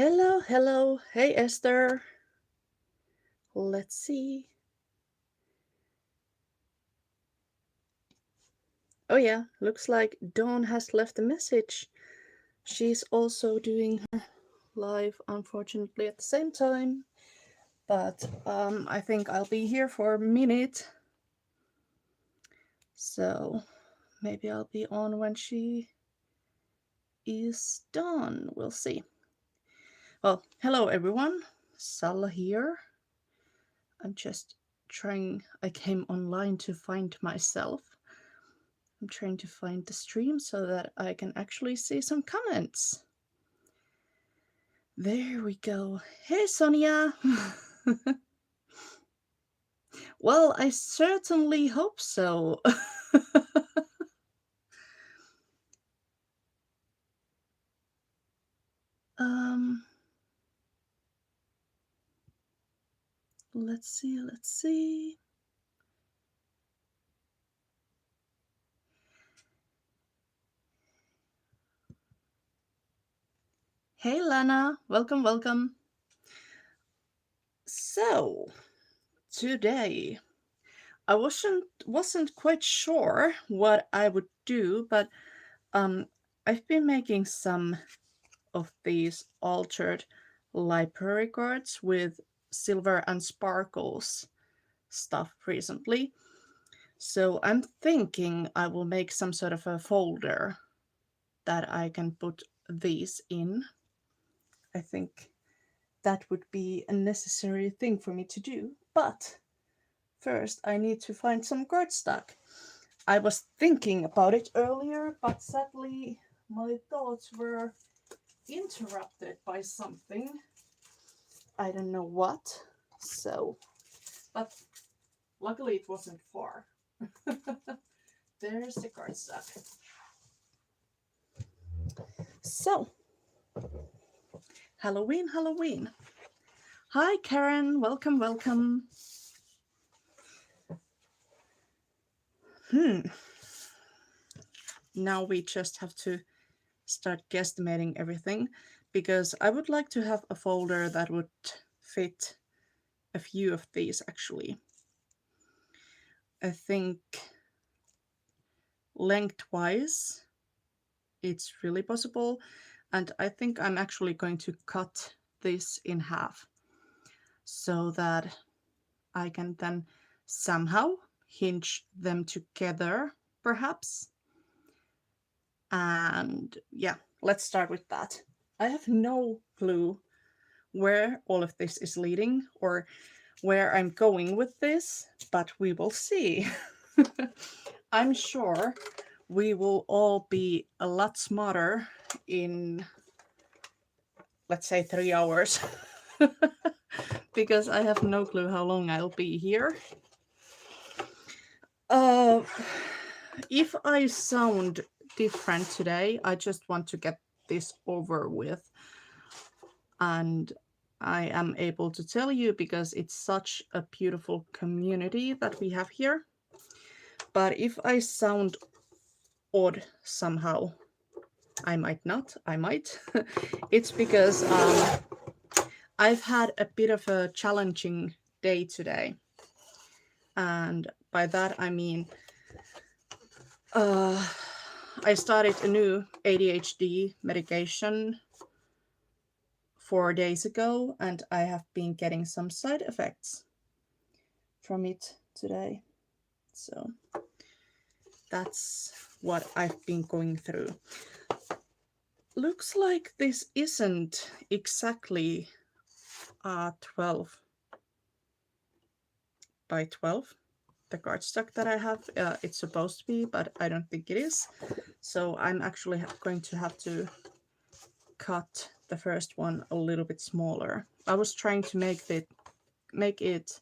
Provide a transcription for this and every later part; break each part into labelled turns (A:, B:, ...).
A: Hello, hello. Hey, Esther. Let's see. Oh, yeah, looks like Dawn has left a message. She's also doing her live, unfortunately, at the same time. But I think I'll be here for a minute. So maybe I'll be on when she is done. We'll see. Well, hello, everyone. Salla here. I'm just trying. I came online to find myself. I'm trying to find the stream so that I can actually see some comments. There we go. Hey, Sonia. Well, I certainly hope so. um, let's see. Hey, Lana. Welcome, welcome. So, today I wasn't quite sure what I would do, but I've been making some of these altered library cards with silver and sparkles stuff recently. So I'm thinking I will make some sort of a folder that I can put these in. I think that would be a necessary thing for me to do. But first, I need to find some cardstock. I was thinking about it earlier, but sadly, my thoughts were interrupted by something. I don't know what. So, but luckily it wasn't far. There's the cardstock. So, Halloween, Halloween. Hi, Karen. Welcome, welcome. Now we just have to start guesstimating everything because I would like to have a folder that would fit a few of these actually. I think lengthwise it's really possible, and I think I'm actually going to cut this in half so that I can then somehow hinge them together, perhaps. And yeah, let's start with that. I have no clue where all of this is leading or where I'm going with this, but we will see. I'm sure we will all be a lot smarter in, let's say, 3 hours. Because I have no clue how long I'll be here. Uh, if I sound different today, I just want to get this over with. And I am able to tell you because it's such a beautiful community that we have here. But if I sound odd somehow, I might not, I might. It's because I've had a bit of a challenging day today. And by that I mean I started a new ADHD medication 4 days ago, and I have been getting some side effects from it today. So that's what I've been going through. Looks like this isn't exactly 12 by 12. The cardstock that I have, it's supposed to be, but I don't think it is. So I'm actually going to have to cut the first one a little bit smaller. I was trying to make it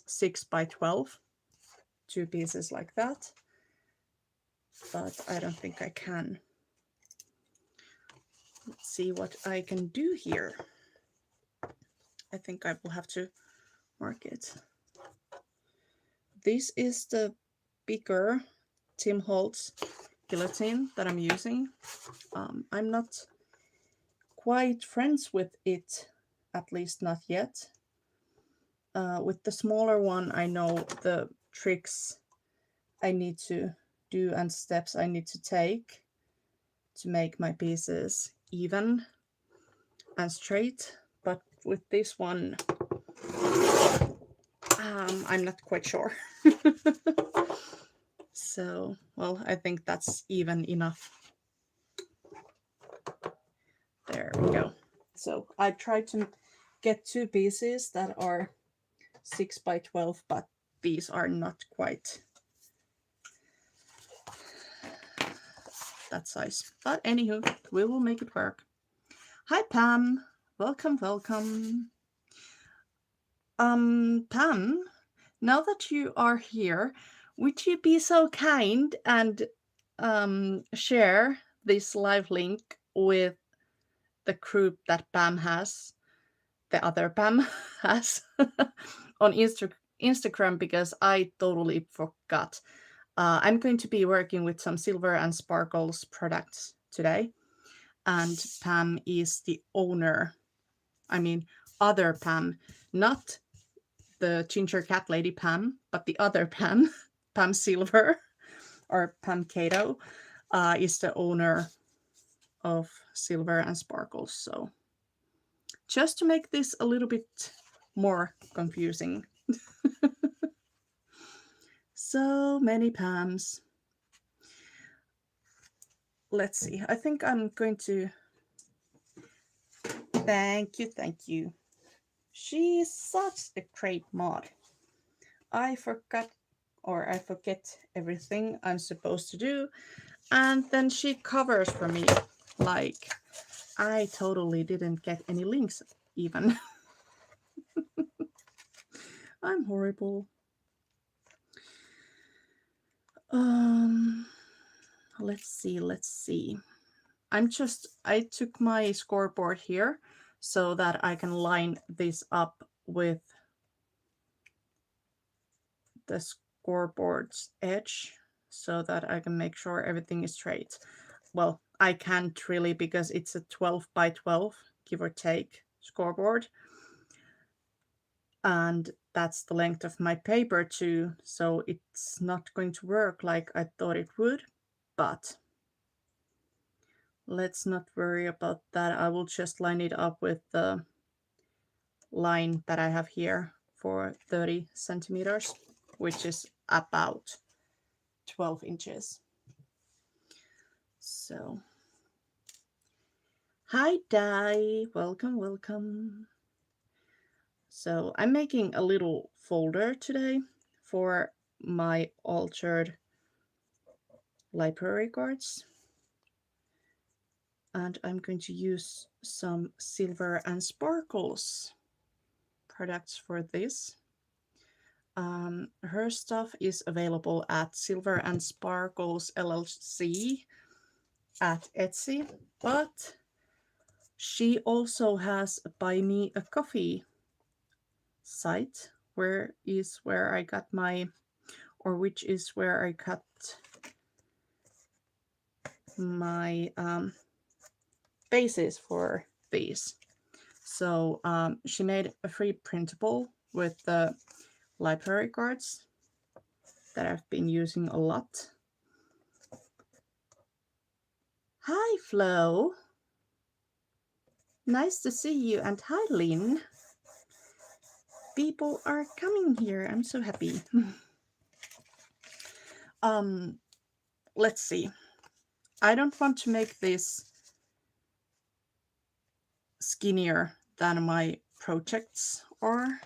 A: 6 by 12, 2 pieces like that, but I don't think I can. Let's see what I can do here. I think I will have to mark it. This is the bigger Tim Holtz guillotine that I'm using. I'm not quite friends with it, at least not yet. With the smaller one, I know the tricks I need to do and steps I need to take to make my pieces even and straight. But with this one, I'm not quite sure. So, well, I think that's even enough. There we go. So I tried to get 2 pieces that are 6 by 12, but these are not quite that size. But anywho, we will make it work. Hi Pam, welcome, welcome. Pam, now that you are here, would you be so kind and share this live link with the group that Pam has, the other Pam has on Instagram, because I totally forgot. I'm going to be working with some Silver and Sparkles products today, and Pam is the owner. I mean, other Pam, not the ginger cat lady Pam, but the other Pam, Pam Silver or Pam Cato, is the owner of Silver and Sparkles. So just to make this a little bit more confusing. So many Pams. Let's see. I think I'm going to... Thank you, thank you. She's such a great mod. I forget everything I'm supposed to do, and then she covers for me. Like, I totally didn't get any links even. I'm horrible. Let's see. I took my scoreboard here so that I can line this up with the scoreboard's edge so that I can make sure everything is straight. Well, I can't really because it's a 12 by 12, give or take, scoreboard. And that's the length of my paper too, so it's not going to work like I thought it would, but let's not worry about that. I will just line it up with the line that I have here for 30 centimeters, which is about 12 inches. So, hi Dai, welcome, welcome. So I'm making a little folder today for my altered library cards. And I'm going to use some Silver and Sparkles products for this. Her stuff is available at Silver and Sparkles LLC at Etsy, but she also has a Buy Me a Coffee site, which is where I got my basis for these. So she made a free printable with the library cards that I've been using a lot. Hi Flo, nice to see you, and hi Lynn. People are coming here, I'm so happy. Let's see. I don't want to make this skinnier than my projects are.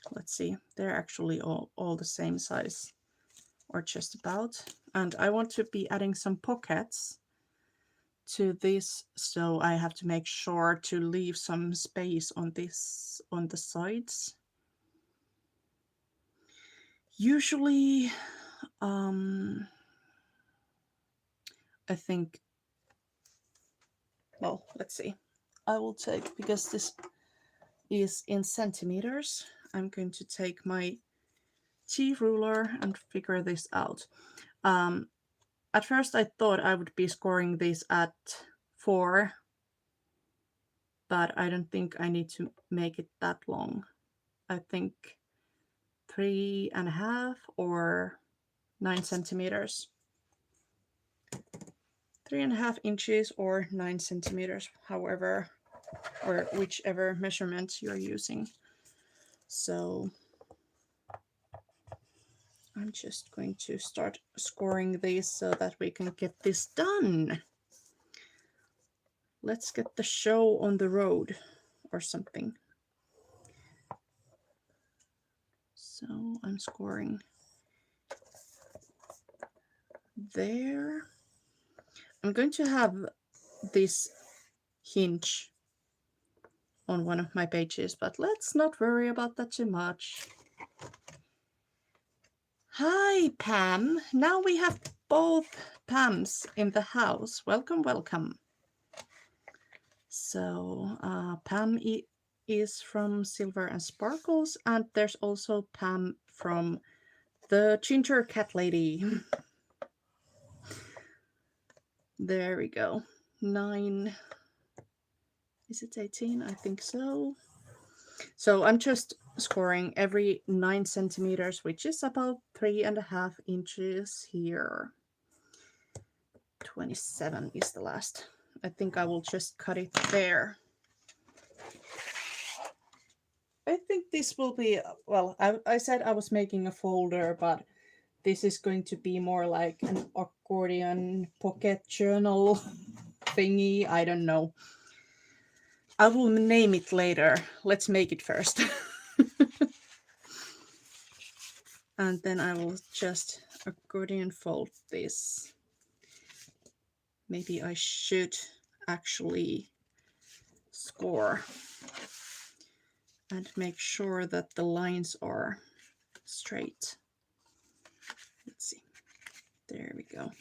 A: Let's see, they're actually all the same size, or just about. And I want to be adding some pockets to this, so I have to make sure to leave some space on the sides. Usually, I think, well, let's see. I will take, because this is in centimeters, I'm going to take my T-ruler and figure this out. At first I thought I would be scoring this at 4 but I don't think I need to make it that long. I think 3.5 or 9 centimeters. 3.5 inches or 9 centimeters, however, or whichever measurement you're using. So I'm just going to start scoring these so that we can get this done. Let's get the show on the road or something. So I'm scoring there. I'm going to have this hinge on one of my pages, but let's not worry about that too much. Hi, Pam. Now we have both Pams in the house. Welcome, welcome. So Pam is from Silver and Sparkles, and there's also Pam from the Ginger Cat Lady. There we go. 9. Is it 18? I think so. So I'm just scoring every 9 centimeters, which is about 3.5 inches here. 27 is the last. I think I will just cut it there. I think this will be, well, I said I was making a folder, but this is going to be more like an accordion pocket journal thingy. I don't know. I will name it later. Let's make it first. And then I will just accordion fold this. Maybe I should actually score and make sure that the lines are straight. Let's see. There we go.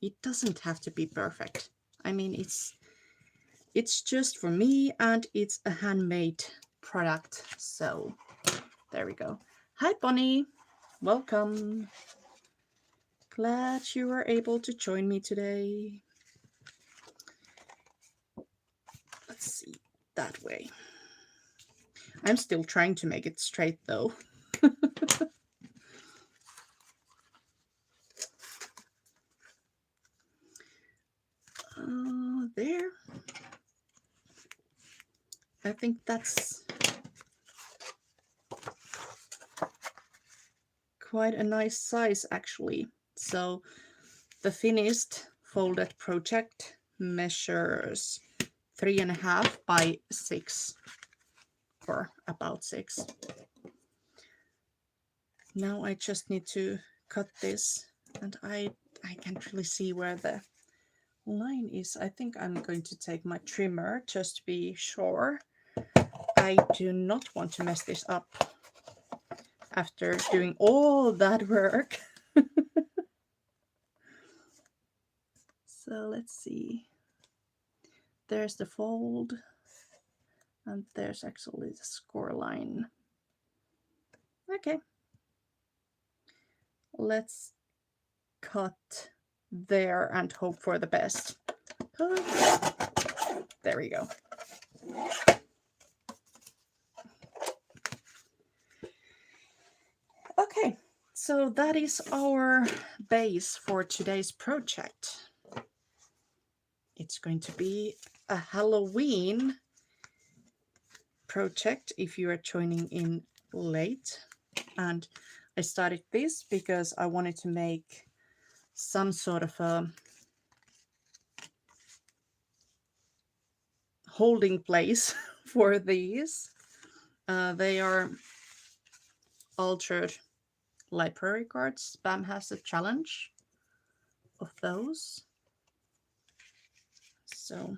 A: It doesn't have to be perfect. I mean, it's just for me, and it's a handmade product. So there we go. Hi, Bonnie. Welcome. Glad you were able to join me today. Let's see, that way. I'm still trying to make it straight though. There. I think that's quite a nice size actually. So the finished folded project measures 3.5 by 6, or about 6. Now I just need to cut this, and I can't really see where the line is. I think I'm going to take my trimmer just to be sure. I do not want to mess this up after doing all that work. So let's see. There's the fold, and there's actually the score line. Okay. Let's cut there and hope for the best. There we go. Okay, so that is our base for today's project. It's going to be a Halloween project if you are joining in late. And I started this because I wanted to make some sort of a holding place for these. They are altered library cards. Spam has a challenge of those. So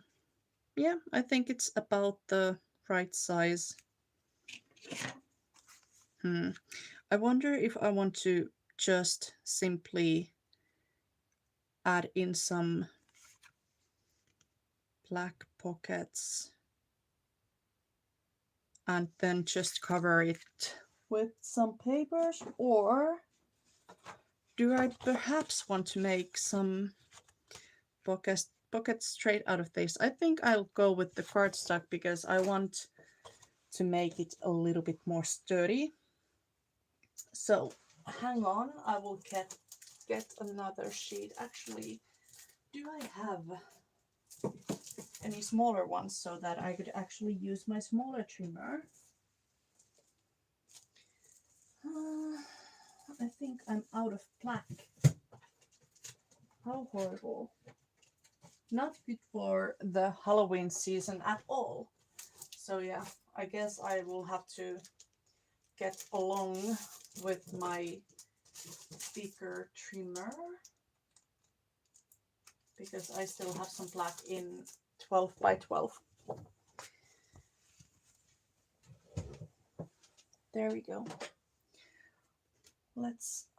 A: yeah, I think it's about the right size. I wonder if I want to just simply add in some black pockets and then just cover it with some papers, or do I perhaps want to make some pocket straight out of this. I think I'll go with the cardstock because I want to make it a little bit more sturdy. So hang on, I will get another sheet. Actually, do I have any smaller ones so that I could actually use my smaller trimmer? I think I'm out of black. How horrible. Not good for the Halloween season at all. So yeah, I guess I will have to get along with my bigger trimmer because I still have some black in 12 by 12. There we go.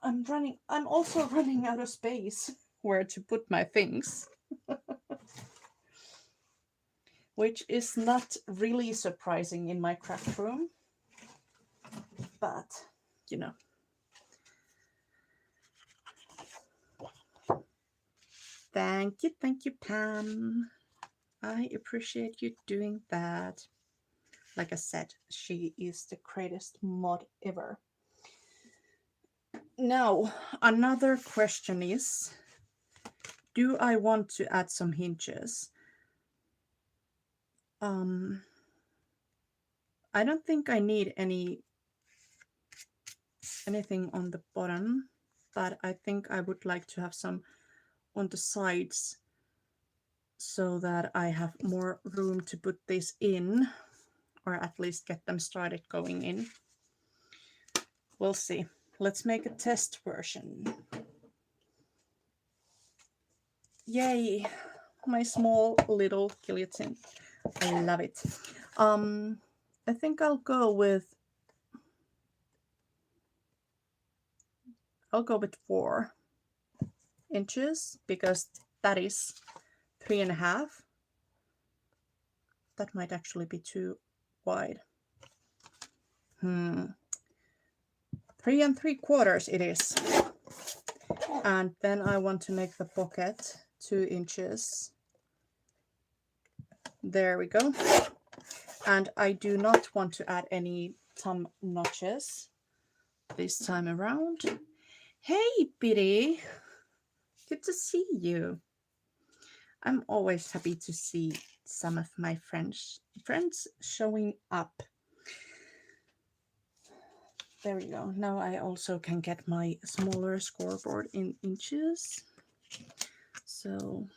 A: I'm also running out of space where to put my things. Which is not really surprising in my craft room. But, you know. Thank you, Pam. I appreciate you doing that. Like I said, she is the greatest mod ever. Now, another question is, do I want to add some hinges? I don't think I need anything on the bottom, but I think I would like to have some on the sides so that I have more room to put this in, or at least get them started going in. We'll see. Let's make a test version. Yay, my small little guillotine. I love it. I think I'll go with 4 inches because that is 3.5. That might actually be too wide. 3 3/4 it is. And then I want to make the pocket 2 inches. There we go. And I do not want to add any thumb notches this time around. Hey, Biddy. Good to see you. I'm always happy to see some of my friends showing up. There we go. Now I also can get my smaller scoreboard in inches. So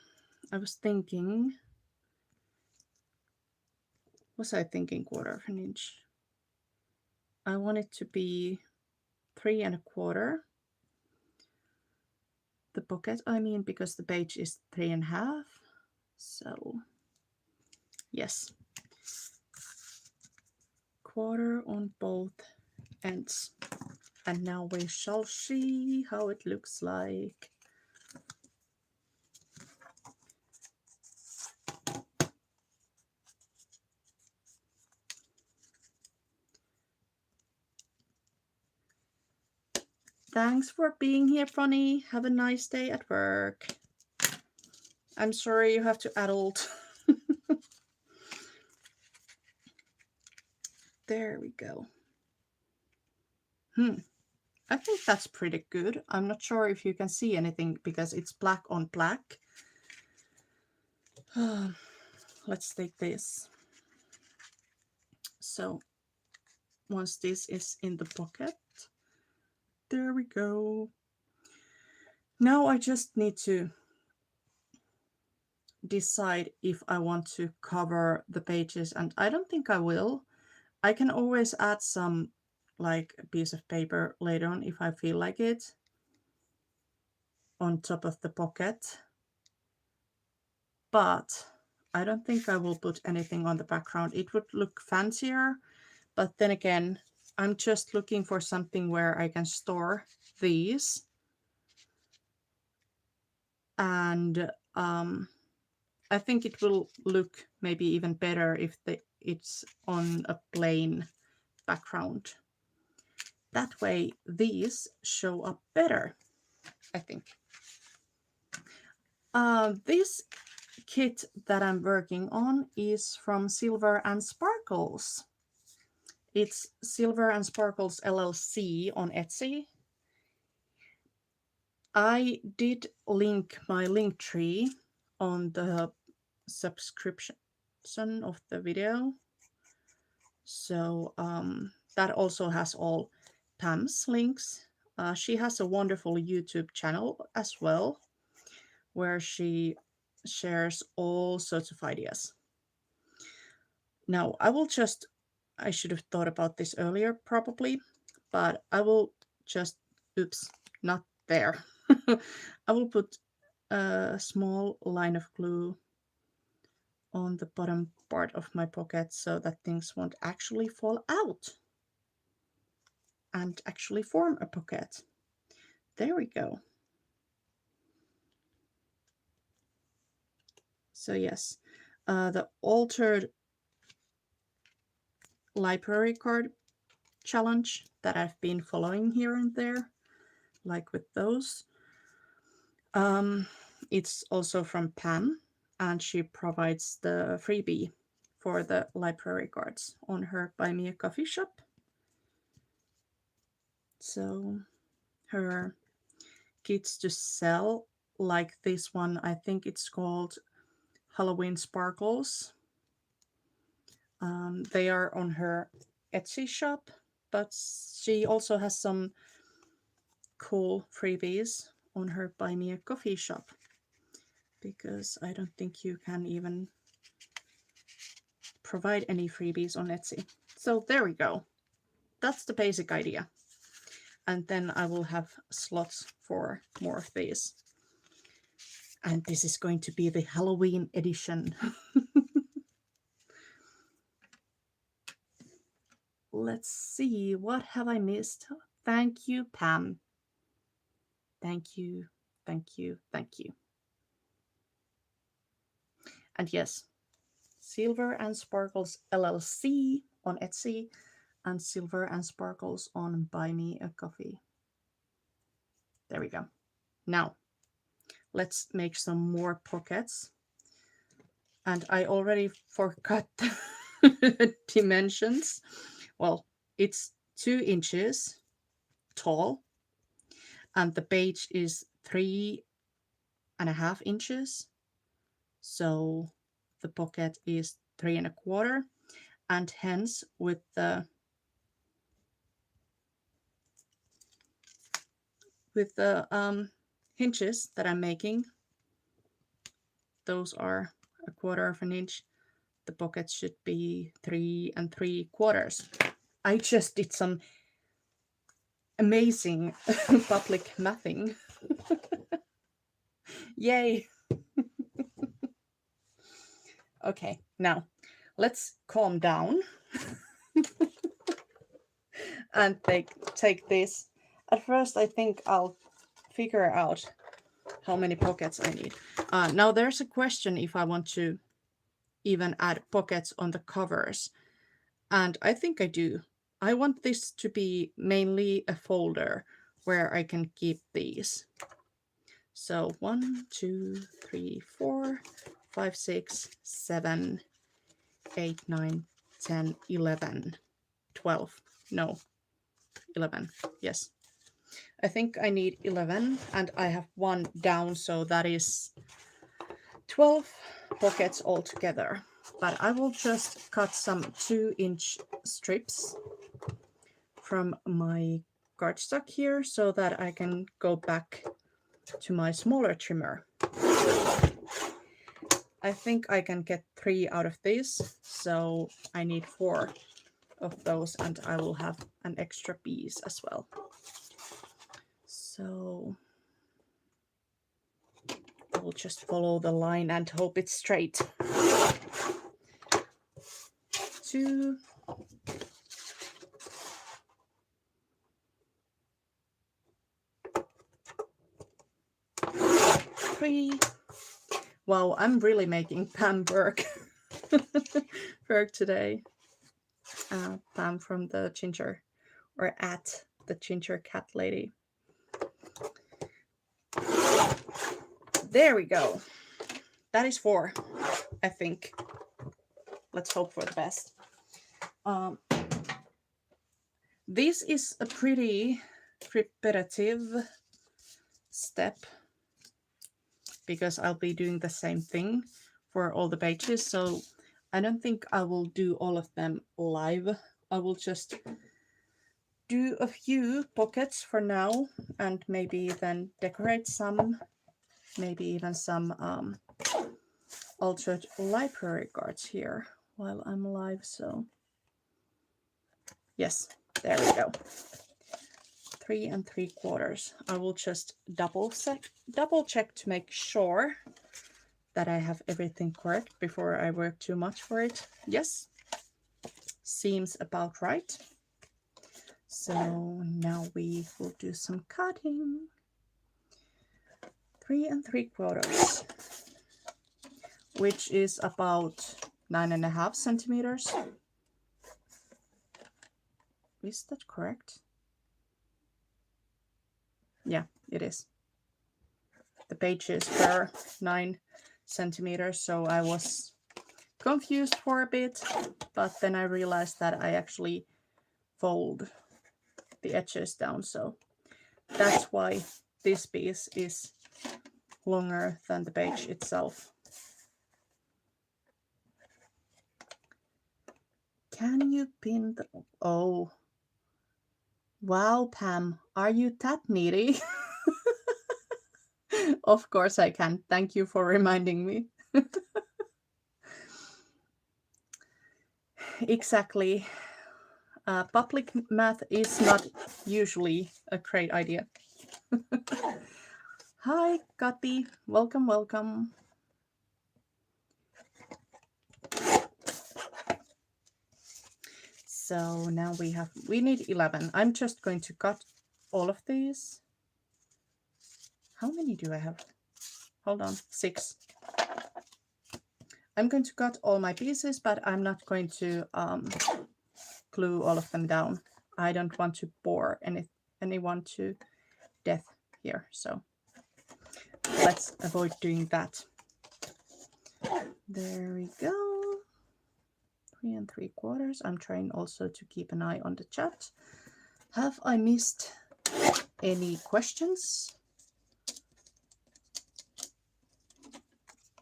A: I was thinking, was I thinking 1/4 inch? I want it to be 3 1/4. The pocket, I mean, because the page is 3.5. So yes, 1/4 on both ends. And now we shall see how it looks like. Thanks for being here, Bonnie. Have a nice day at work. I'm sorry you have to adult. There we go. I think that's pretty good. I'm not sure if you can see anything because it's black on black. Let's take this. So once this is in the pocket, there we go. Now I just need to decide if I want to cover the pages, and I don't think I will. I can always add some, like a piece of paper later on if I feel like it, on top of the pocket. But I don't think I will put anything on the background. It would look fancier, but then again, I'm just looking for something where I can store these. And I think it will look maybe even better if it's on a plain background. That way these show up better, I think. This kit that I'm working on is from Silver and Sparkles. It's Silver and Sparkles LLC on Etsy. I did link my link tree on the subscription of the video. So that also has all Pam's links. She has a wonderful YouTube channel as well, where she shares all sorts of ideas. Now, I should have thought about this earlier probably, but I will just, oops, not there. I will put a small line of glue on the bottom part of my pocket so that things won't actually fall out and actually form a pocket. There we go. So yes, the altered library card challenge that I've been following here and there, like with those. It's also from Pam, and she provides the freebie for the library cards on her Buy Me a Coffee shop. So her kits to sell, like this one, I think it's called Halloween Sparkles. They are on her Etsy shop, but she also has some cool freebies on her Buy Me a Coffee shop, because I don't think you can even provide any freebies on Etsy. So there we go. That's the basic idea. And then I will have slots for more of these. And this is going to be the Halloween edition. Let's see, what have I missed? Thank you, Pam. Thank you, thank you, thank you. And yes, Silver and Sparkles LLC on Etsy and Silver and Sparkles on Buy Me a Coffee. There we go. Now, let's make some more pockets. And I already forgot the dimensions. Well, it's 2 inches tall, and the page is 3.5 inches. So the pocket is 3.25, and hence with the hinges that I'm making, those are 1/4 inch. The pocket should be 3 3/4. I just did some amazing public mathing. Yay! Okay, now let's calm down and take this. At first, I think I'll figure out how many pockets I need. Now there's a question if I want to even add pockets on the covers, and I think I do. I want this to be mainly a folder where I can keep these. So 1, 2, 3, 4, 5, 6, 7, 8, 9, 10, 11, 12. No, 11. Yes. I think I need 11, and I have one down, so that is 12 pockets altogether. But I will just cut some 2-inch strips from my cardstock here so that I can go back to my smaller trimmer. I think I can get 3 out of these, so I need 4 of those, and I will have an extra piece as well. So I will just follow the line and hope it's straight. 2, 3. Wow, I'm really making Pam work today. Pam from the Ginger, or at the Ginger Cat Lady. There we go. that is 4, I think. Let's hope for the best. This is a pretty repetitive step because I'll be doing the same thing for all the pages. So I don't think I will do all of them live. I will just do a few pockets for now and maybe then decorate some, maybe even some altered library cards here while I'm live. So yes, there we go. 3 3/4. I will just double check to make sure that I have everything correct before I work too much for it. Yes, seems about right. So now we will do some cutting. 3 3/4, which is about 9.5 centimeters. Is that correct? Yeah, it is. The pages were 9 centimeters, so I was confused for a bit, but then I realized that I actually fold the edges down, so that's why this piece is longer than the page itself. Can you pin the... Oh, wow, Pam, are you that needy? Of course I can. Thank you for reminding me. Exactly. Public math is not usually a great idea. Hi, Kati. Welcome, welcome. So now we need 11. I'm just going to cut all of these. How many do I have? Hold on, 6. I'm going to cut all my pieces, but I'm not going to glue all of them down. I don't want to bore anyone to death here, so let's avoid doing that. There we go. 3 3/4. I'm trying also to keep an eye on the chat. Have I missed any questions?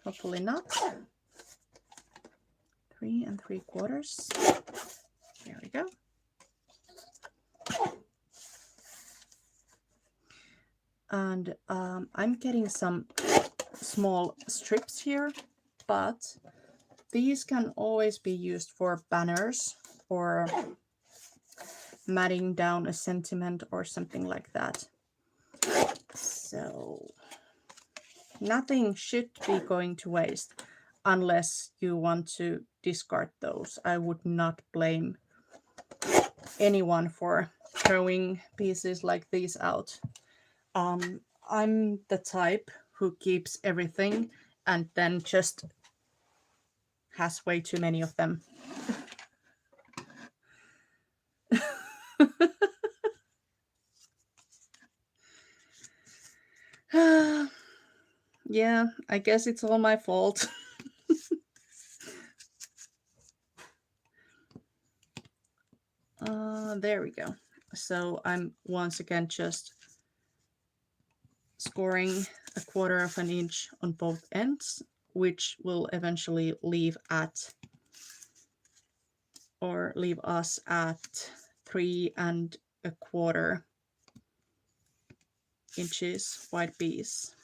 A: Hopefully not. 3 3/4. There we go. And I'm getting some small strips here, but these can always be used for banners or matting down a sentiment or something like that. So nothing should be going to waste unless you want to discard those. I would not blame anyone for throwing pieces like these out. I'm the type who keeps everything and then just has way too many of them. Yeah, I guess it's all my fault. There we go. So I'm once again just scoring 1/4 of an inch on both ends, which will eventually leave us at 3 1/4 inches wide piece.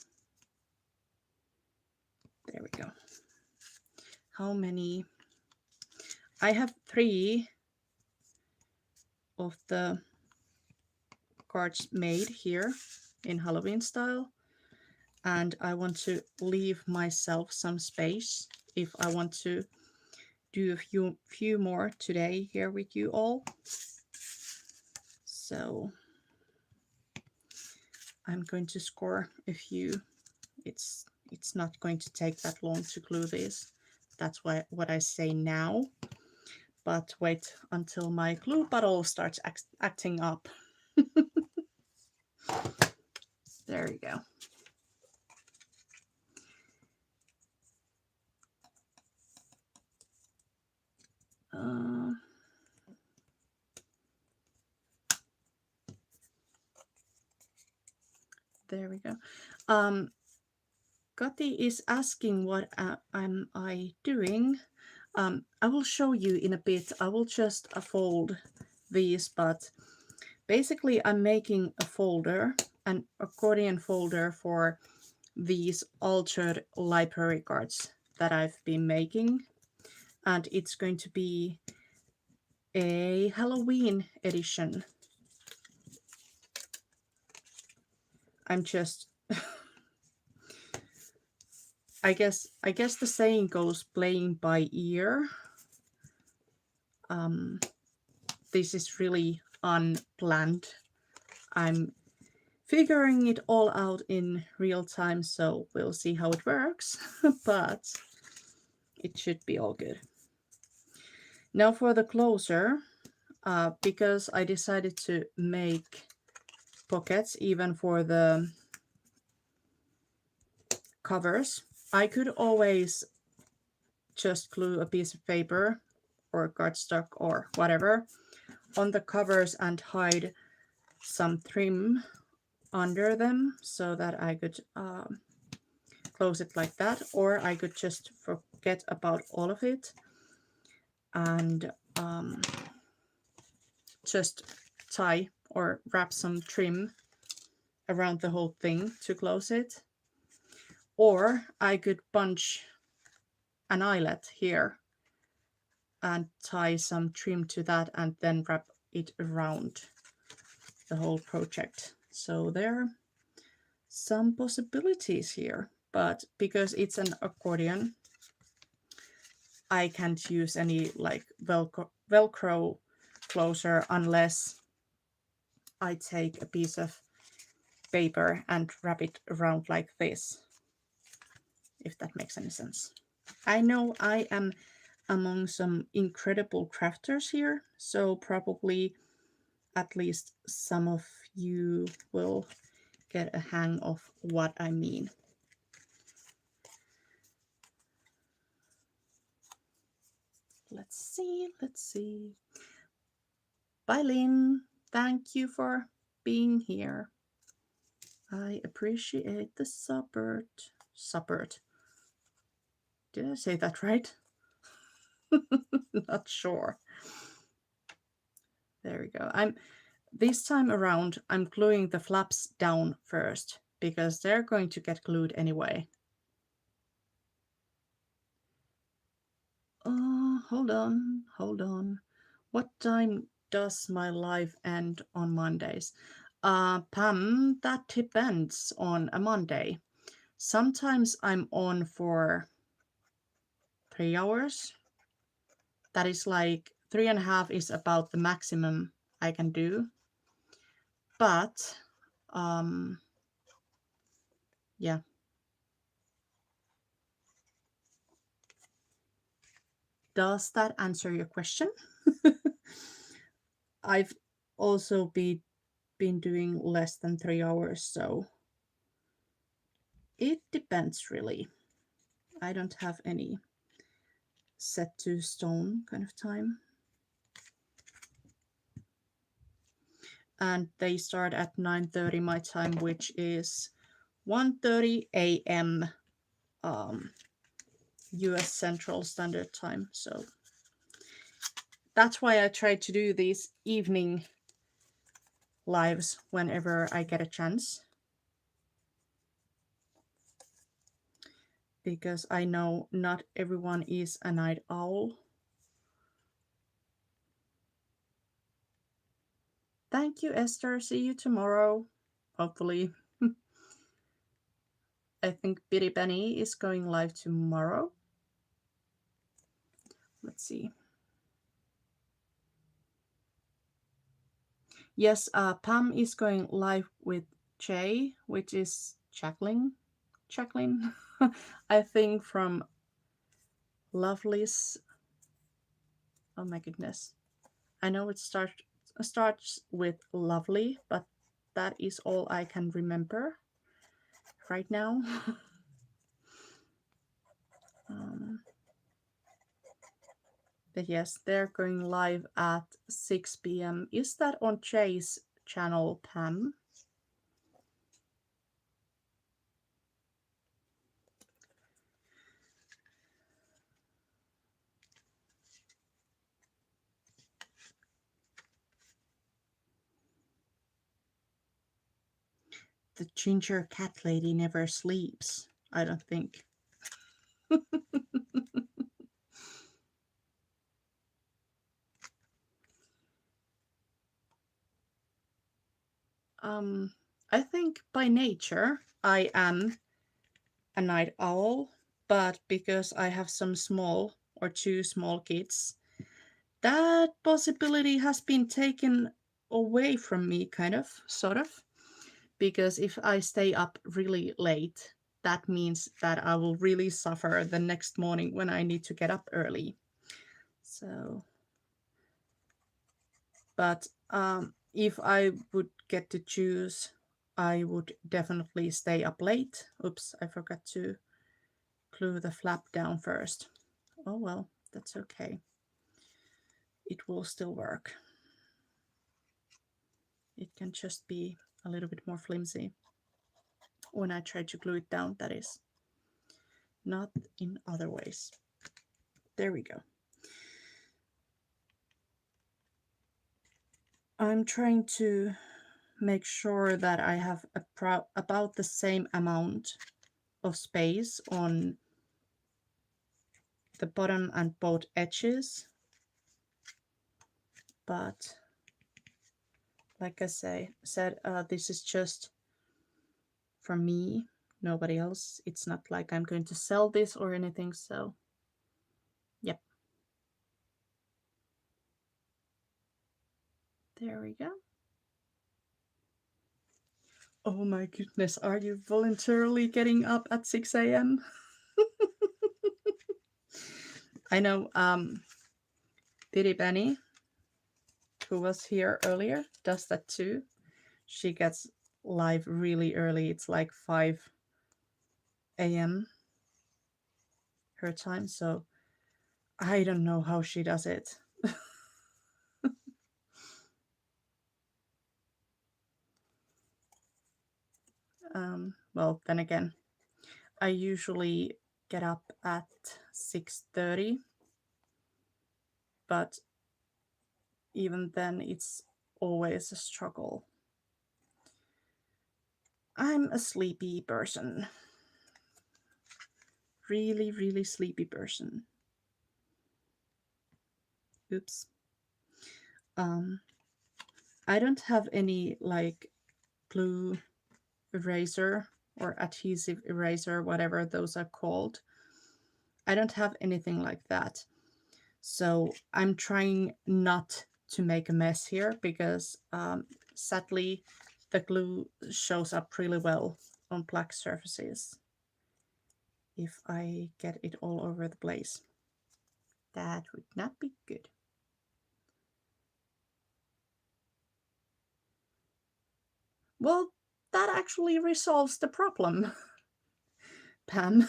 A: There we go. How many? I have 3 of the cards made here in Halloween style, and I want to leave myself some space if I want to do a few more today here with you all. So I'm going to score a few. It's not going to take that long to glue these. That's what I say now. But wait until my glue bottle starts acting up. There we go. There we go. Kati is asking what am I doing. I will show you in a bit. I will just fold these, but basically I'm making a folder, an accordion folder for these altered library cards that I've been making. And it's going to be a Halloween edition. I'm just I guess the saying goes playing by ear. This is really unplanned. I'm figuring it all out in real time, so we'll see how it works, but it should be all good. Now for the closer, because I decided to make pockets even for the covers, I could always just glue a piece of paper or cardstock or whatever on the covers and hide some trim under them so that I could close it like that, or I could just forget about all of it and just tie or wrap some trim around the whole thing to close it. Or I could punch an eyelet here and tie some trim to that and then wrap it around the whole project. So there are some possibilities here, but because it's an accordion, I can't use any like Velcro closer unless I take a piece of paper and wrap it around like this, if that makes any sense. I know I am among some incredible crafters here, so probably at least some of you will get a hang of what I mean. Let's see. Bye, Lynn. Thank you for being here. I appreciate the support. Support. Did I say that right? Not sure. There we go. This time around, I'm gluing the flaps down first because they're going to get glued anyway. Hold on. What time does my live end on Mondays? Pam, that depends on a Monday. Sometimes I'm on for 3 hours. That is like 3.5 is about the maximum I can do. But, yeah. Does that answer your question? I've also been doing less than 3 hours, so it depends really. I don't have any set to stone kind of time. And they start at 9:30 my time, which is 1:30 a.m. US Central Standard Time. So that's why I try to do these evening lives whenever I get a chance. Because I know not everyone is a night owl. Thank you, Esther. See you tomorrow, hopefully. I think Bitty Benny is going live tomorrow. Let's see. Yes, Pam is going live with Jay, which is Jacqueline, I think from Lovely's. Oh my goodness. I know it starts with Lovely, but that is all I can remember right now. But yes, they're going live at 6 p.m. Is that on Jay's channel, Pam? The ginger cat lady never sleeps, I don't think. I think by nature I am a night owl, but because I have some small or two small kids, that possibility has been taken away from me, kind of, sort of. Because if I stay up really late, that means that I will really suffer the next morning when I need to get up early. So, but if I would get to choose, I would definitely stay up late. Oops, I forgot to glue the flap down first. Oh well, that's okay. It will still work. It can just be a little bit more flimsy when I try to glue it down, that is. Not in other ways. There we go. I'm trying to make sure that I have about the same amount of space on the bottom and both edges. But like I said, this is just for me, nobody else. It's not like I'm going to sell this or anything, so yep. There we go. Oh my goodness, are you voluntarily getting up at 6 a.m.? I know Diddy Benny, who was here earlier, does that too. She gets live really early. It's like 5 a.m. her time, so I don't know how she does it. Well, then again, I usually get up at 6:30, but even then it's always a struggle. I'm a sleepy person. Really, really sleepy person. Oops. I don't have any like glue eraser or adhesive eraser, whatever those are called. I don't have anything like that. So I'm trying not to make a mess here because sadly the glue shows up really well on black surfaces if I get it all over the place. That would not be good. Well, that actually resolves the problem, Pam.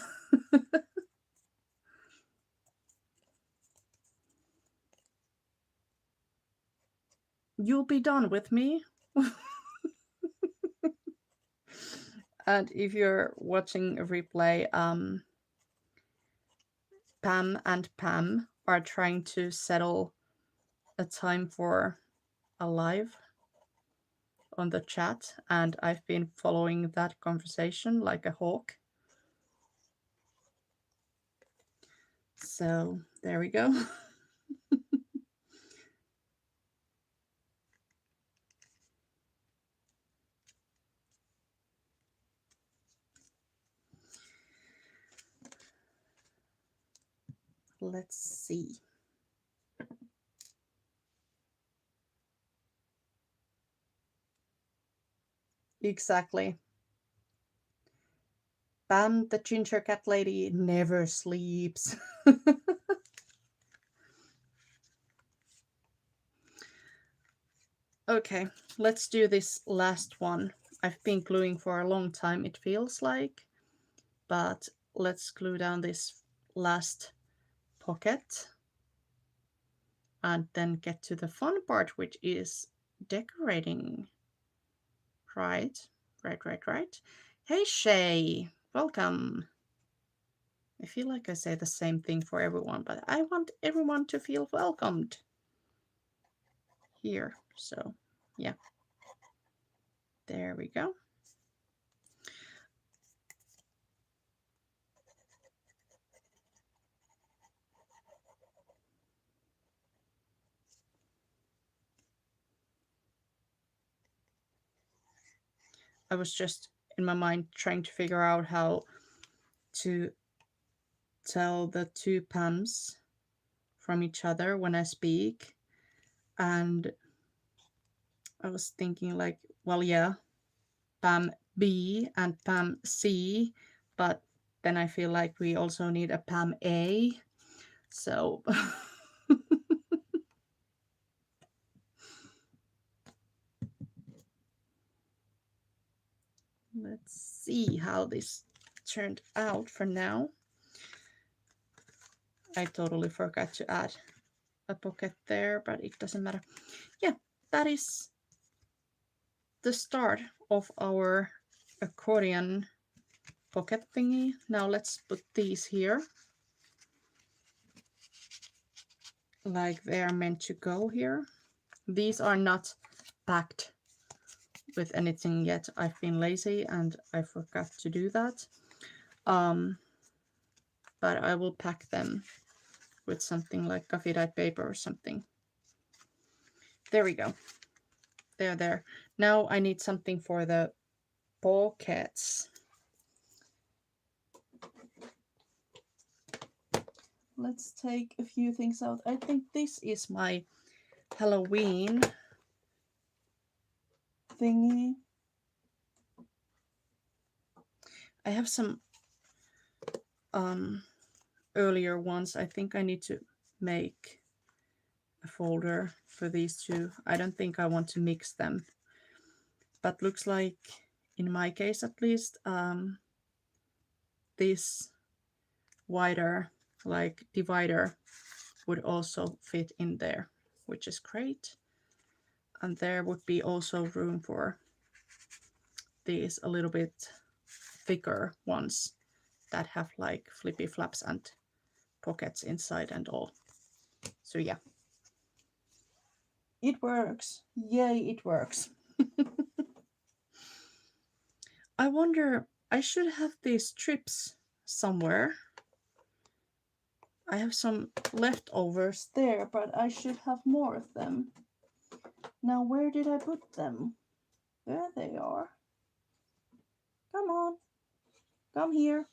A: You'll be done with me. And if you're watching a replay, Pam and Pam are trying to settle a time for a live on the chat, and I've been following that conversation like a hawk. So there we go. Let's see. Exactly. Pam, the ginger cat lady, never sleeps. Okay, let's do this last one. I've been gluing for a long time, it feels like, but let's glue down this last pocket and then get to the fun part, which is decorating. Right. Hey, Shay, welcome. I feel like I say the same thing for everyone, but I want everyone to feel welcomed here. So, yeah. There we go. I was just in my mind trying to figure out how to tell the two pams from each other when I speak. And I was thinking like, well, yeah, Pam B and Pam C, but then I feel like we also need a Pam A. So let's see how this turned out for now. I totally forgot to add a pocket there, but it doesn't matter. Yeah, that is the start of our accordion pocket thingy. Now let's put these here, like they are meant to go here. These are not packed with anything yet. I've been lazy and I forgot to do that. But I will pack them with something like coffee dyed paper or something. There we go. They're there. Now I need something for the pockets. Let's take a few things out. I think this is my Halloween thingy. I have some earlier ones. I think I need to make a folder for these two. I don't think I want to mix them, but looks like in my case at least this wider like divider would also fit in there, which is great. And there would be also room for these a little bit thicker ones that have like flippy flaps and pockets inside and all. So yeah, it works. Yay, it works. I wonder, I should have these strips somewhere. I have some leftovers there, but I should have more of them. Now, where did I put them? There they are. Come on. Come here.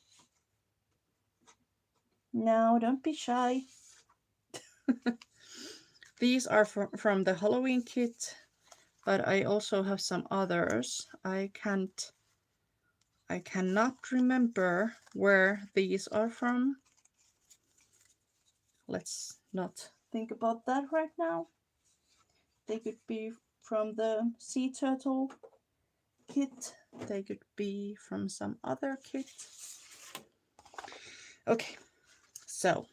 A: No, don't be shy. These are from the Halloween kit, but I also have some others. I cannot remember where these are from. Let's not think about that right now. They could be from the sea turtle kit. They could be from some other kit. Okay, so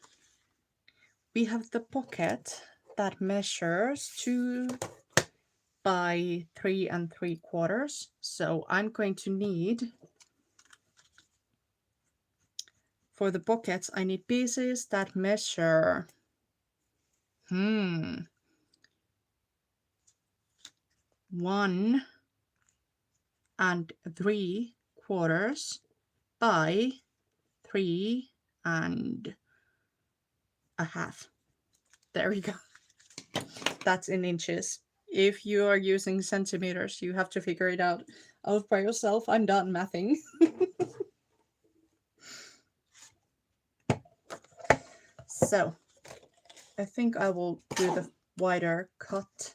A: we have the pocket that measures 2 by 3 3/4. So I'm going to need, for the pockets, I need pieces that measure 1 3/4 by 3 1/2. There we go. That's in inches. If you are using centimeters, you have to figure it out by yourself. I'm done mathing. So I think I will do the wider cut,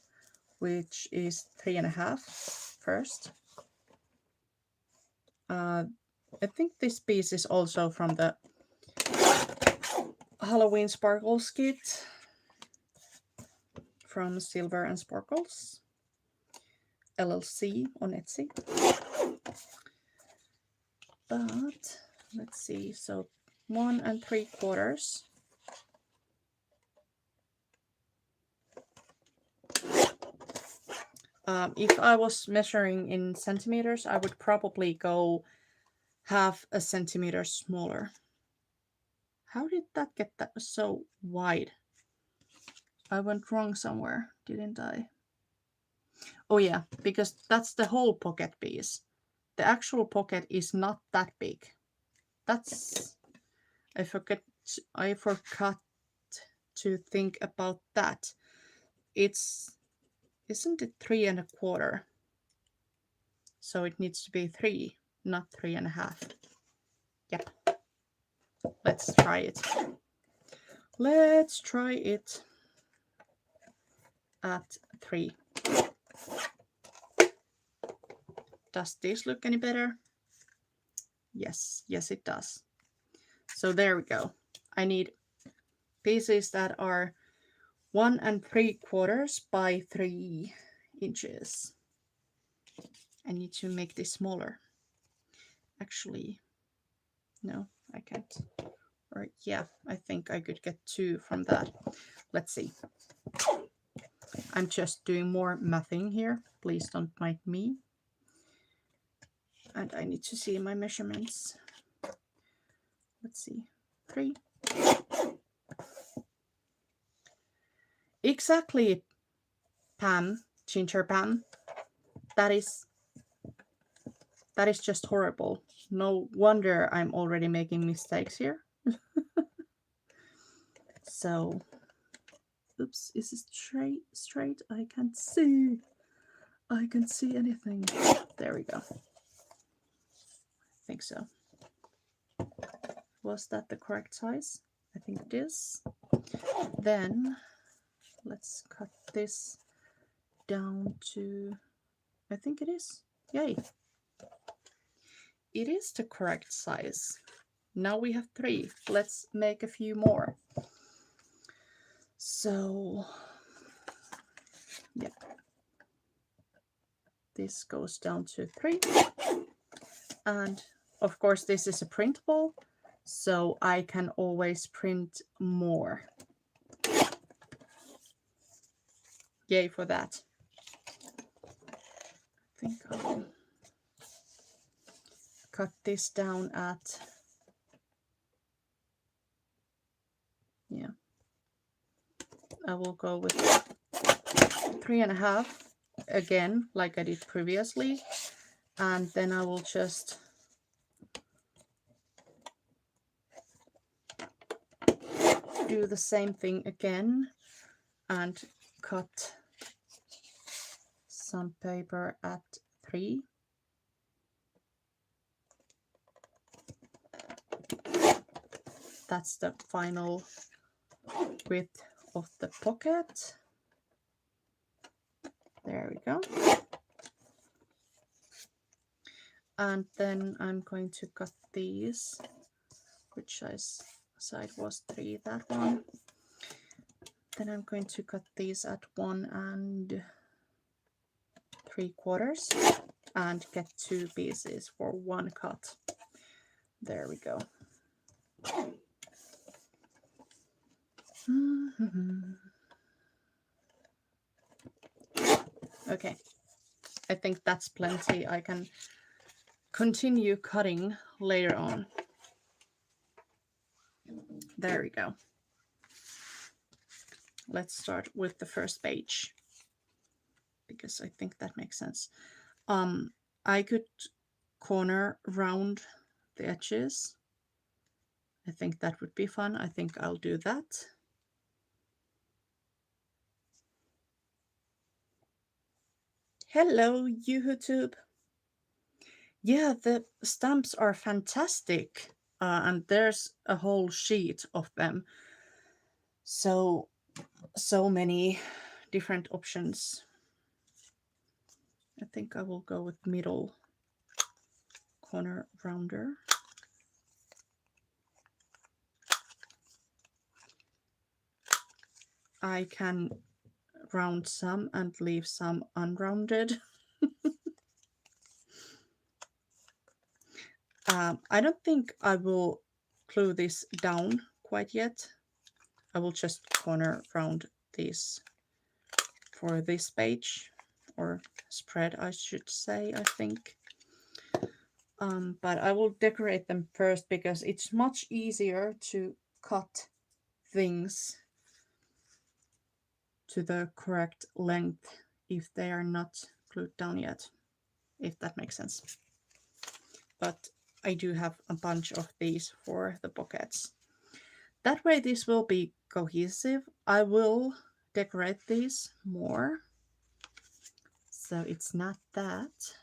A: which is 3 1/2 first. I think this piece is also from the Halloween Sparkles kit from Silver and Sparkles LLC on Etsy. But let's see, so 1 3/4. If I was measuring in centimeters, I would probably go 1/2 centimeter smaller. How did that get that so wide? I went wrong somewhere, didn't I? Oh yeah, because that's the whole pocket piece. The actual pocket is not that big. That's, I forgot to think about that. Isn't it 3 1/4? So it needs to be 3, not 3.5. Yep. Let's try it. Let's try it at 3. Does this look any better? Yes, yes it does. So there we go. I need pieces that are 1 3/4 by 3 inches. I need to make this smaller. Actually, no, I can't. Or yeah, I think I could get 2 from that. Let's see. I'm just doing more mathing here. Please don't mind me. And I need to see my measurements. Let's see. 3. Exactly, Pam, Ginger Pam. That is just horrible. No wonder I'm already making mistakes here. So, oops, is it straight? I can't see. I can't see anything. There we go. I think so. Was that the correct size? I think it is. Then let's cut this down to, I think it is. Yay. It is the correct size. Now we have 3. Let's make a few more. So, yeah. This goes down to 3. And of course this is a printable, so I can always print more. Yay for that. I think I'll cut this down at, yeah, I will go with 3.5 again, like I did previously, and then I will just do the same thing again and cut some paper at 3. That's the final width of the pocket. There we go. And then I'm going to cut these. Which side was 3? That one. Then I'm going to cut these at 1 3/4 and get 2 pieces for 1 cut. There we go. Okay, I think that's plenty. I can continue cutting later on. There we go. Let's start with the first page, because I think that makes sense. I could corner round the edges. I think that would be fun. I think I'll do that. Hello, YouTube. Yeah, the stamps are fantastic. And there's a whole sheet of them. So many different options. I think I will go with middle corner rounder. I can round some and leave some unrounded. I don't think I will glue this down quite yet. I will just corner round these for this page, or spread I should say, I think. But I will decorate them first, because it's much easier to cut things to the correct length if they are not glued down yet, if that makes sense. But I do have a bunch of these for the pockets. That way this will be cohesive. I will decorate these more, so it's not that.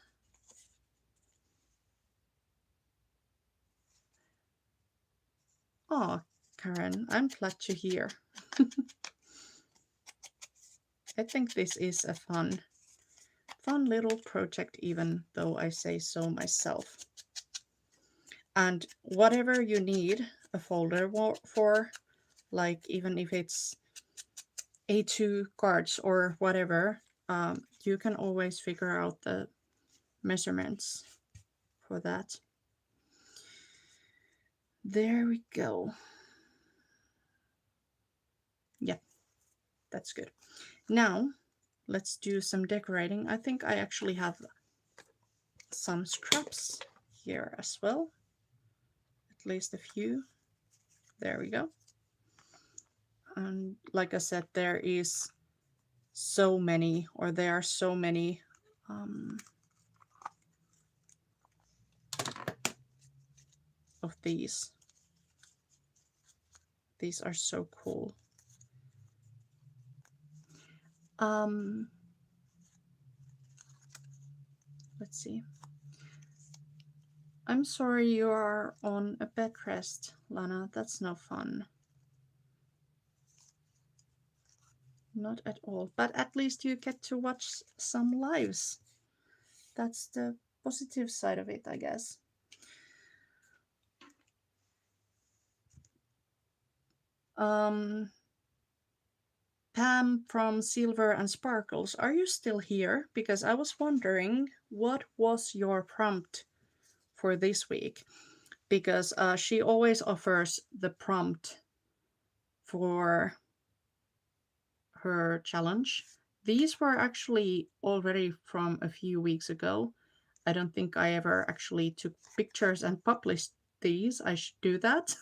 A: Oh, Karen, I'm glad to hear. I think this is a fun little project, even though I say so myself. And whatever you need a folder for, like even if it's A2 cards or whatever, you can always figure out the measurements for that. There we go. Yeah, that's good. Now, let's do some decorating. I think I actually have some scraps here as well. At least a few. There we go. And like I said, there are so many of these. These are so cool. Let's see. I'm sorry you are on a bed rest, Lana. That's no fun. Not at all. But at least you get to watch some lives. That's the positive side of it, I guess. Pam from Silver and Sparkles, are you still here? Because I was wondering, what was your prompt for this week? Because she always offers the prompt for her challenge. These were actually already from a few weeks ago. I don't think I ever actually took pictures and published these. I should do that.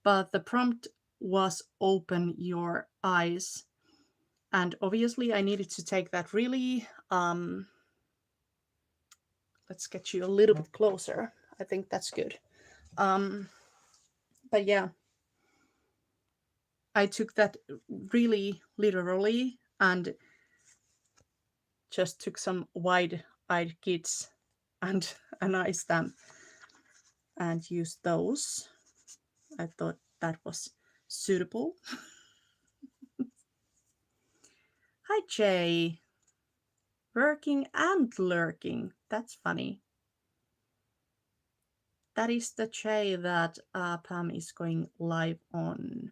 A: But the prompt was open your eyes. And obviously I needed to take that really, let's get you a little bit closer. I think that's good. But yeah, I took that really literally and just took some wide-eyed kids and an eye stamp and used those. I thought that was suitable. Hi, Jay. Working and lurking. That's funny. That is the Jay that Pam is going live on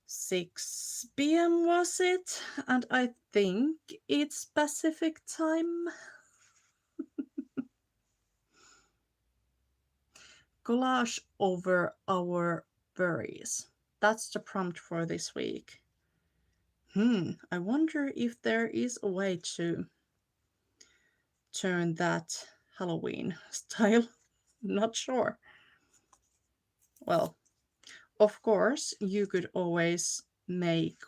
A: 6 p.m. was it? And I think it's Pacific time. Collage over our berries. That's the prompt for this week. I wonder if there is a way to turn that Halloween style. Not sure. Well, of course, you could always make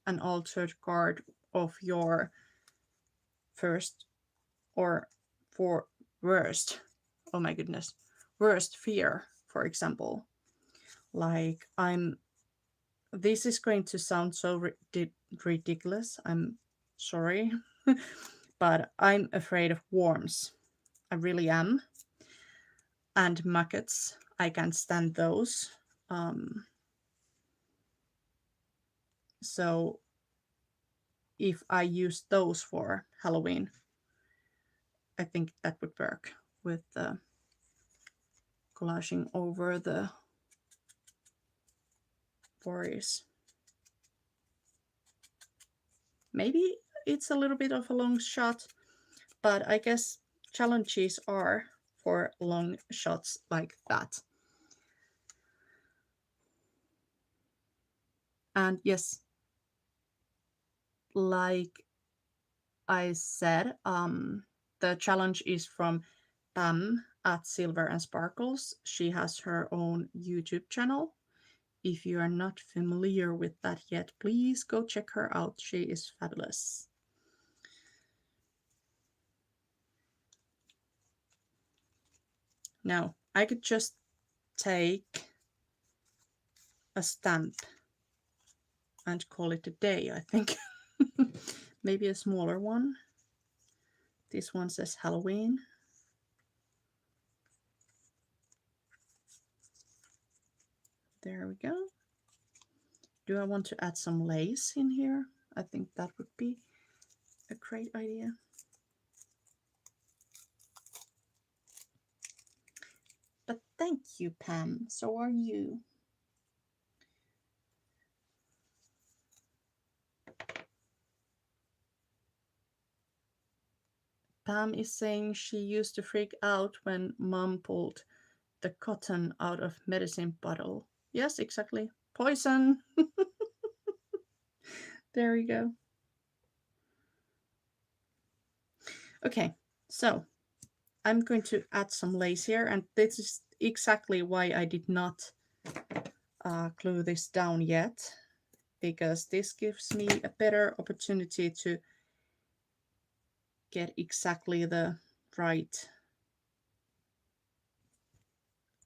A: an altered card of your first or for worst. Oh my goodness. Worst fear, for example. Like, this is going to sound so ridiculous. I'm sorry. But I'm afraid of worms. I really am. And maggots. I can't stand those. So if I use those for Halloween, I think that would work with the collaging over the berries. Maybe it's a little bit of a long shot, but I guess challenges are for long shots like that. And yes, like I said, the challenge is from Pam at Silver and Sparkles. She has her own YouTube channel. If you are not familiar with that yet, please go check her out. She is fabulous. Now, I could just take a stamp and call it a day, I think. Maybe a smaller one. This one says Halloween. There we go. Do I want to add some lace in here? I think that would be a great idea. But thank you, Pam. So are you. Pam is saying she used to freak out when mom pulled the cotton out of medicine bottle. Yes, exactly. Poison. There we go. Okay, so I'm going to add some lace here, and this is exactly why I did not glue this down yet, because this gives me a better opportunity to get exactly the right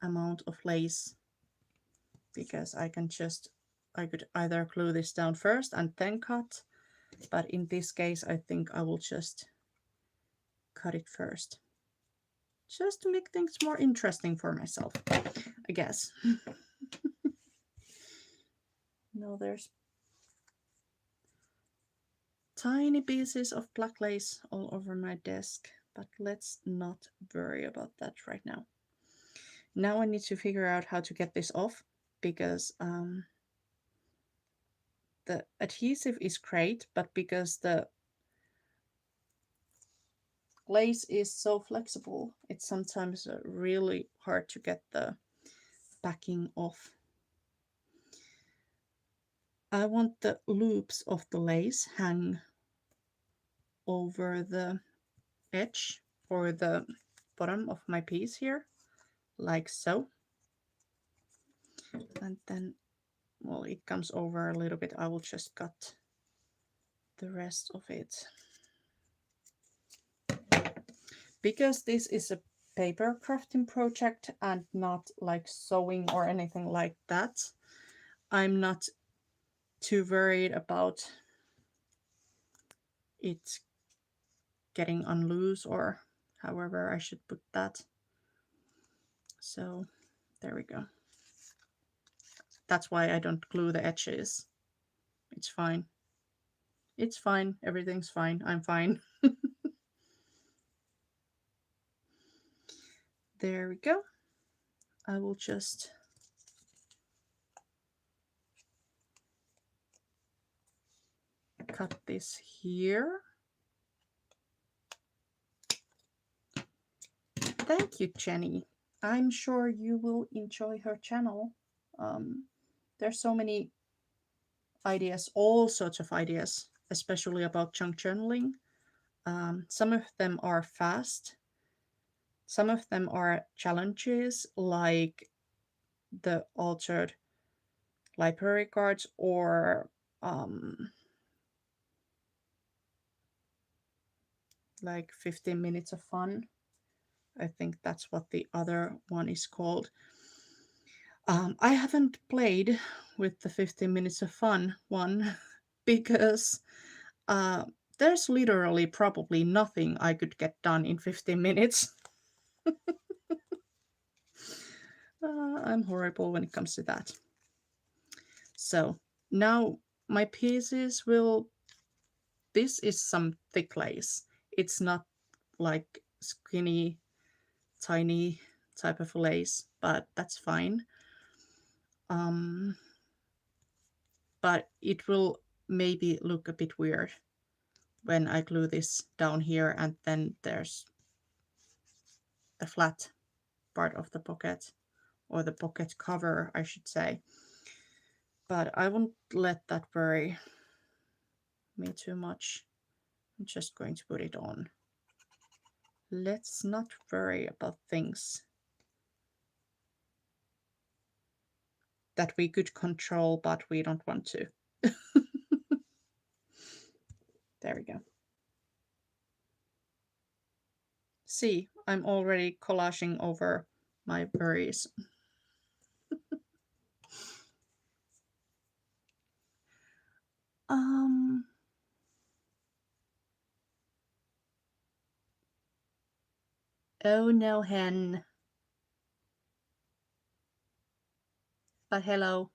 A: amount of lace, because I could either glue this down first and then cut, but in this case I think I will just cut it first, just to make things more interesting for myself, I guess. No, there's tiny pieces of black lace all over my desk, but let's not worry about that right now. Now I need to figure out how to get this off, because the adhesive is great, but because the lace is so flexible, it's sometimes really hard to get the backing off. I want the loops of the lace hang over the edge or the bottom of my piece here, like so. And then, well, it comes over a little bit. I will just cut the rest of it. Because this is a paper crafting project and not like sewing or anything like that, I'm not too worried about it getting unloose, or however I should put that. So there we go. That's why I don't glue the edges. It's fine. It's fine. Everything's fine. I'm fine. There we go. I will just cut this here. Thank you, Jenny. I'm sure you will enjoy her channel. There's so many ideas, all sorts of ideas, especially about junk journaling. Some of them are fast. Some of them are challenges, like the altered library cards, or like 15 minutes of fun. I think that's what the other one is called. I haven't played with the 15 minutes of fun one because uh, there's literally probably nothing I could get done in 15 minutes. I'm horrible when it comes to that. So now my pieces will, this is some thick lace. It's not like skinny, tiny type of lace, but that's fine. But it will maybe look a bit weird when I glue this down here and then there's the flat part of the pocket, or the pocket cover, I should say. But I won't let that worry me too much. I'm just going to put it on. Let's not worry about things that we could control, but we don't want to. There we go. See, I'm already collaging over my worries. Oh no, hen. but hello.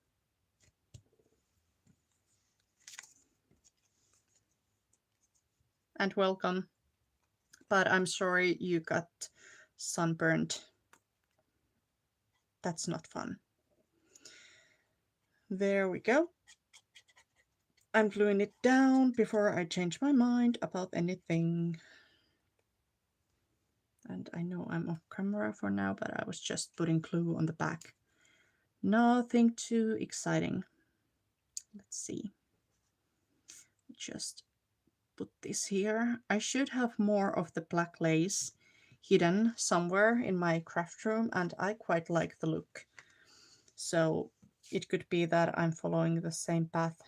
A: And welcome. But I'm sorry you got sunburned. That's not fun. There we go. I'm gluing it down before I change my mind about anything. And I know I'm off camera for now, but I was just putting glue on the back. Nothing too exciting. Let's see. Just put this here. I should have more of the black lace hidden somewhere in my craft room, and I quite like the look. So it could be that I'm following the same path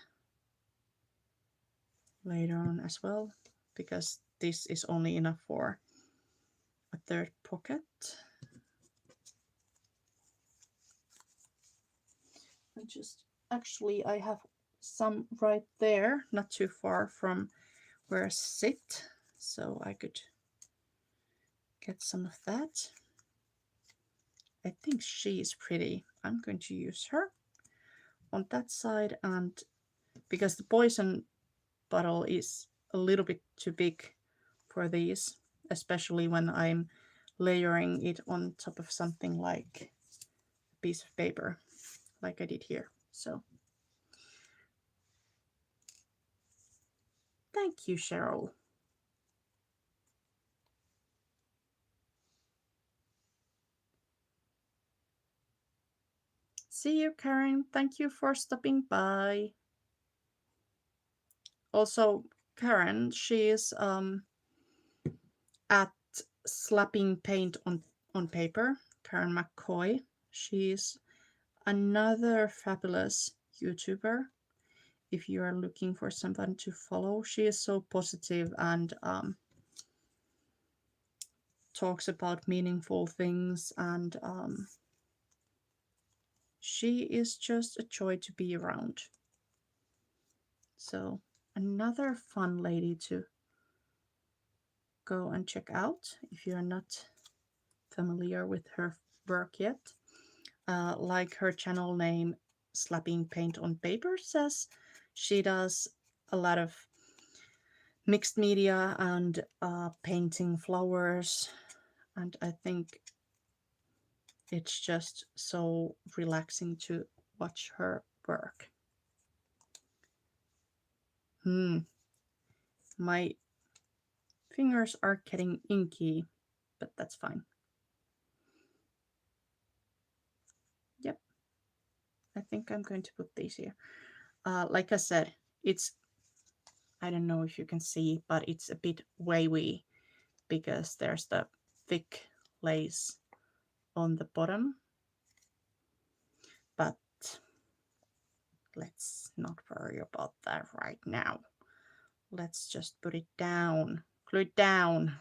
A: later on as well, because this is only enough for a third pocket. And just actually I have some right there, not too far from where I sit, so I could get some of that. I think she is pretty. I'm going to use her on that side, and because the poison bottle is a little bit too big for these, especially when I'm layering it on top of something like a piece of paper, like I did here. So thank you, Cheryl. See you, Karen. Thank you for stopping by. Also, Karen, she is at Slapping Paint on Paper. Karen McCoy. She's another fabulous YouTuber. If you are looking for someone to follow, she is so positive and talks about meaningful things, and she is just a joy to be around. So another fun lady to go and check out if you're not familiar with her work yet. Like her channel name, Slapping Paint on Paper, says, she does a lot of mixed media and painting flowers, and I think it's just so relaxing to watch her work. My fingers are getting inky, but that's fine. Yep, I think I'm going to put these here. Like I said, it's, I don't know if you can see, but it's a bit wavy because there's the thick lace on the bottom. But let's not worry about that right now. Let's just put it down, glue it down.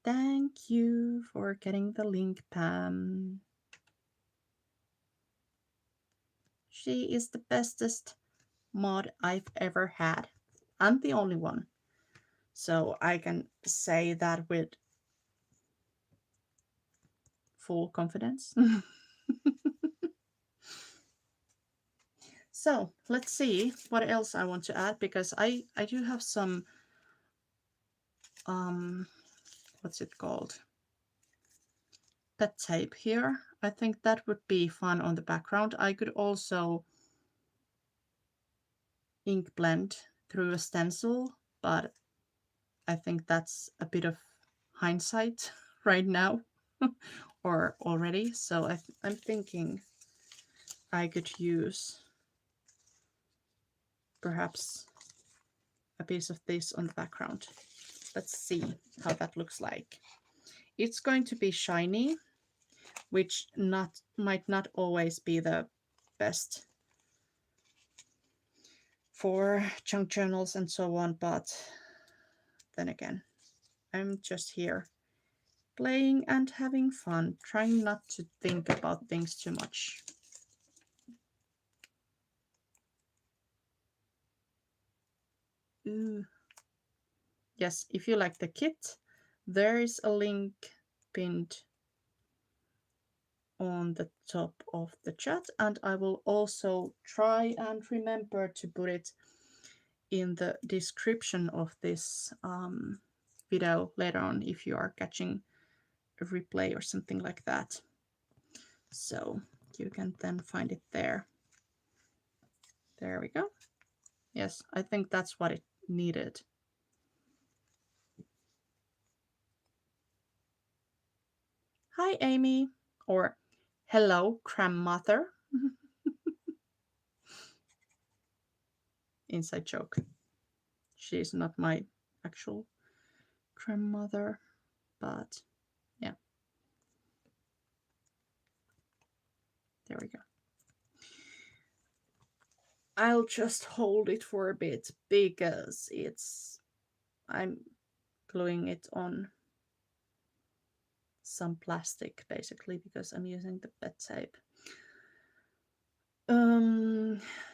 A: Thank you for getting the link, Pam. She is the bestest mod I've ever had. I'm the only one. So I can say that with full confidence. So let's see what else I want to add, because I do have some, what's it called? Pet tape here. I think that would be fun on the background. I could also ink blend through a stencil, but I think that's a bit of hindsight right now or already. So I'm thinking I could use perhaps a piece of this on the background. Let's see how that looks like. It's going to be shiny, which might not always be the best for junk journals and so on, but then again, I'm just here playing and having fun, trying not to think about things too much. Ooh. Yes, if you like the kit, There is a link pinned on the top of the chat, and I will also try and remember to put it in the description of this video later on if you are catching a replay or something like that. So you can then find it there. There we go. Yes, I think that's what it needed. Hi, Amy, or hello, grandmother. Inside joke. She's not my actual grandmother, but yeah. There we go. I'll just hold it for a bit because I'm gluing it on some plastic basically because I'm using the pet tape.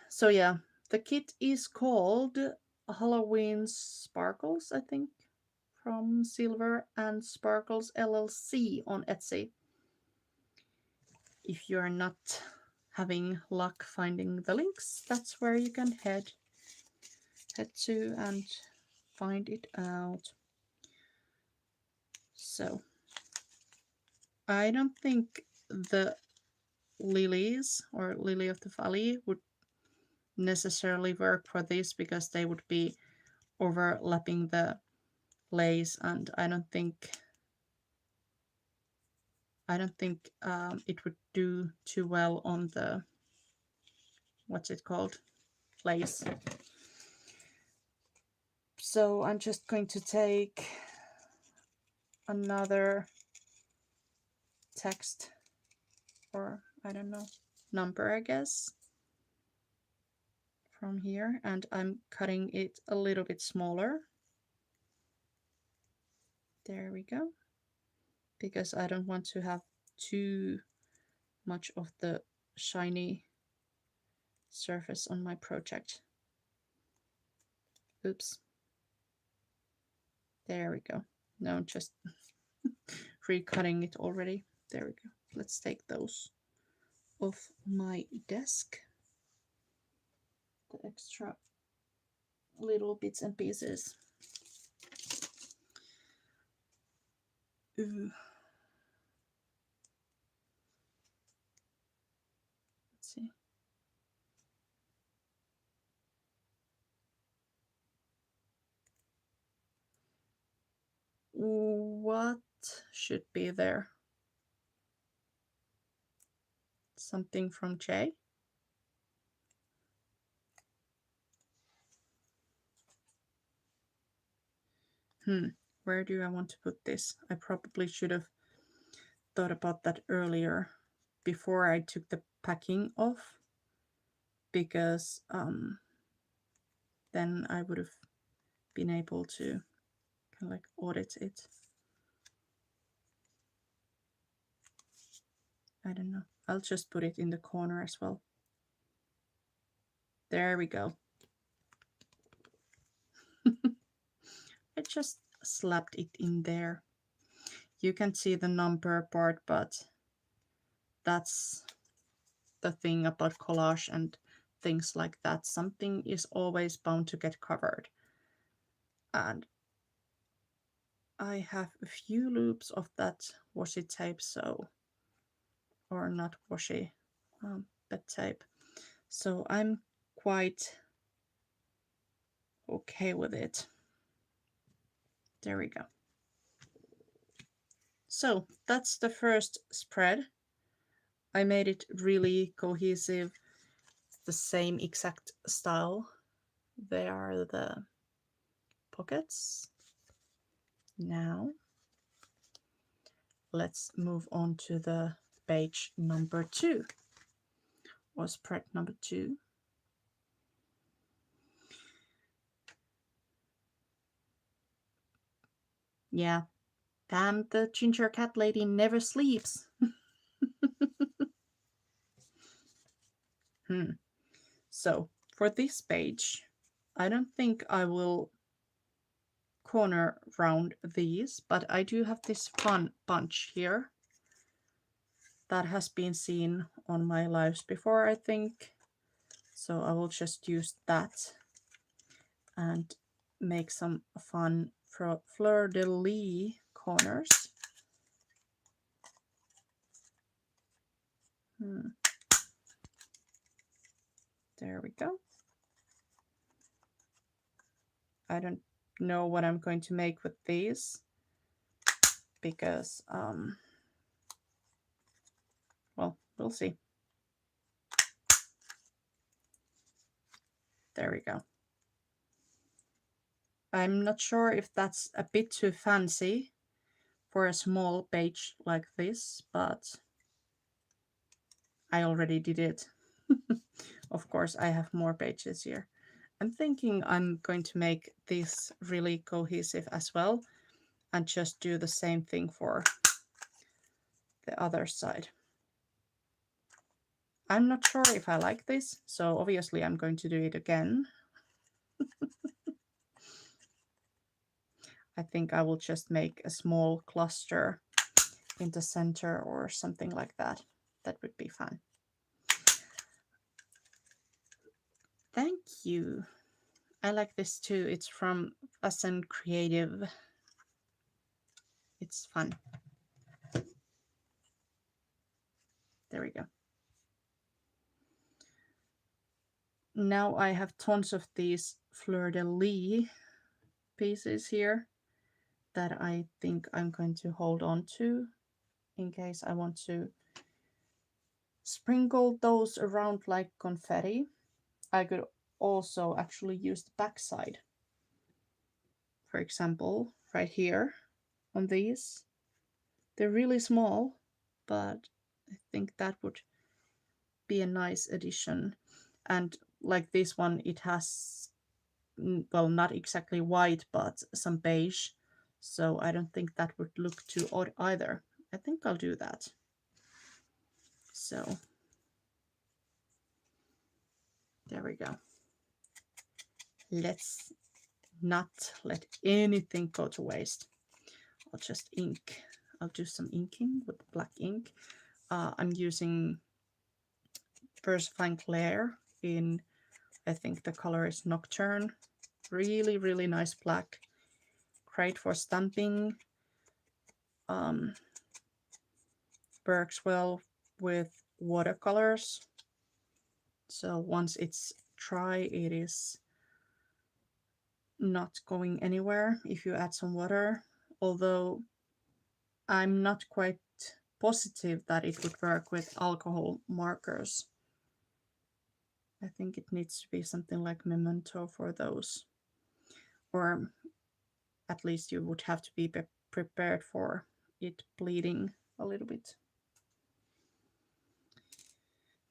A: So yeah, the kit is called Halloween Sparkles, I think, from Silver and Sparkles LLC on Etsy. If you're not having luck finding the links, that's where you can head to and find it out. So I don't think the lilies or lily of the valley would necessarily work for this because they would be overlapping the lace, and I don't think it would do too well on the, what's it called, lace. So I'm just going to take another text, or I don't know, number, I guess, from here, and I'm cutting it a little bit smaller. There we go. Because I don't want to have too much of the shiny surface on my project. Oops. There we go. No, just recutting it already. There we go. Let's take those off my desk. The extra little bits and pieces. Ooh. Let's see. What should be there? Something from Jay? Where do I want to put this? I probably should have thought about that earlier before I took the packing off, because then I would have been able to kind of like audit it. I don't know. I'll just put it in the corner as well. There we go. I just slapped it in there. You can see the number part, but that's the thing about collage and things like that. Something is always bound to get covered. And I have a few loops of that washi tape, so, or not washi, but tape. So I'm quite okay with it. There we go. So that's the first spread. I made it really cohesive, the same exact style. There are the pockets. Now let's move on to the page number 2, or spread number 2. Yeah, damn, the ginger cat lady never sleeps. So for this page, I don't think I will corner round these, but I do have this fun bunch here that has been seen on my lives before, I think. So I will just use that and make some fun fleur-de-lis corners. There we go. I don't know what I'm going to make with these because, well, we'll see. There we go. I'm not sure if that's a bit too fancy for a small page like this, but I already did it. Of course, I have more pages here. I'm thinking I'm going to make this really cohesive as well and just do the same thing for the other side. I'm not sure if I like this, so obviously I'm going to do it again. I think I will just make a small cluster in the center or something like that. That would be fun. Thank you. I like this too. It's from Fasten Creative. It's fun. There we go. Now I have tons of these fleur-de-lis pieces here that I think I'm going to hold on to in case I want to sprinkle those around like confetti. I could also actually use the backside. For example, right here on these. They're really small, but I think that would be a nice addition. And like this one, it has, well, not exactly white, but some beige. So I don't think that would look too odd either. I think I'll do that. So there we go. Let's not let anything go to waste. I'll just ink. I'll do some inking with black ink. I'm using VersaFine Clair in, I think the color is Nocturne. Really, really nice black. Great for stamping. Works well with watercolors. So once it's dry, it is not going anywhere if you add some water. Although I'm not quite positive that it would work with alcohol markers. I think it needs to be something like Memento for those. Or at least you would have to be prepared for it bleeding a little bit.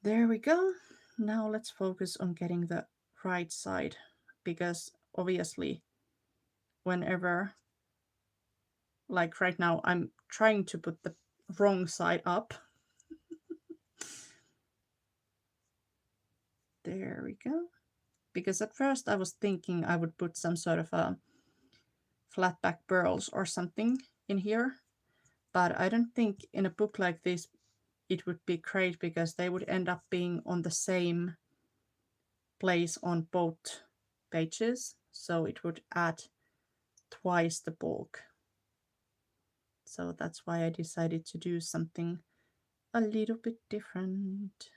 A: There we go. Now let's focus on getting the right side, because obviously whenever, like right now, I'm trying to put the wrong side up. There we go. Because at first I was thinking I would put some sort of a flat back pearls or something in here, but I don't think in a book like this it would be great because they would end up being on the same place on both pages, so it would add twice the bulk. So that's why I decided to do something a little bit different.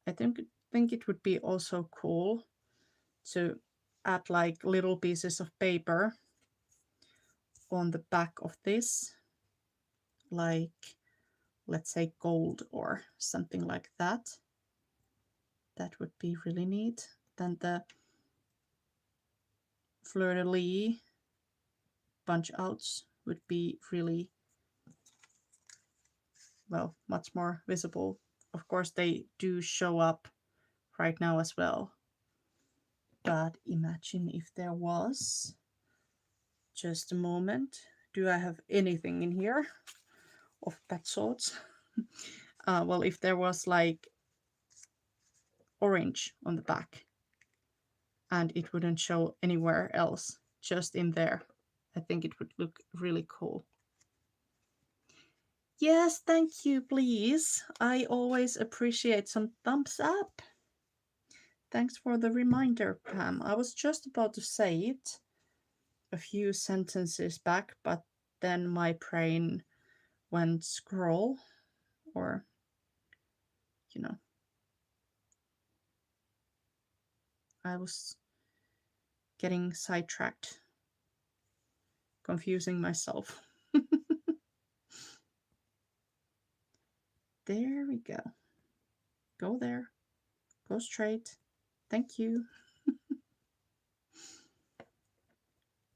A: I think it would be also cool to add like little pieces of paper on the back of this, like let's say gold or something like that. That would be really neat. Then the fleur-de-lis punch outs would be really, well, much more visible. Of course, they do show up right now as well. But imagine if there was, just a moment, do I have anything in here of that sort? Well, if there was like orange on the back and it wouldn't show anywhere else, just in there. I think it would look really cool. Yes, thank you, please. I always appreciate some thumbs up. Thanks for the reminder, Pam. I was just about to say it a few sentences back, but then my brain went scroll, or, you know, I was getting sidetracked, confusing myself. There we go. Go there. Go straight. Thank you.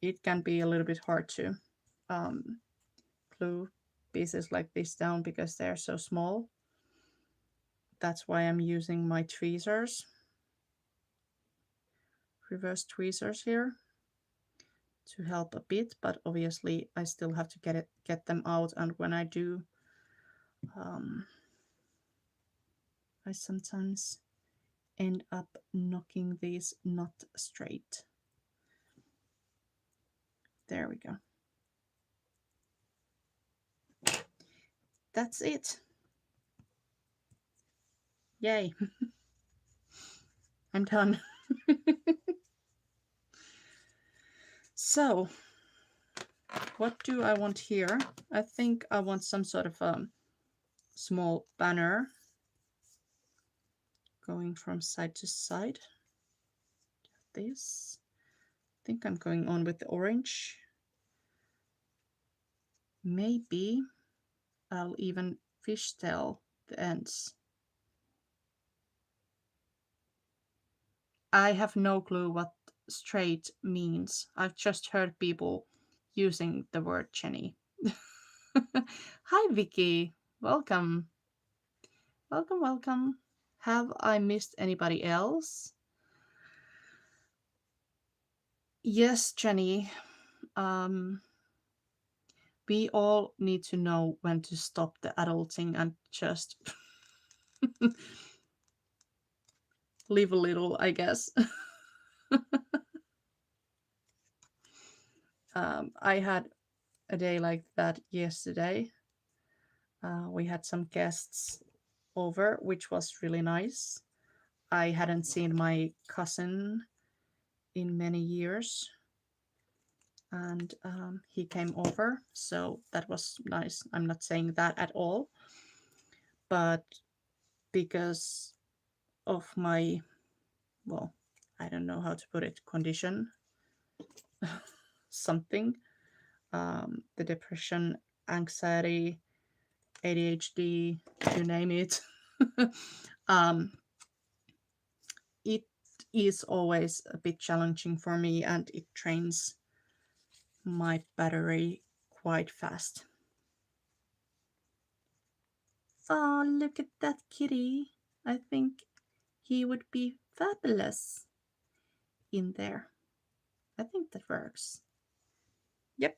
A: It can be a little bit hard to um, glue pieces like this down because they're so small. That's why I'm using my tweezers, reverse tweezers here, to help a bit, but obviously I still have to get them out, and when I do, I sometimes end up knocking these not straight. There we go. That's it. Yay. I'm done. So, what do I want here? I think I want some sort of small banner going from side to side. This. I think I'm going on with the orange. Maybe I'll even fishtail the ends. I have no clue what straight means. I've just heard people using the word Jenny. Hi, Vicky. Welcome. Welcome, welcome. Have I missed anybody else? Yes, Jenny. We all need to know when to stop the adulting and just live a little, I guess. I had a day like that yesterday. We had some guests over, which was really nice. I hadn't seen my cousin in many years, and he came over, so that was nice. I'm not saying that at all, but because of my, well, I don't know how to put it, condition, something, the depression, anxiety, ADHD, you name it. um, it is always a bit challenging for me, and it drains my battery quite fast. Oh, look at that kitty. I think he would be fabulous in there. I think that works. Yep.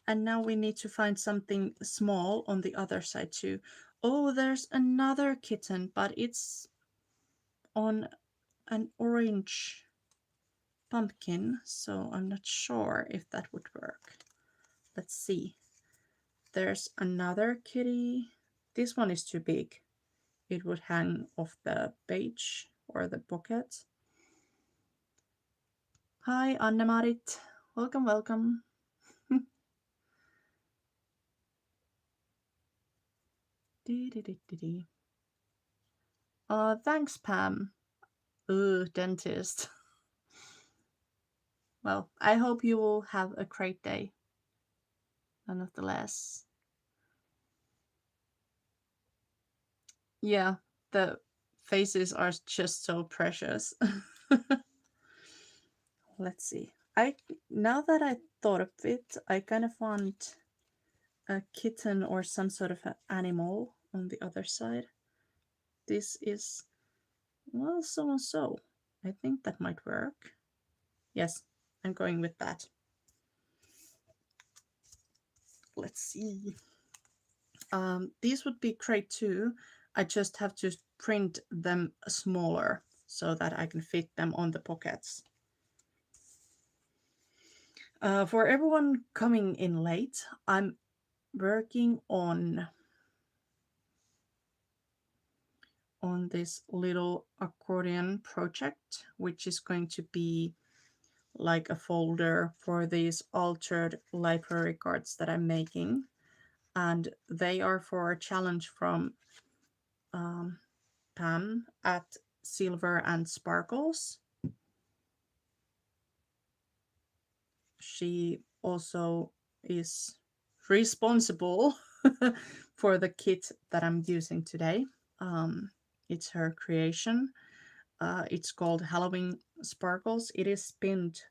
A: And now we need to find something small on the other side too. Oh, there's another kitten, but it's on an orange pumpkin, so I'm not sure if that would work. Let's see. There's another kitty. This one is too big. It would hang off the page or the pocket. Hi, Anne-Marit. Welcome, welcome. Thanks, Pam. Ooh, dentist. Well, I hope you will have a great day, nonetheless. Yeah, the faces are just so precious. Let's see. Now that I thought of it, I kind of want a kitten or some sort of an animal on the other side. This is, well, so and so. I think that might work. Yes, I'm going with that. Let's see. These would be great too. I just have to print them smaller so that I can fit them on the pockets. For everyone coming in late, I'm working on this little accordion project, which is going to be like a folder for these altered library cards that I'm making. And they are for a challenge from Pam at Silver and Sparkles. She also is responsible for the kit that I'm using today. It's her creation. It's called Halloween Sparkles. It is pinned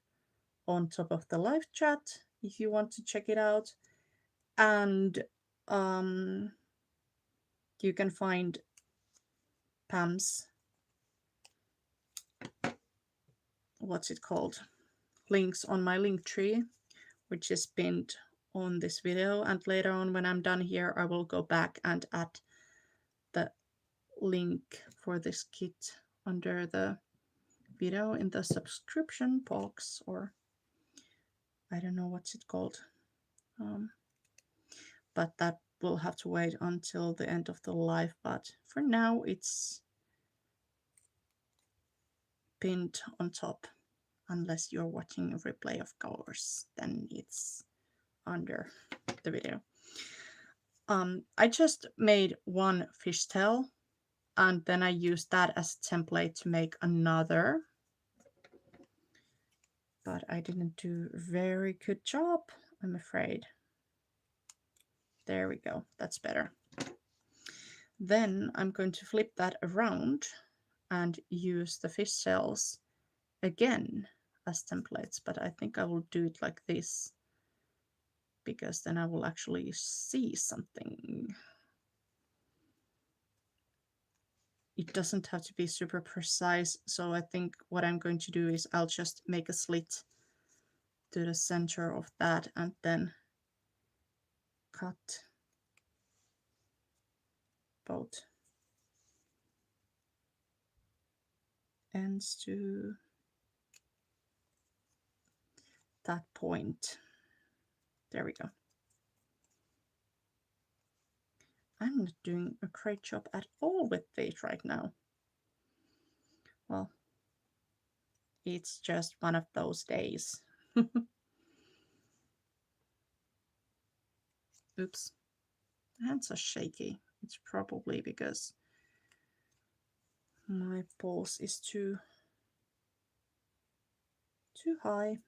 A: on top of the live chat if you want to check it out. And you can find Pam's, what's it called, links on my link tree, which is pinned on this video. And later on, when I'm done here, I will go back and add the link for this kit under the video in the subscription box, or I don't know what's it called. But that will have to wait until the end of the live. But for now, it's pinned on top, unless you're watching a replay, of course, then it's under the video. I just made one fishtail, and then I used that as a template to make another. But I didn't do a very good job, I'm afraid. There we go, that's better. Then I'm going to flip that around and use the fish shells again as templates, but I think I will do it like this, because then I will actually see something. It doesn't have to be super precise, so I think what I'm going to do is I'll just make a slit to the center of that and then cut both ends to that point. There we go. I'm not doing a great job at all with this right now. Well, it's just one of those days. Oops, my hands are shaky. It's probably because my pulse is too high,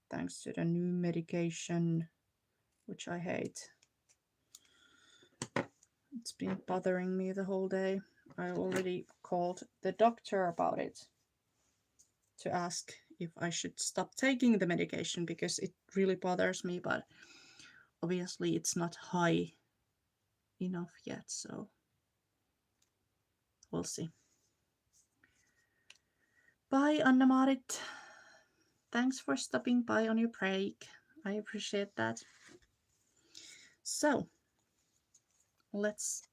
A: thanks to the new medication, which I hate. It's been bothering me the whole day. I already called the doctor about it to ask if I should stop taking the medication, because it really bothers me, but obviously it's not high enough yet, so we'll see. Bye, Anna-Marit. Thanks for stopping by on your break. I appreciate that. So let's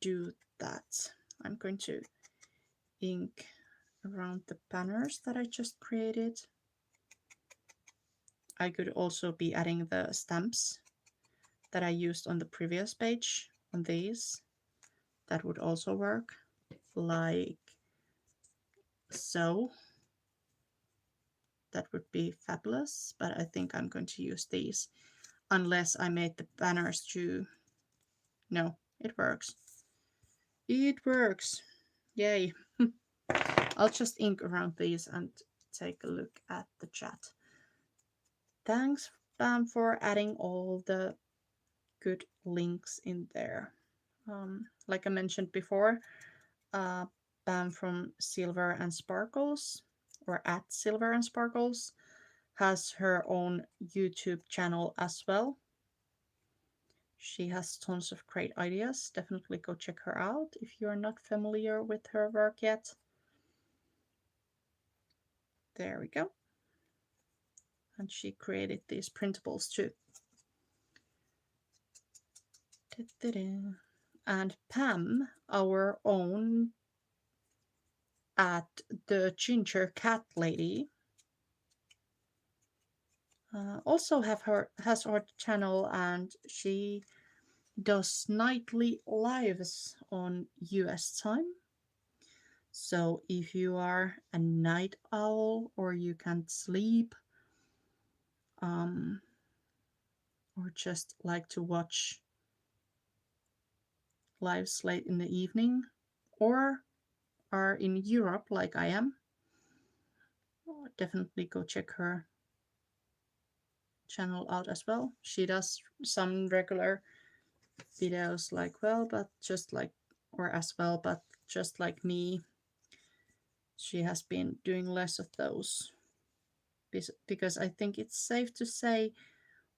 A: do that. I'm going to ink around the banners that I just created. I could also be adding the stamps that I used on the previous page on these. That would also work, like so. That would be fabulous, but I think I'm going to use these, unless I made the banners too. No, it works. It works. Yay. I'll just ink around these and take a look at the chat. Thanks, Pam, for adding all the good links in there. Like I mentioned before, Pam from Silver and Sparkles, or at Silver and Sparkles, has her own YouTube channel as well. She has tons of great ideas. Definitely go check her out if you're not familiar with her work yet. There we go. And she created these printables too. And Pam, our own at the Ginger Cat Lady, also has her channel, and she does nightly lives on US time. So if you are a night owl or you can't sleep, um, or just like to watch lives late in the evening, or are in Europe like I am, definitely go check her channel out as well. She does some regular videos like well, but just like or as well, but just like me, she has been doing less of those because I think it's safe to say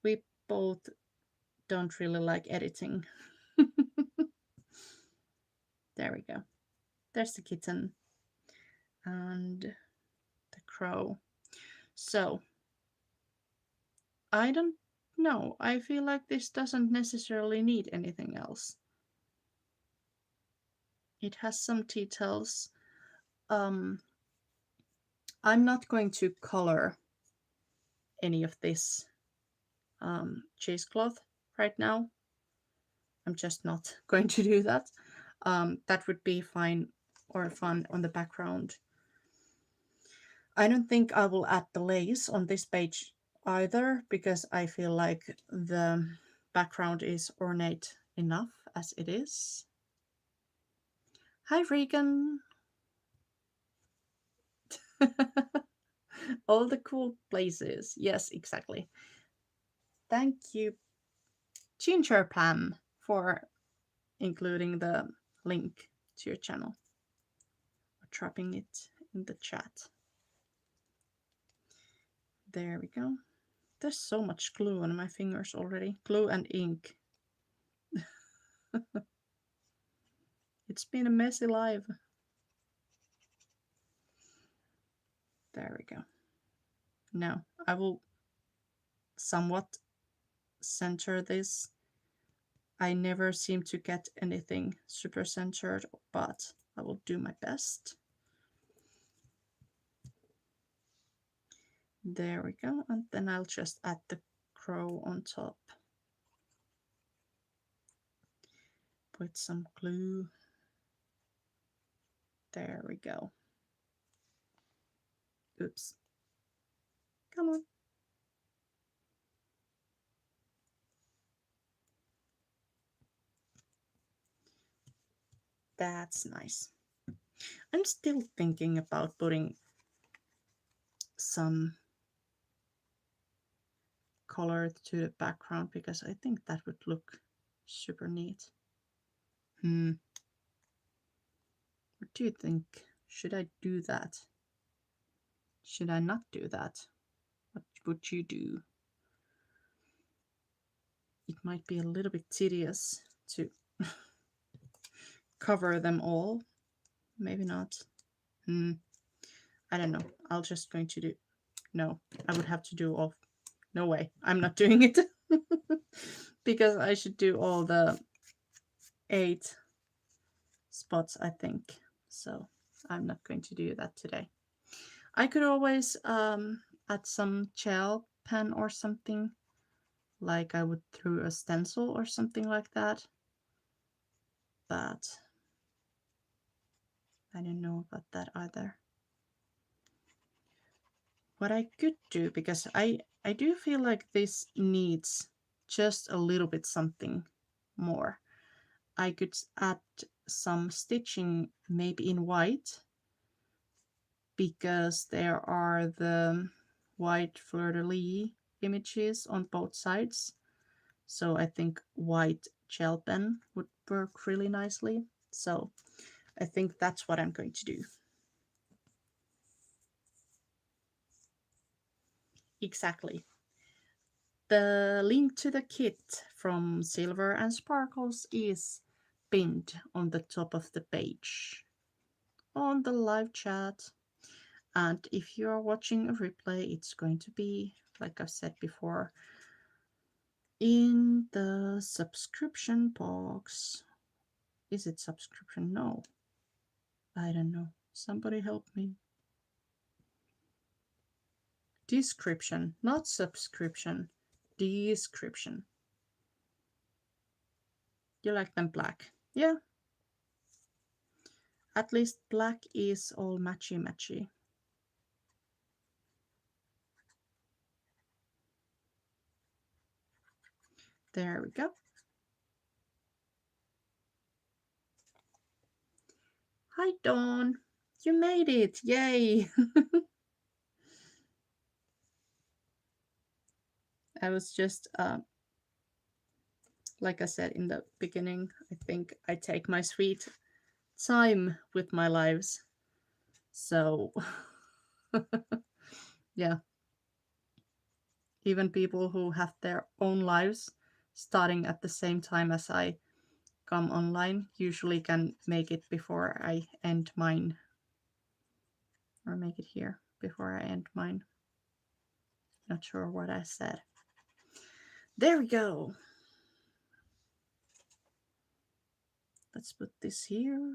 A: we both don't really like editing. There we go. There's the kitten and the crow. So I don't know. I feel like this doesn't necessarily need anything else. It has some details. Um, I'm not going to color any of this cheesecloth right now. I'm just not going to do that. That would be fine or fun on the background. I don't think I will add the lace on this page either because I feel like the background is ornate enough as it is. Hi, Regan. All the cool places. Yes, exactly. Thank you, Ginger Pam, for including the link to your channel or dropping it in the chat. There we go. There's so much glue on my fingers already. Glue and ink. It's been a messy life. There we go. Now I will somewhat center this. I never seem to get anything super centered, but I will do my best. There we go. And then I'll just add the crow on top. Put some glue. There we go. Oops. Come on. That's nice. I'm still thinking about putting some color to the background because I think that would look super neat. What do you think? Should I do that? Should I not do that? What would you do? It might be a little bit tedious to cover them all. Maybe not. I don't know. I'll just going to do. No, I would have to do all. No way. I'm not doing it. Because I should do all the 8 spots, I think. So I'm not going to do that today. I could always add some gel pen or something, like I would through a stencil or something like that. But I don't know about that either. What I could do, because I do feel like this needs just a little bit something more. I could add some stitching maybe in white, because there are the white fleur-de-lis images on both sides. So I think white gel pen would work really nicely. So I think that's what I'm going to do. Exactly. The link to the kit from Silver and Sparkles is pinned on the top of the page on the live chat. And if you are watching a replay, it's going to be, like I've said before, in the subscription box. Is it subscription? No. I don't know. Somebody help me. Description, not subscription. Description. You like them black? Yeah. At least black is all matchy matchy. There we go. Hi, Dawn. You made it. Yay. I was just, like I said in the beginning, I think I take my sweet time with my lives. So, yeah. Even people who have their own lives starting at the same time as I come online usually can make it before I end mine. Or make it here before I end mine. Not sure what I said. There we go. Let's put this here.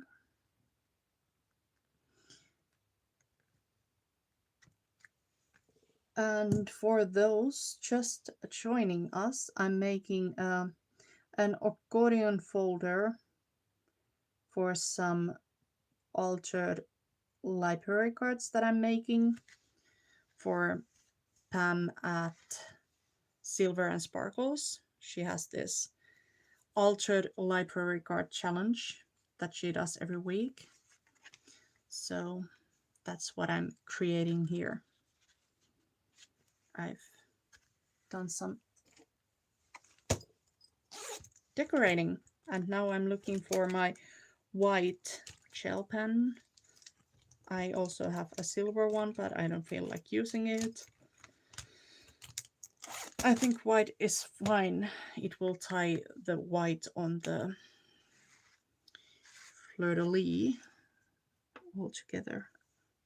A: And for those just joining us, I'm making an Accordion folder for some altered library cards that I'm making for Pam at Silver and Sparkles. She has this altered library card challenge that she does every week. So that's what I'm creating here. I've done some decorating and now I'm looking for my white gel pen. I also have a silver one, but I don't feel like using it. I think white is fine. It will tie the white on the fleur-de-lis all together.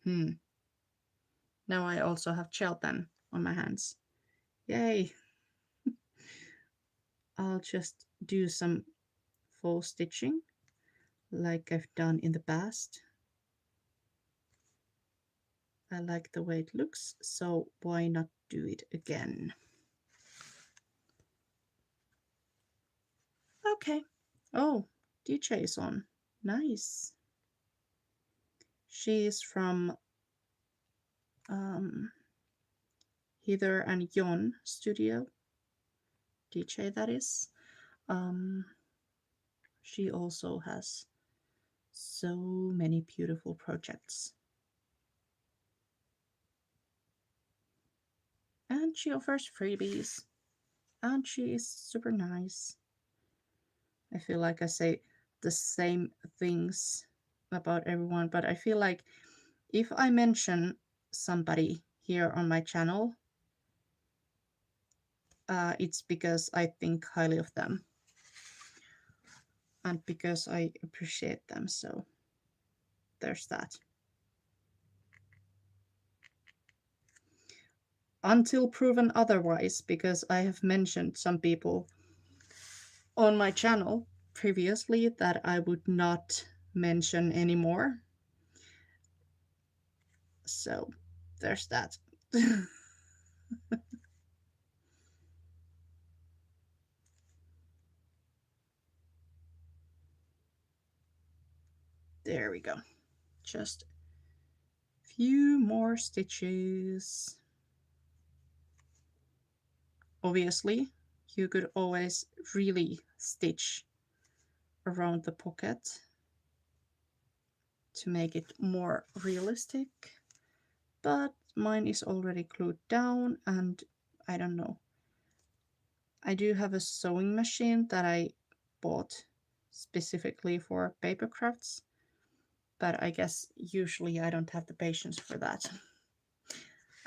A: Now I also have gel pen on my hands. Yay! I'll just do some faux stitching like I've done in the past. I like the way it looks, so why not do it again? Okay. Oh, DJ is on. Nice. She is from Heather and Jon Studio. DJ, that is. She also has so many beautiful projects. And she offers freebies. And she is super nice. I feel like I say the same things about everyone, but I feel like if I mention somebody here on my channel, it's because I think highly of them and because I appreciate them. So there's that. Until proven otherwise, because I have mentioned some people on my channel previously that I would not mention anymore. So there's that. There we go. Just a few more stitches. Obviously, you could always really stitch around the pocket to make it more realistic, but mine is already glued down and I don't know. I do have a sewing machine that I bought specifically for paper crafts, but I guess usually I don't have the patience for that.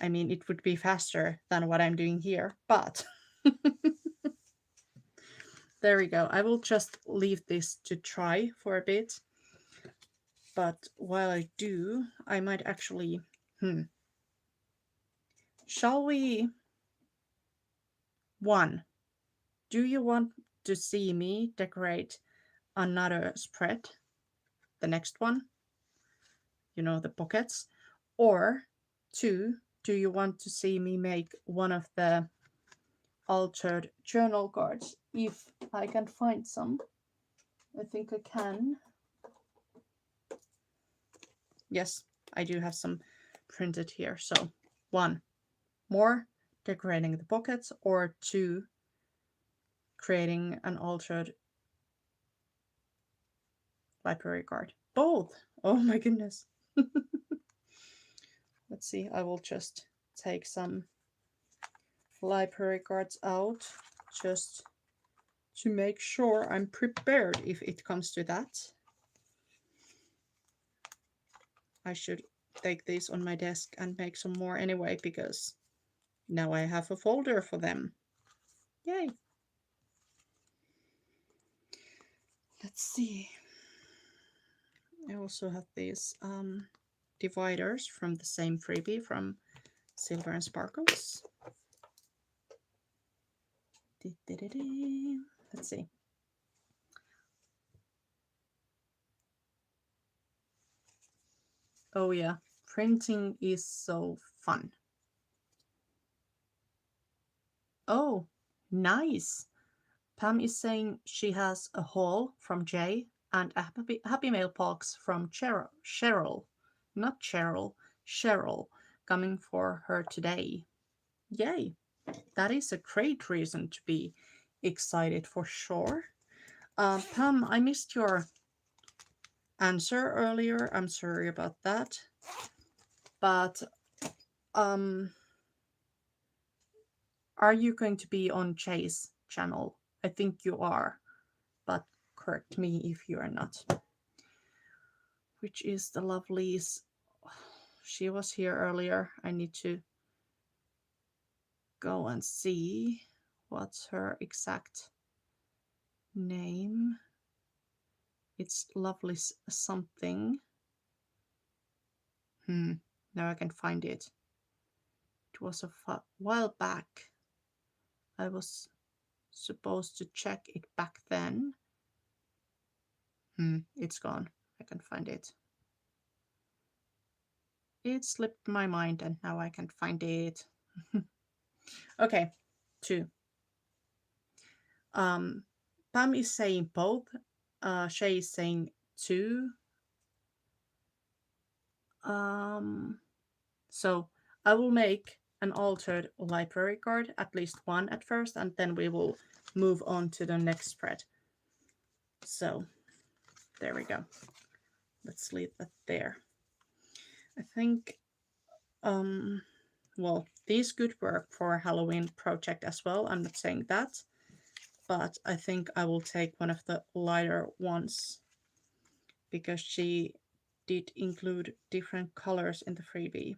A: I mean, it would be faster than what I'm doing here, but there we go. I will just leave this to dry for a bit. But while I do, I might actually, shall we? One, do you want to see me decorate another spread? The next one, you know, the pockets. Or two, do you want to see me make one of the altered journal cards? If I can find some. I think I can. Yes, I do have some printed here. So 1, more decorating the pockets, or 2, creating an altered library card. Both! Oh my goodness. Let's see, I will just take some library cards out just to make sure I'm prepared if it comes to that. I should take these on my desk and make some more anyway, because now I have a folder for them. Yay! Let's see. I also have these dividers from the same freebie from Silver and Sparkles. Let's see. Oh yeah, printing is so fun. Oh, nice. Pam is saying she has a haul from Jay and a happy mailbox from Cheryl, not Cheryl, coming for her today. Yay! That is a great reason to be excited for sure. Pam, I missed your answer earlier. I'm sorry about that. But are you going to be on Jay's channel? I think you are, but correct me if you are not. Which is the lovelies? She was here earlier. I need to go and see what's her exact name. It's lovely something. Now I can find it. It was a while back. I was supposed to check it back then. It's gone. I can find it. It slipped my mind and now I can't find it. Okay, 2. Pam is saying both. Shay is saying 2. So I will make an altered library card, at least one at first, and then we will move on to the next spread. So there we go. Let's leave that there. I think, well, these could work for a Halloween project as well. I'm not saying that, but I think I will take one of the lighter ones because she did include different colors in the freebie.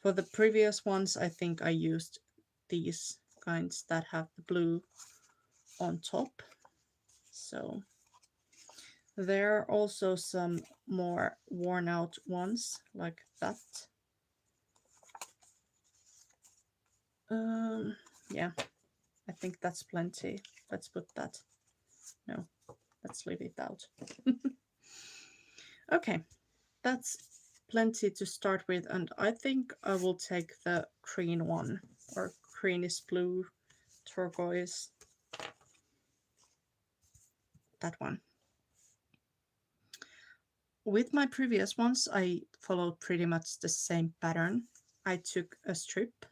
A: For the previous ones, I think I used these kinds that have the blue on top. So there are also some more worn out ones like that. Yeah, I think that's plenty. Let's put that. No, let's leave it out. Okay, that's plenty to start with, and I think I will take the green one, or greenish blue, turquoise, that one. With my previous ones, I followed pretty much the same pattern. I took a strip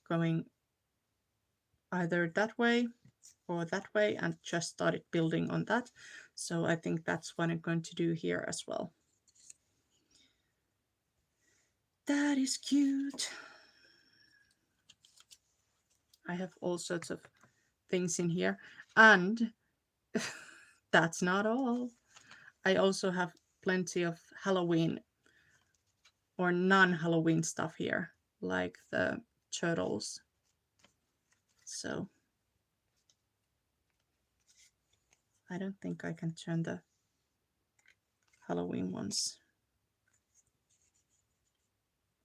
A: going either that way or that way and just started building on that. So I think that's what I'm going to do here as well. That is cute. I have all sorts of things in here, and that's not all. I also have plenty of Halloween or non-Halloween stuff here, like the turtles. So I don't think I can turn the Halloween ones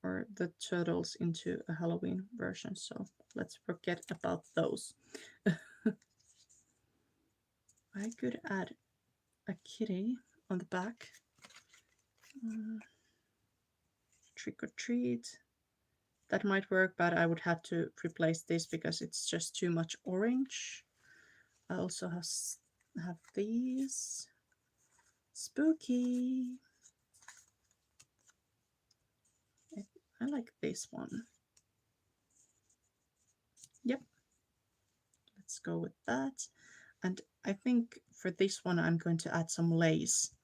A: or the turtles into a Halloween version, so let's forget about those. I could add a kitty on the back. Trick or treat. That might work, but I would have to replace this because it's just too much orange. I also have these. Spooky. I like this one. Yep, let's go with that. And I think for this one I'm going to add some lace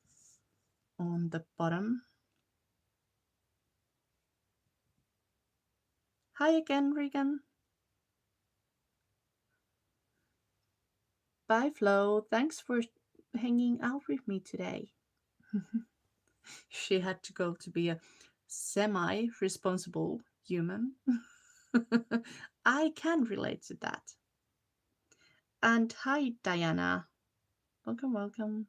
A: on the bottom. Hi again, Regan. Bye, Flo. Thanks for hanging out with me today. She had to go to be a semi-responsible human. I can relate to that. And hi, Diana. Welcome, welcome.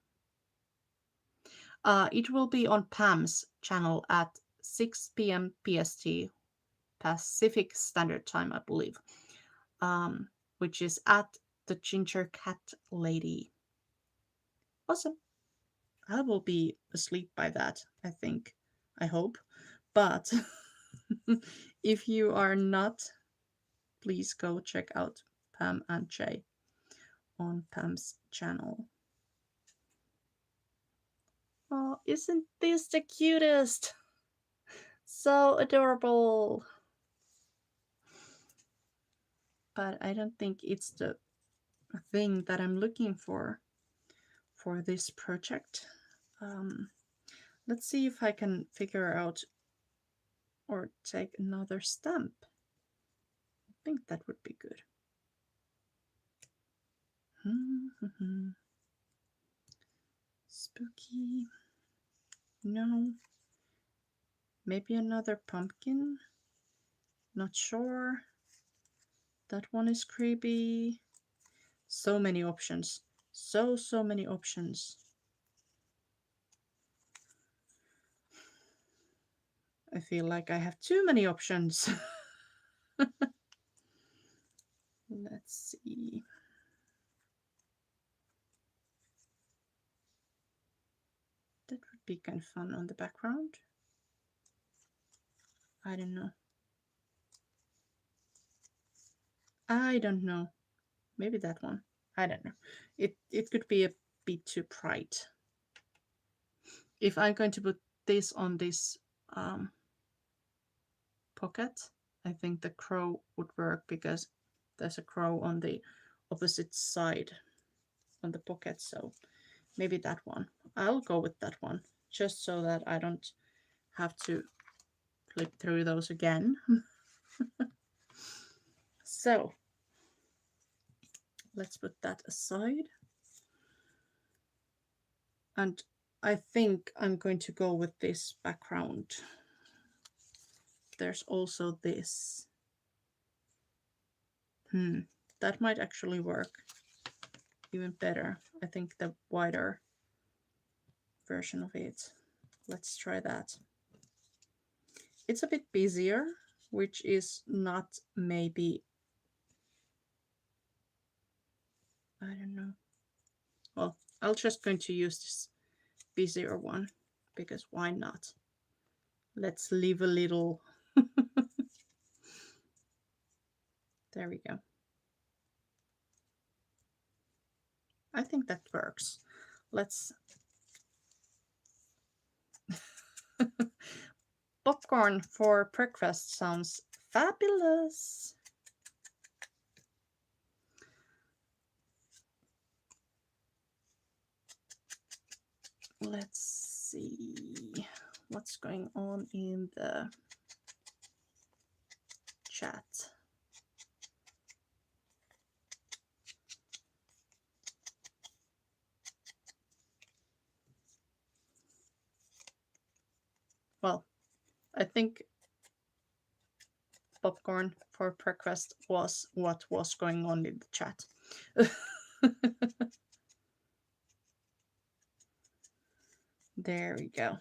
A: It will be on Pam's channel at 6 p.m. PST, Pacific Standard Time, I believe, which is at the Ginger Cat Lady. Awesome. I will be asleep by that, I think. I hope. But if you are not, please go check out Pam and Jay on Pam's channel. Oh, isn't this the cutest? So adorable. But I don't think it's the thing that I'm looking for this project. Let's see if I can figure out or take another stamp. I think that would be good. Spooky. No. Maybe another pumpkin. Not sure. That one is creepy. So many options. So many options. I feel like I have too many options. Let's see. That would be kind of fun on the background. I don't know. I don't know. Maybe that one. I don't know. It could be a bit too bright. If I'm going to put this on this pocket, I think the crow would work because there's a crow on the opposite side on the pocket. So maybe that one. I'll go with that one just so that I don't have to flip through those again. So let's put that aside. And I think I'm going to go with this background. There's also this. That might actually work even better. I think the wider version of it. Let's try that. It's a bit busier, which is not maybe, I don't know. Well, I'm just going to use this busier one because why not? Let's leave a little. There we go. I think that works. Let's popcorn for breakfast sounds fabulous. Let's see what's going on in the chat. Well, I think popcorn for breakfast was what was going on in the chat. There we go.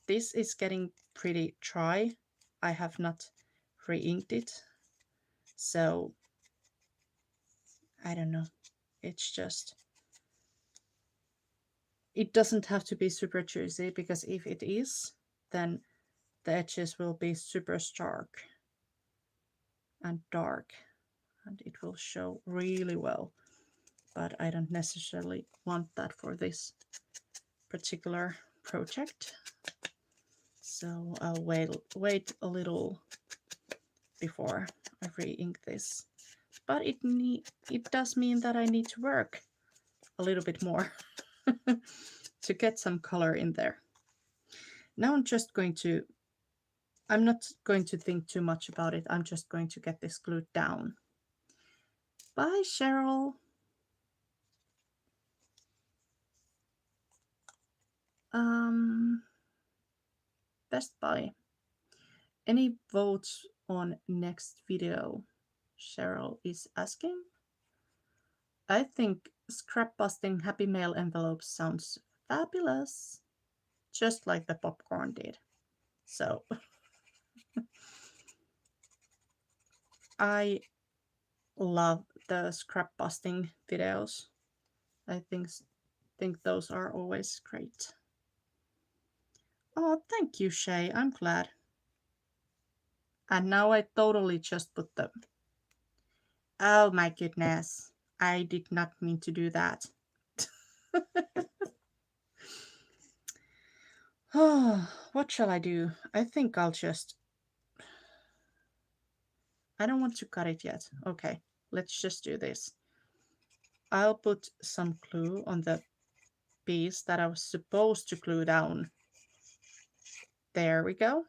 A: This is getting pretty dry. I have not re-inked it, so I don't know. It's just, it doesn't have to be super juicy because if it is, then the edges will be super stark and dark, and it will show really well. But I don't necessarily want that for this particular project. So I'll wait a little before I re-ink this. But it does mean that I need to work a little bit more to get some color in there. Now I'm not going to think too much about it. I'm just going to get this glued down. Bye, Cheryl. Best Buy. Any votes on next video? Cheryl is asking. I think scrap busting Happy Mail envelopes sounds fabulous. Just like the popcorn did. So I love the scrap busting videos. I think those are always great. Oh, thank you, Shay. I'm glad. And now I totally just put the... Oh my goodness. I did not mean to do that. Oh, what shall I do? I think I'll just... I don't want to cut it yet. Okay, let's just do this. I'll put some glue on the piece that I was supposed to glue down. There we go.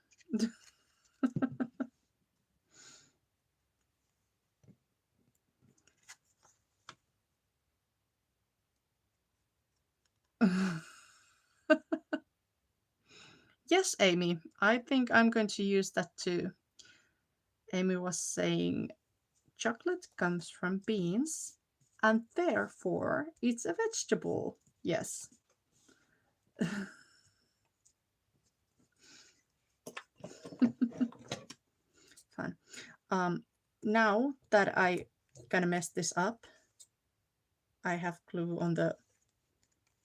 A: Yes, Amy, I think I'm going to use that too. Amy was saying chocolate comes from beans and therefore it's a vegetable. Yes. Fun. Now that I gonna mess this up, I have glue on the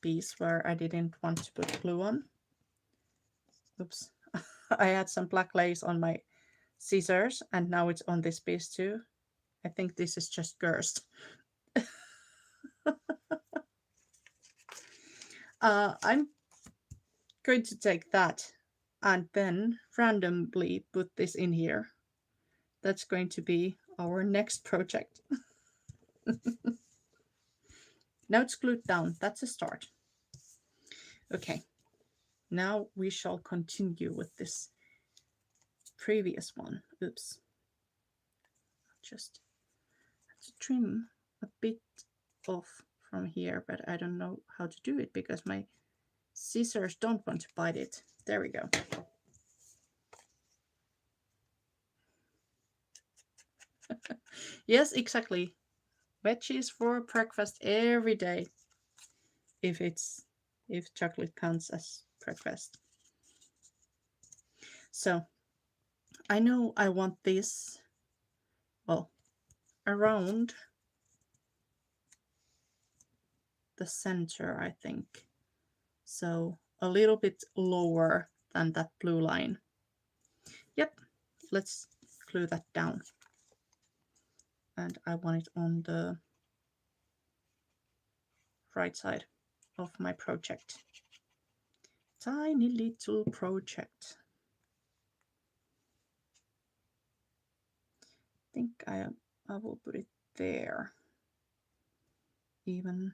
A: piece where I didn't want to put glue on. Oops. I had some black lace on my scissors and now it's on this piece too. I think this is just cursed. I'm going to take that and then randomly put this in here. That's going to be our next project. Now it's glued down. That's a start. Okay, now we shall continue with this previous one. Oops. Just have to trim a bit off from here, but I don't know how to do it because my scissors don't want to bite it. There we go. Yes, exactly. Veggies for breakfast every day. If chocolate counts as breakfast. So I know I want this, well, around the center, I think. So a little bit lower than that blue line. Yep, let's glue that down. And I want it on the right side of my project. Tiny little project. I think I will put it there. Even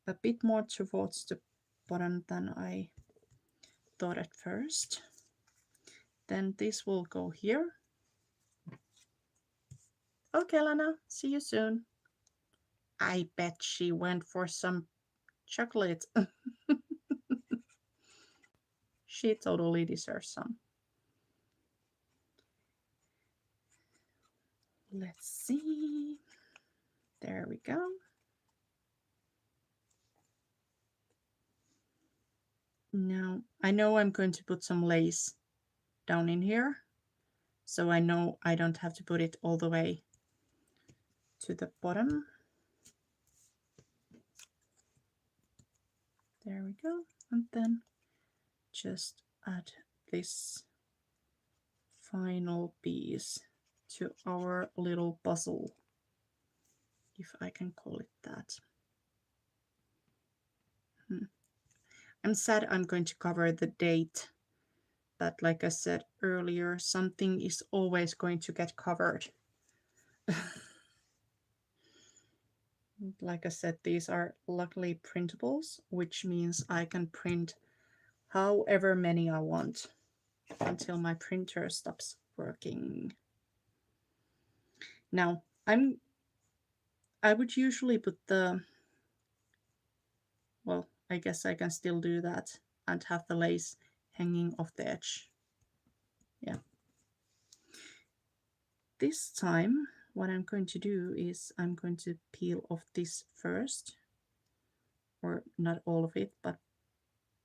A: a bit more towards the bottom than I thought at first. Then this will go here. Okay, Lana, see you soon. I bet she went for some chocolate. She totally deserves some. Let's see. There we go. Now, I know I'm going to put some lace down in here. So I know I don't have to put it all the way to the bottom. There we go. And then just add this final piece to our little puzzle, if I can call it that. I'm sad I'm going to cover the date, but like I said earlier, something is always going to get covered. Like I said, these are luckily printables, which means I can print however many I want until my printer stops working. Now, I would usually put well, I guess I can still do that and have the lace hanging off the edge. Yeah. This time, what I'm going to do is I'm going to peel off this first, or not all of it, but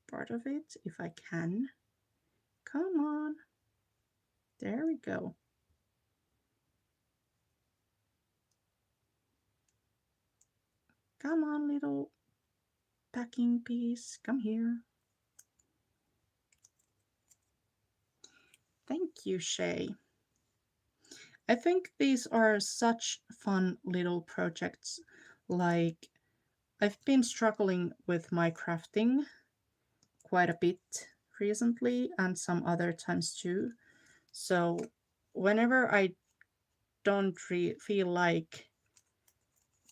A: part of it, if I can. Come on. There we go. Come on, little packing piece. Come here. Thank you, Shay. I think these are such fun little projects. Like, I've been struggling with my crafting quite a bit recently and some other times too. So whenever I don't feel like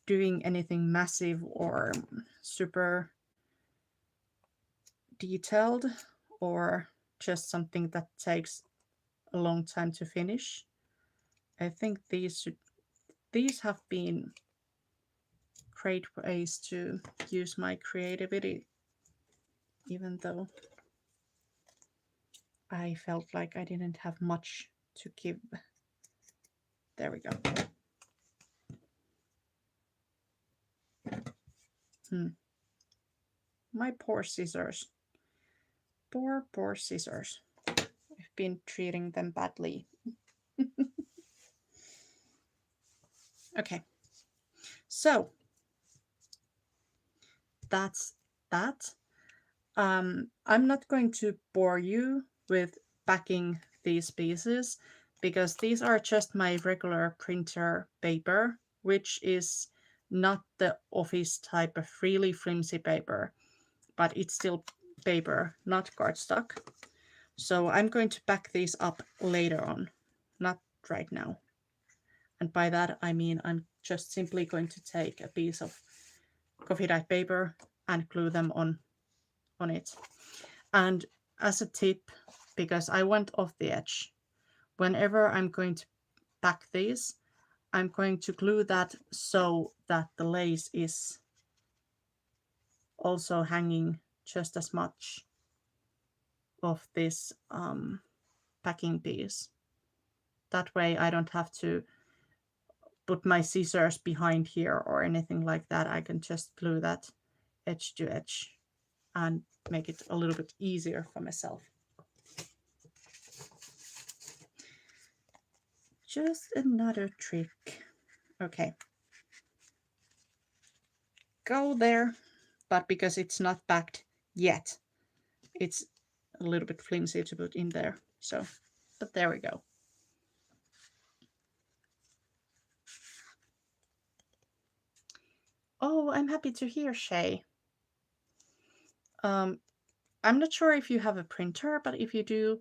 A: doing anything massive or super detailed, or just something that takes a long time to finish, I think these have been great ways to use my creativity, even though I felt like I didn't have much to give. There we go. My poor scissors. Poor scissors. I've been treating them badly. Okay. So that's that. I'm not going to bore you with packing these pieces because these are just my regular printer paper, which is not the office type of really flimsy paper, but it's still paper, not cardstock. So I'm going to pack these up later on, not right now. And by that I mean I'm just simply going to take a piece of coffee dyed paper and glue them on it. And as a tip, because I went off the edge, whenever I'm going to pack these, I'm going to glue that so that the lace is also hanging just as much of this packing piece. That way I don't have to put my scissors behind here or anything like that. I can just glue that edge to edge and make it a little bit easier for myself. Just another trick. Okay. Go there, but because it's not packed yet, it's a little bit flimsy to put in there. So, but there we go. Oh, I'm happy to hear, Shay. I'm not sure if you have a printer, but if you do,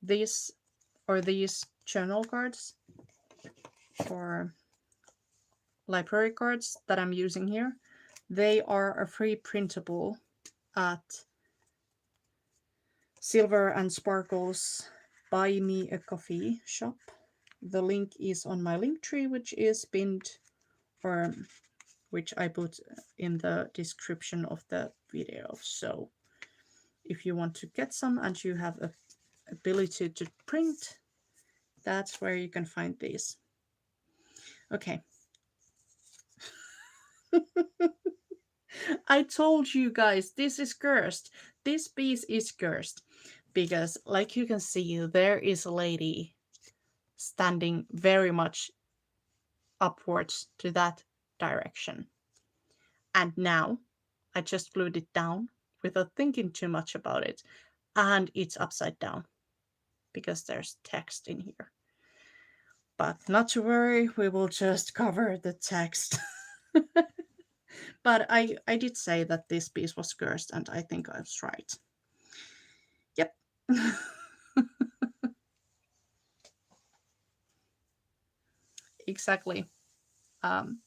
A: these journal cards or library cards that I'm using here, they are a free printable at Silver and Sparkle's Buy Me a Coffee shop. The link is on my link tree, which is pinned, or which I put in the description of the video. So if you want to get some and you have a ability to print, that's where you can find these. Okay. I told you guys, this is cursed. This piece is cursed because, like you can see, there is a lady standing very much upwards to that direction. And now I just glued it down without thinking too much about it. and it's upside down because there's text in here. But not to worry, we will just cover the text. But I did say that this piece was cursed, and I think I was right. Yep. Exactly. Um,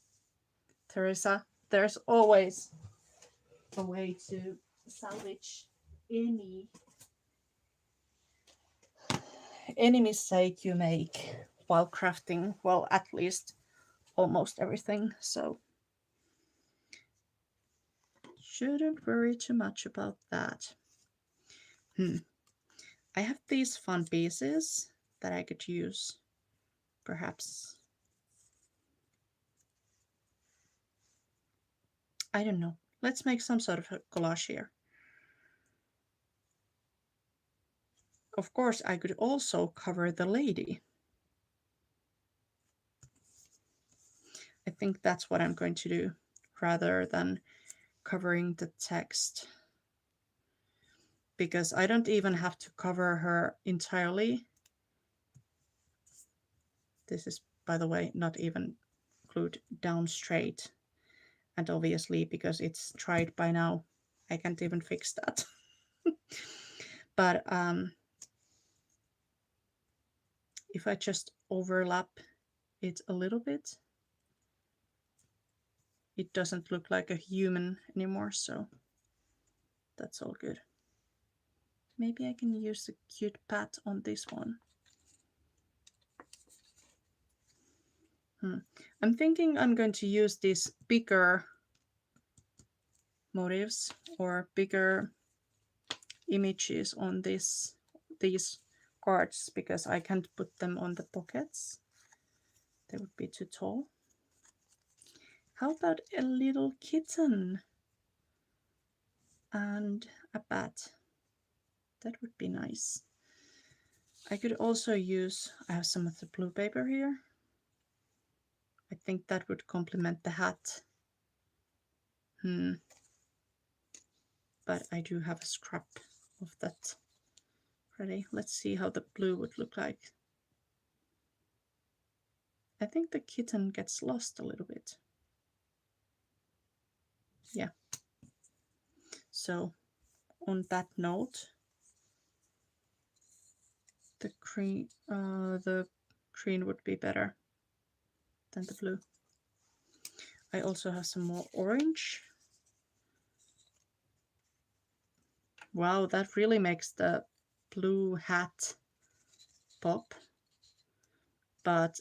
A: Teresa, there's always a way to salvage any mistake you make while crafting. Well, at least almost everything. So shouldn't worry too much about that. I have these fun pieces that I could use, perhaps. I don't know. Let's make some sort of a collage here. Of course, I could also cover the lady. I think that's what I'm going to do, rather than covering the text. Because I don't even have to cover her entirely. This is, by the way, not even glued down straight. And obviously, because it's dried by now, I can't even fix that. But if I just overlap it a little bit, it doesn't look like a human anymore, so that's all good. Maybe I can use a cute pat on this one. I'm thinking I'm going to use these bigger motifs or bigger images on these cards because I can't put them on the pockets. They would be too tall. How about a little kitten and a bat? That would be nice. I could also use, I have some of the blue paper here. I think that would complement the hat. But I do have a scrap of that ready. Let's see how the blue would look like. I think the kitten gets lost a little bit. Yeah. So on that note, the green would be better than the blue. I also have some more orange. Wow, that really makes the blue hat pop, but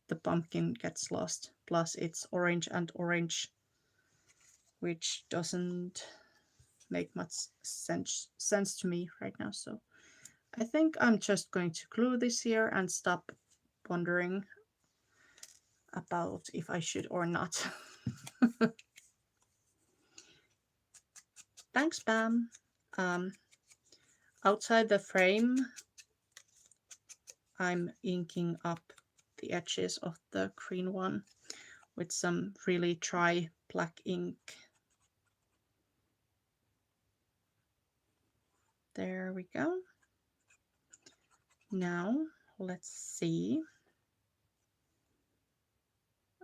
A: the pumpkin gets lost. Plus it's orange and orange, which doesn't make much sense to me right now. So I think I'm just going to glue this here and stop wondering about if I should or not. Thanks, Bam. Outside the frame, I'm inking up the edges of the green one with some really dry black ink. There we go. Now, let's see.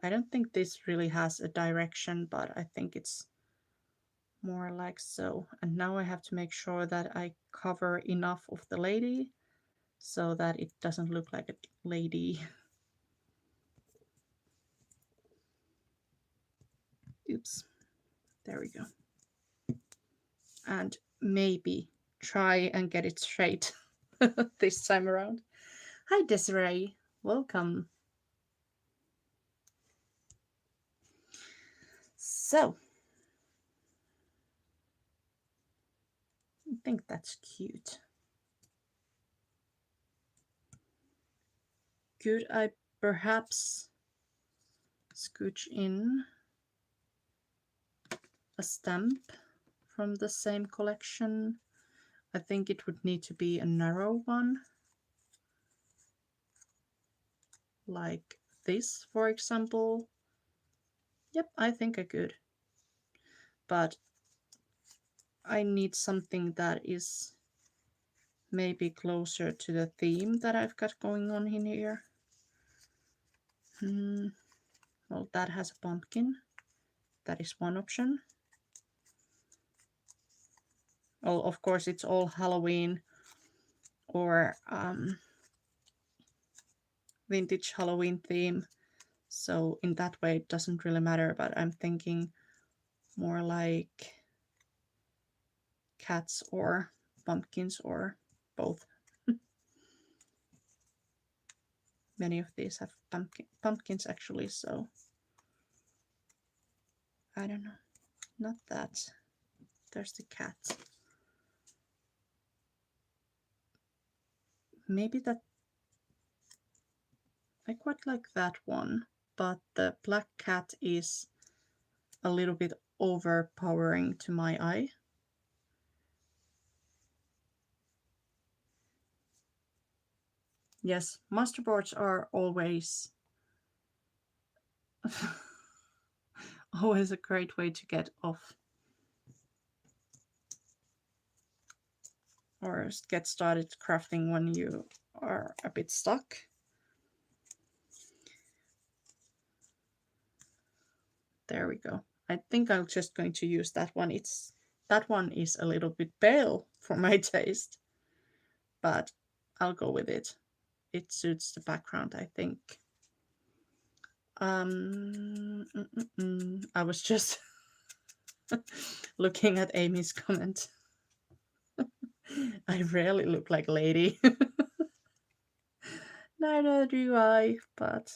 A: I don't think this really has a direction, but I think it's more like so. And now I have to make sure that I cover enough of the lady so that it doesn't look like a lady. Oops. There we go. And maybe try and get it straight this time around. Hi, Desiree. Welcome. So, I think that's cute. Could I perhaps scooch in a stamp from the same collection? I think it would need to be a narrow one, like this, for example. Yep, I think I could. But I need something that is maybe closer to the theme that I've got going on in here. Well, that has a pumpkin. That is one option. Well, of course, it's all Halloween or vintage Halloween theme. So in that way, it doesn't really matter, but I'm thinking more like cats or pumpkins or both. Many of these have pumpkins actually, so I don't know. Not that. There's the cat. Maybe that. I quite like that one, but the black cat is a little bit overpowering to my eye. Yes, masterboards are always always a great way to get off or get started crafting when you are a bit stuck. There we go. I think I'm just going to use that one. That one is a little bit pale for my taste, but I'll go with it. It suits the background, I think. I was just looking at Amy's comment. I rarely look like a lady. Neither do I, but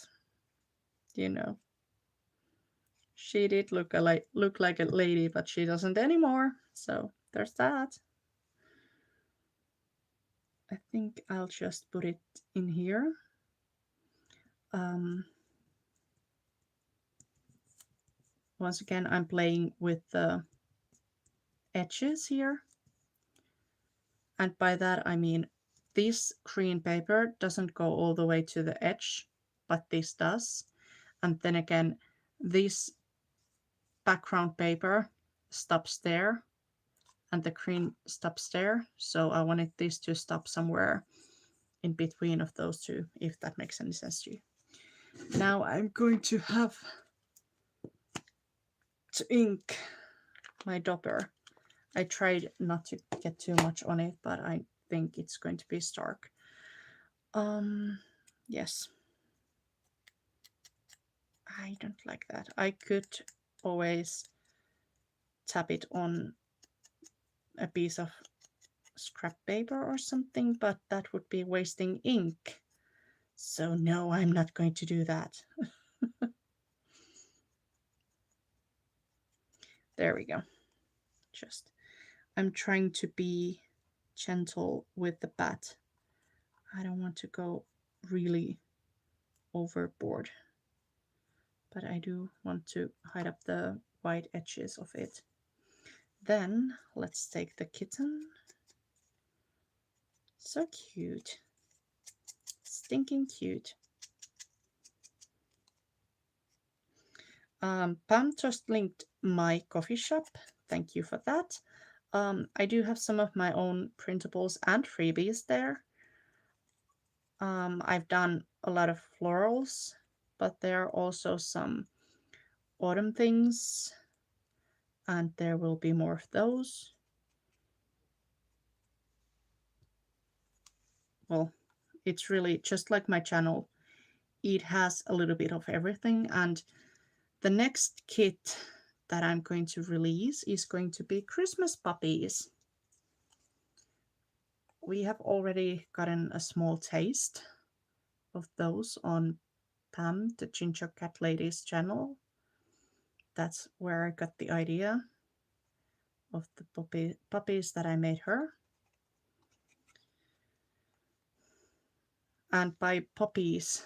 A: you know, she did look like a lady, but she doesn't anymore. So there's that. I think I'll just put it in here. Once again, I'm playing with the edges here. And by that, I mean this green paper doesn't go all the way to the edge, but this does. And then again, this background paper stops there and the green stops there. So I wanted this to stop somewhere in between of those two, if that makes any sense to you. Now I'm going to have to ink my dopper. I tried not to get too much on it, but I think it's going to be stark. Yes. I don't like that. I could always tap it on a piece of scrap paper or something, but that would be wasting ink. So no, I'm not going to do that. There we go. I'm trying to be gentle with the bat. I don't want to go really overboard, but I do want to hide up the white edges of it. Then let's take the kitten. So cute. Stinking cute. Pam just linked my coffee shop. Thank you for that. I do have some of my own printables and freebies there. I've done a lot of florals, but there are also some autumn things, and there will be more of those. Well, it's really just like my channel. It has a little bit of everything, and the next kit that I'm going to release is going to be Christmas puppies. We have already gotten a small taste of those on Pam, the Ginger Cat Lady's channel. That's where I got the idea of the puppies that I made her. And by puppies,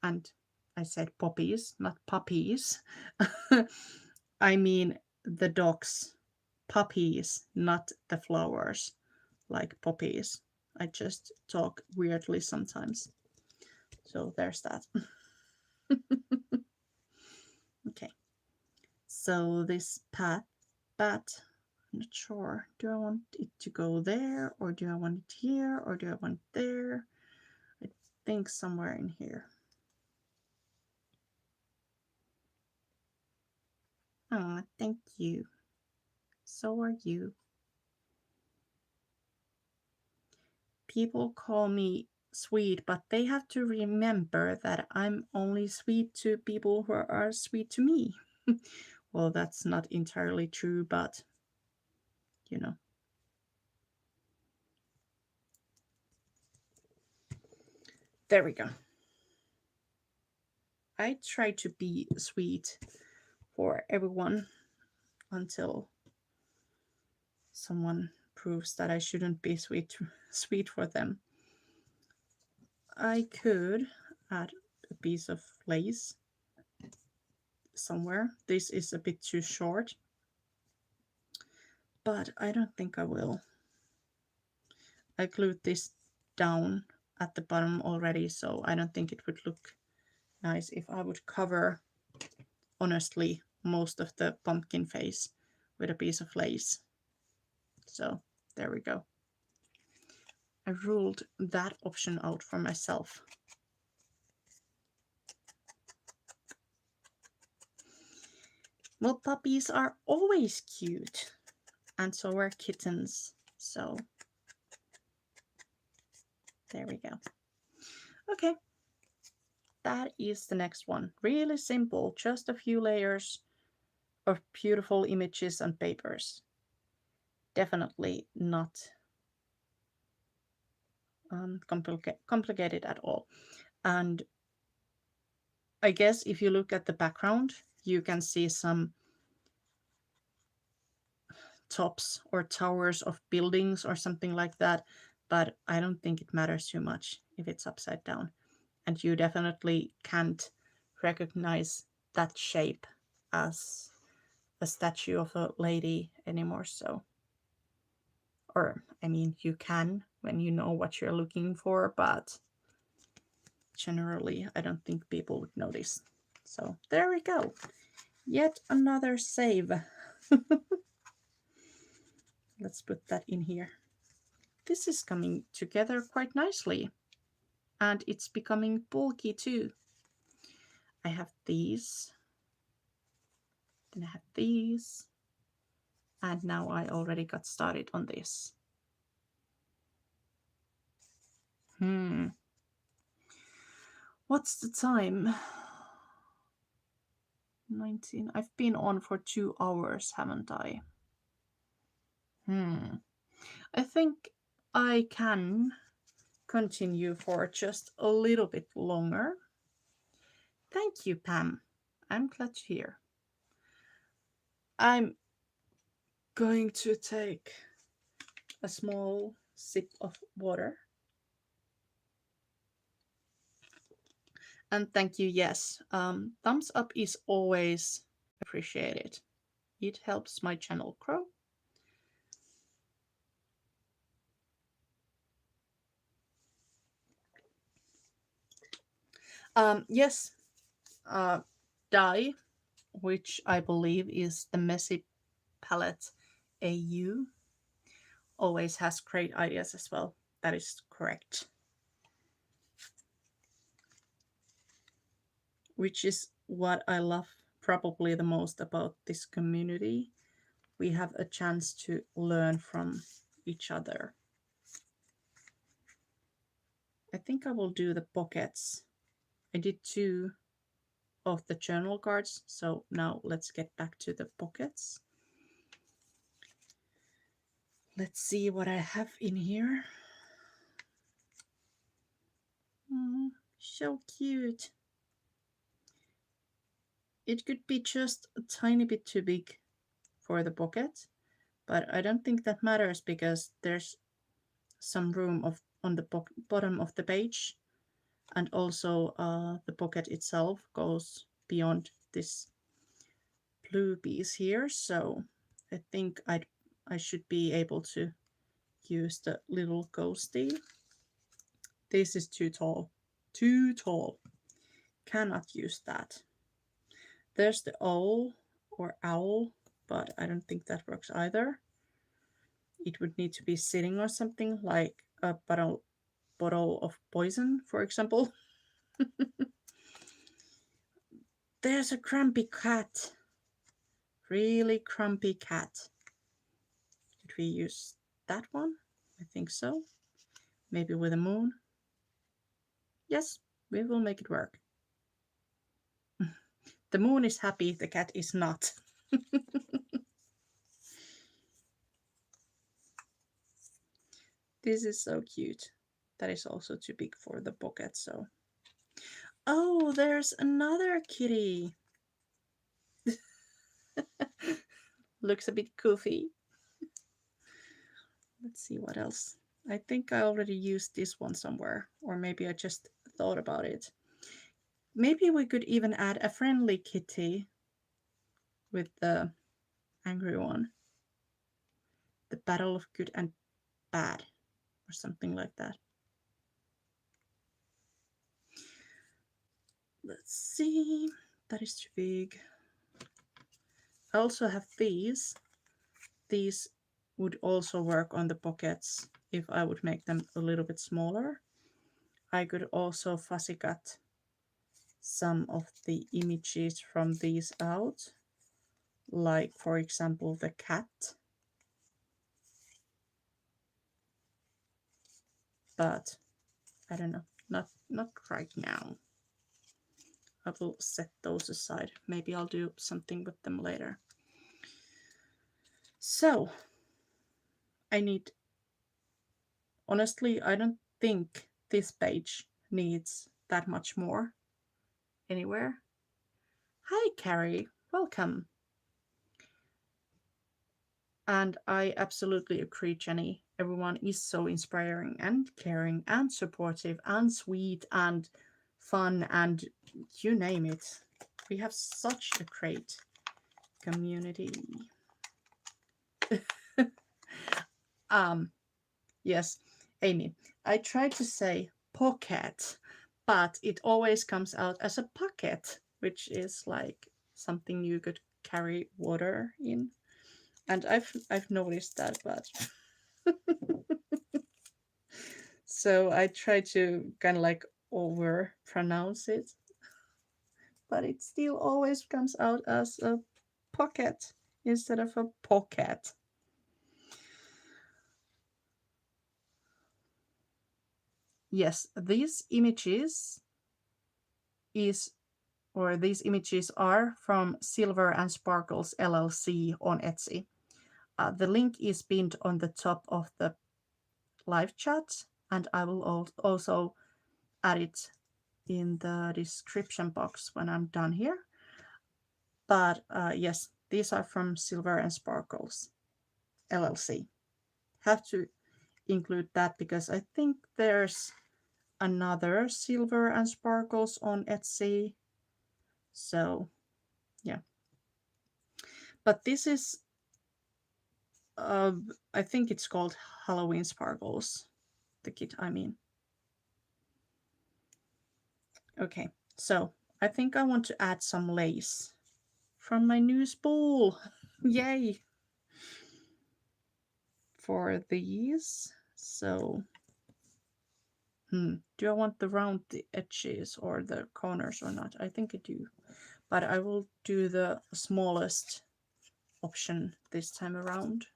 A: and I said poppies, not puppies, I mean the dog's puppies, not the flowers, like poppies. I just talk weirdly sometimes. So there's that. Okay. So this bat I'm not sure. Do I want it to go there, or do I want it here, or do I want it there? I think somewhere in here. Ah, thank you. So are you. People call me sweet, but they have to remember that I'm only sweet to people who are sweet to me. Well, that's not entirely true, but you know. There we go. I try to be sweet for everyone until someone proves that I shouldn't be sweet for them. I could add a piece of lace somewhere. This is a bit too short, but I don't think I will. I glued this down at the bottom already, so I don't think it would look nice if I would cover, honestly, most of the pumpkin face with a piece of lace. So there we go. I ruled that option out for myself. Well, puppies are always cute, and so are kittens. So there we go. Okay, that is the next one. Really simple, just a few layers of beautiful images and papers. Definitely not complicated at all. And I guess if you look at the background, you can see some tops or towers of buildings or something like that, but I don't think it matters too much if it's upside down. And you definitely can't recognize that shape as a statue of a lady anymore. So, or I mean, you can when you know what you're looking for, but generally, I don't think people would notice. So, there we go. Yet another save. Let's put that in here. This is coming together quite nicely, and it's becoming bulky too. I have these, then I have these, and now I already got started on this. What's the time? 19. I've been on for 2 hours, haven't I? I think I can continue for just a little bit longer. Thank you, Pam. I'm glad to hear. I'm going to take a small sip of water. And thank you, yes. Thumbs up is always appreciated. It helps my channel grow. Yes, Dye, which I believe is the Messy Palette AU, always has great ideas as well. That is correct. Which is what I love probably the most about this community. We have a chance to learn from each other. I think I will do the pockets. I did 2 of the journal cards, so now let's get back to the pockets. Let's see what I have in here. So cute. It could be just a tiny bit too big for the pocket, but I don't think that matters because there's some room on the bottom of the page, and also the pocket itself goes beyond this blue piece here, so I think I should be able to use the little ghosty. This is too tall. Too tall. Cannot use that. There's the owl or owl, but I don't think that works either. it would need to be sitting on something like a bottle of poison, for example. There's a grumpy cat. Really grumpy cat. Could we use that one? I think so. Maybe with a moon. Yes, we will make it work. The moon is happy, the cat is not. This is so cute. That is also too big for the pocket, so. Oh, there's another kitty. Looks a bit goofy. Let's see what else. I think I already used this one somewhere, or maybe I just thought about it. Maybe we could even add a friendly kitty with the angry one. The battle of good and bad, or something like that. Let's see. That is too big. I also have these. These would also work on the pockets if I would make them a little bit smaller. I could also fussy cut some of the images from these out, like for example the cat. But I don't know, not right now. I will set those aside. Maybe I'll do something with them later. So I need, honestly, I don't think this page needs that much more anywhere. Hi Carrie, welcome. And I absolutely agree, Jenny. Everyone is so inspiring and caring and supportive and sweet and fun and you name it. We have such a great community. Yes, Amy, I tried to say pocket, but it always comes out as a pocket, which is like something you could carry water in. And I've noticed that, but so I try to kind of like over pronounce it, but it still always comes out as a pocket instead of a pocket. Yes, these images is or these images are from Silver and Sparkles LLC on Etsy. The link is pinned on the top of the live chat, and I will also add it in the description box when I'm done here. But yes, these are from Silver and Sparkles LLC. Have to include that because I think there's another Silver and Sparkles on Etsy. So yeah. But this is, I think it's called Halloween Sparkles, the kit I mean. Okay, so I think I want to add some lace from my new spool. Yay! For these. So, do I want the round edges or the corners or not? I think I do. But I will do the smallest option this time around.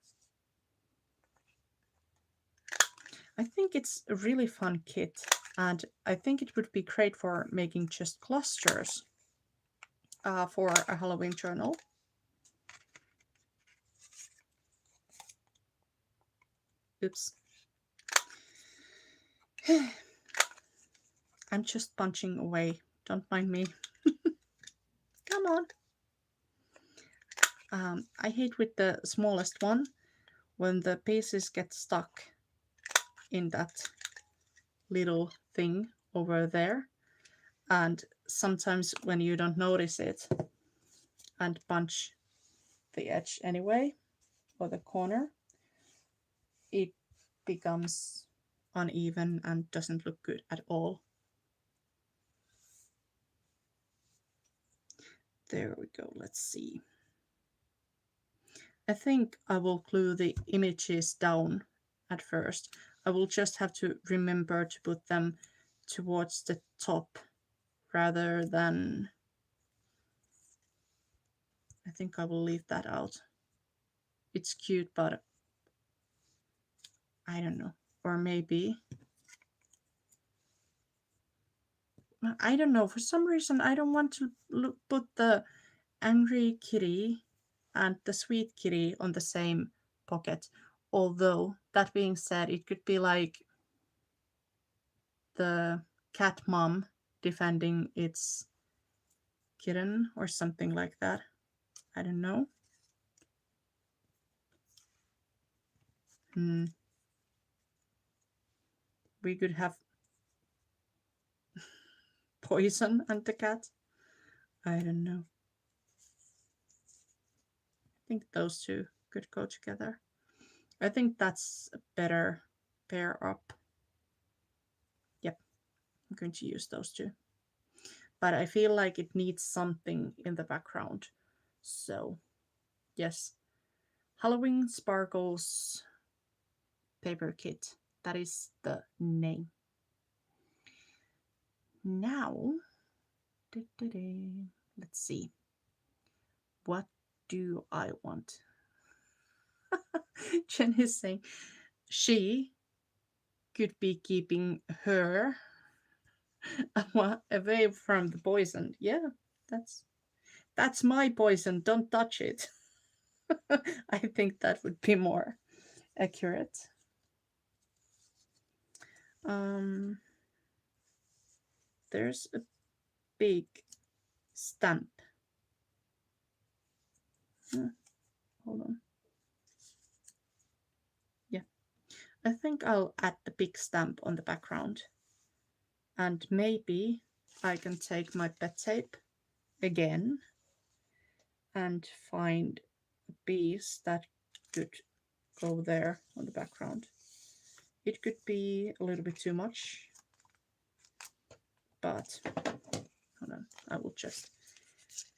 A: I think it's a really fun kit, and I think it would be great for making just clusters for a Halloween journal. Oops. I'm just punching away. Don't mind me. Come on. I hate with the smallest one when the pieces get stuck in that little thing over there. And sometimes when you don't notice it and punch the edge anyway, or the corner, it becomes uneven and doesn't look good at all. There we go. Let's see. I think I will glue the images down at first. I will just have to remember to put them towards the top rather than... I think I will leave that out. It's cute, but I don't know. Or maybe... I don't know. For some reason, I don't want to put the angry kitty and the sweet kitty on the same pocket. Although, that being said, it could be like the cat mom defending its kitten or something like that. I don't know. We could have Poison and the cat. I don't know. I think those two could go together. I think that's a better pair up. Yep, I'm going to use those two. But I feel like it needs something in the background. So, yes. Halloween Sparkles paper kit. That is the name. Now, let's see. What do I want? Jen is saying she could be keeping her away from the poison. Yeah, that's my poison. Don't touch it. I think that would be more accurate. There's a big stamp. Hold on. Yeah, I think I'll add the big stamp on the background. And maybe I can take my pet tape again and find a piece that could go there on the background. It could be a little bit too much, but hold on, I will just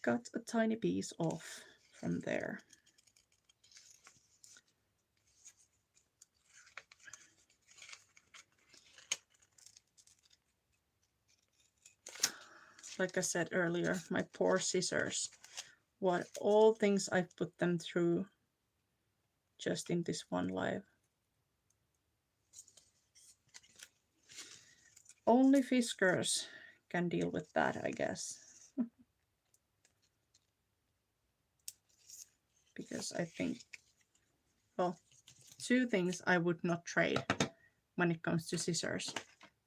A: cut a tiny piece off from there. Like I said earlier, my poor scissors. What all things I've put them through just in this one live. Only Fiskars can deal with that, I guess. Because I think, well, two things I would not trade when it comes to scissors.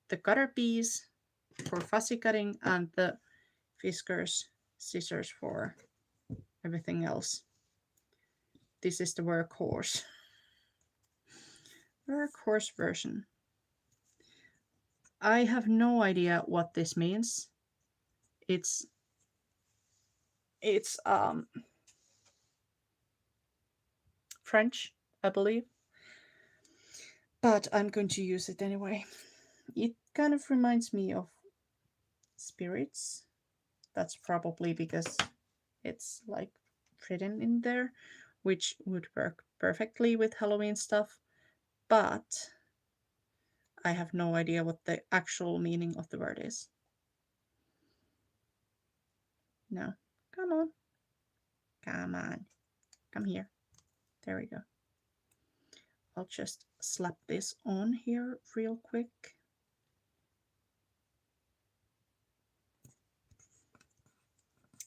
A: The cutter piece for fussy cutting and the Fiskars scissors for everything else. This is the workhorse. Workhorse version. I have no idea what this means. It's French, I believe. But I'm going to use it anyway. It kind of reminds me of spirits. That's probably because it's like written in there, which would work perfectly with Halloween stuff. But I have no idea what the actual meaning of the word is. No. Come on. Come on. Come here. There we go. I'll just slap this on here real quick.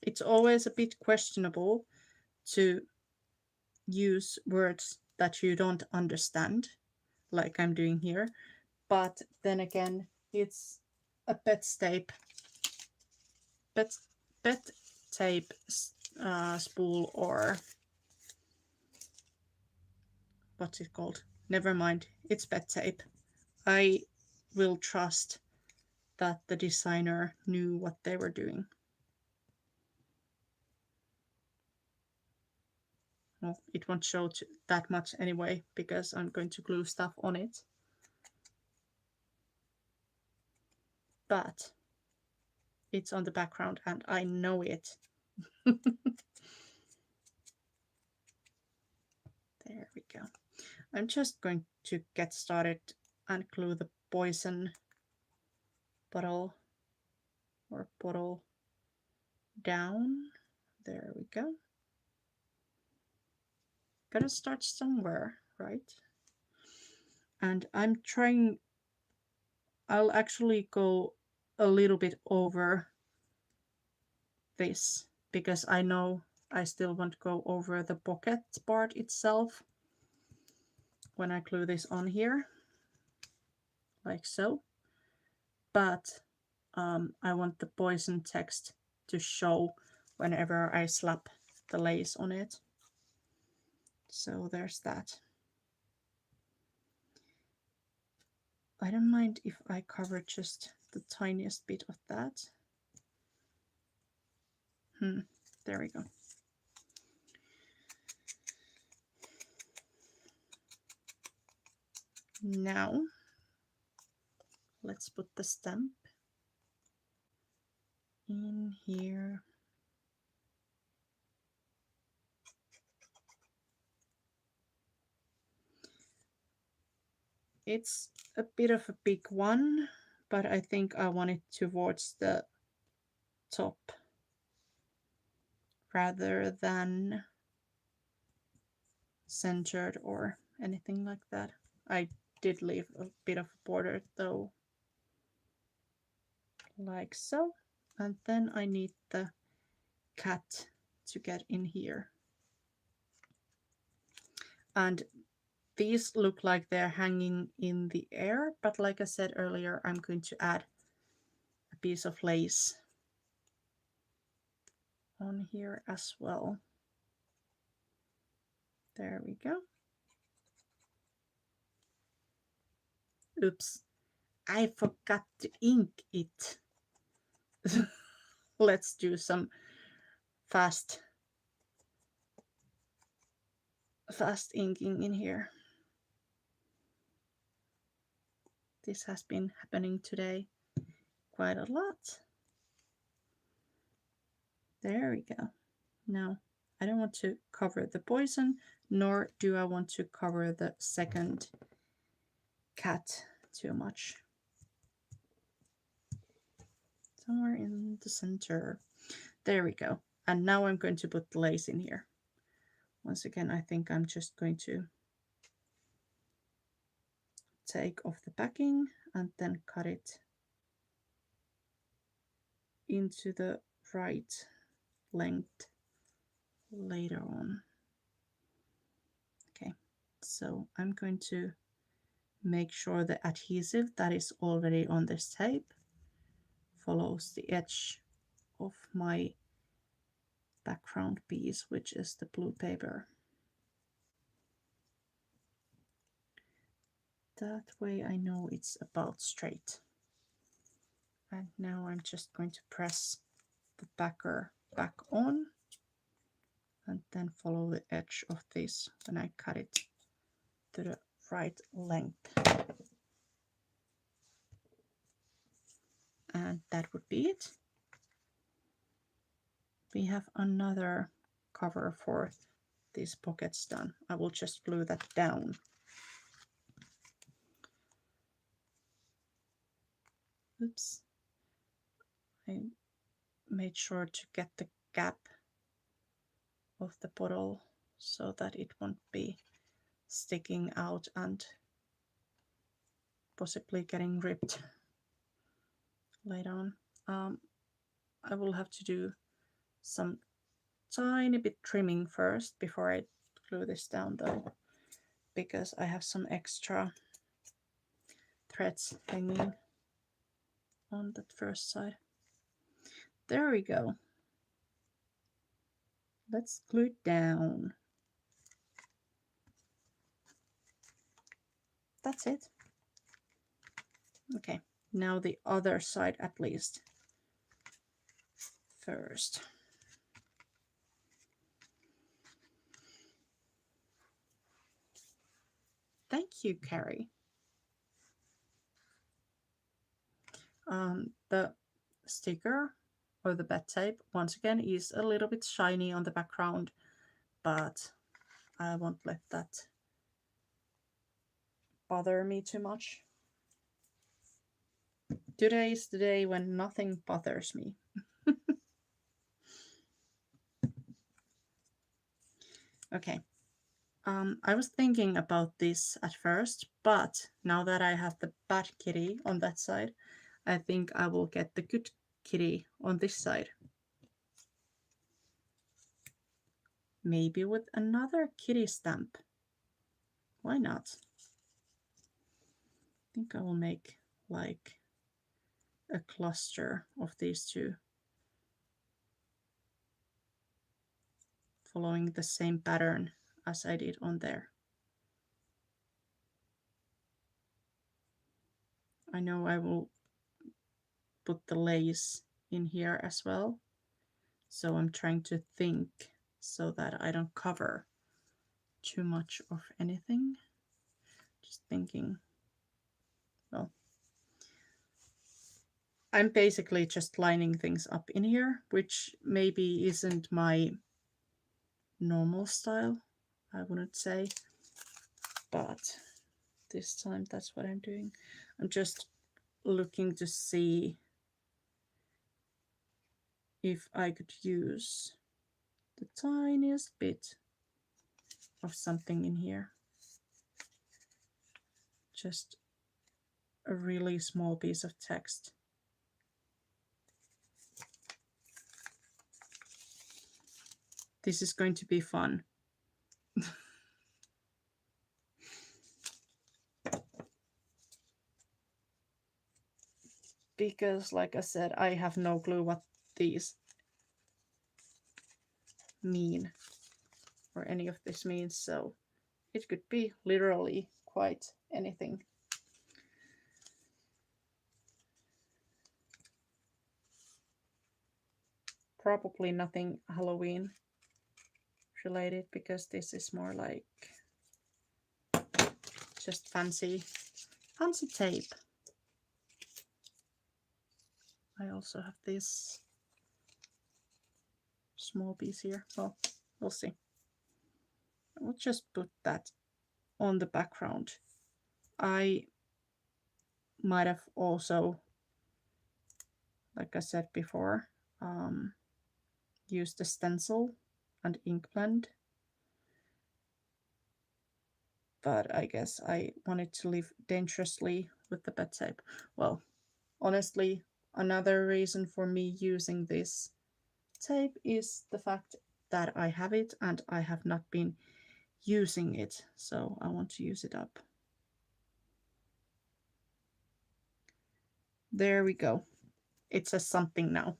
A: It's always a bit questionable to use words that you don't understand, like I'm doing here. But then again, it's a pet tape spool, or what's it called? Never mind, it's pet tape. I will trust that the designer knew what they were doing. Well, it won't show that much anyway because I'm going to glue stuff on it. But it's on the background and I know it. go. I'm just going to get started and glue the poison bottle or bottle down. There we go. Gotta start somewhere, right? And I'm trying, I'll actually go a little bit over this because I know I still want to go over the pocket part itself when I glue this on here, like so. But I want the poison text to show whenever I slap the lace on it. So there's that. I don't mind if I cover just the tiniest bit of that. There we go. Now, let's put the stamp in here. It's a bit of a big one, but I think I want it towards the top rather than centered or anything like that. I did leave a bit of a border though, like so. And then I need the cat to get in here. And these look like they're hanging in the air, but like I said earlier, I'm going to add a piece of lace on here as well. There we go. Oops, I forgot to ink it. Let's do some fast inking in here. This has been happening today quite a lot. There we go. Now, I don't want to cover the poison, nor do I want to cover the second cat too much. Somewhere in the center. There we go. And now I'm going to put the lace in here. Once again, I think I'm just going to take off the backing and then cut it into the right length later on. Okay, so I'm going to make sure the adhesive that is already on this tape follows the edge of my background piece, which is the blue paper. That way I know it's about straight. And now I'm just going to press the backer back on and then follow the edge of this when I cut it to the right length. And that would be it. We have another cover for these pockets done. I will just glue that down. Oops. I made sure to get the gap of the bottle so that it won't be sticking out and possibly getting ripped later on. I will have to do some tiny bit trimming first before I glue this down though, because I have some extra threads hanging on that first side. There we go. Let's glue it down. That's it. Okay, now the other side at least first. Thank you, Carrie. The sticker or the bed tape, once again, is a little bit shiny on the background, but I won't let that bother me too much. Today is the day when nothing bothers me. Okay. I was thinking about this at first, but now that I have the bad kitty on that side, I think I will get the good kitty on this side. Maybe with another kitty stamp. Why not? I think I will make like a cluster of these two, following the same pattern as I did on there. I know I will put the lace in here as well, so I'm trying to think so that I don't cover too much of anything. Just thinking, well, I'm basically just lining things up in here, which maybe isn't my normal style, I wouldn't say, but this time that's what I'm doing. I'm just looking to see if I could use the tiniest bit of something in here. Just a really small piece of text. This is going to be fun. Because, like I said, I have no clue what these mean or any of this means, so it could be literally quite anything. Probably nothing Halloween related, because this is more like just fancy tape. I also have this small piece here. Well, we'll see. We'll just put that on the background. I might have also, like I said before, used a stencil and ink blend, but I guess I wanted to live dangerously with the bed tape. Well, honestly, another reason for me using this tape is the fact that I have it and I have not been using it, so I want to use it up. There we go. It says something now.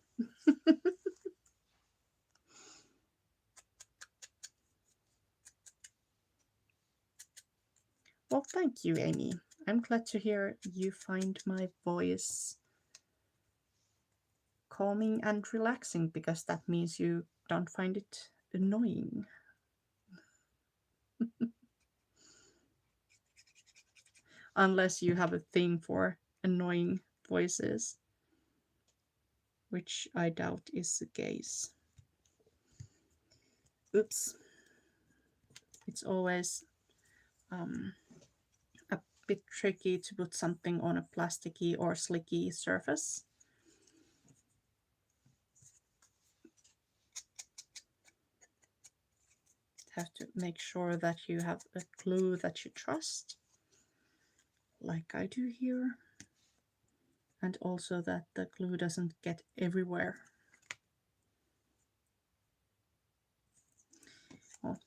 A: Well, thank you, Amy. I'm glad to hear you find my voice calming and relaxing, because that means you don't find it annoying. Unless you have a thing for annoying voices, which I doubt is the case. Oops. It's always a bit tricky to put something on a plasticky or slicky surface. Have to make sure that you have a glue that you trust, like I do here, and also that the glue doesn't get everywhere. Well,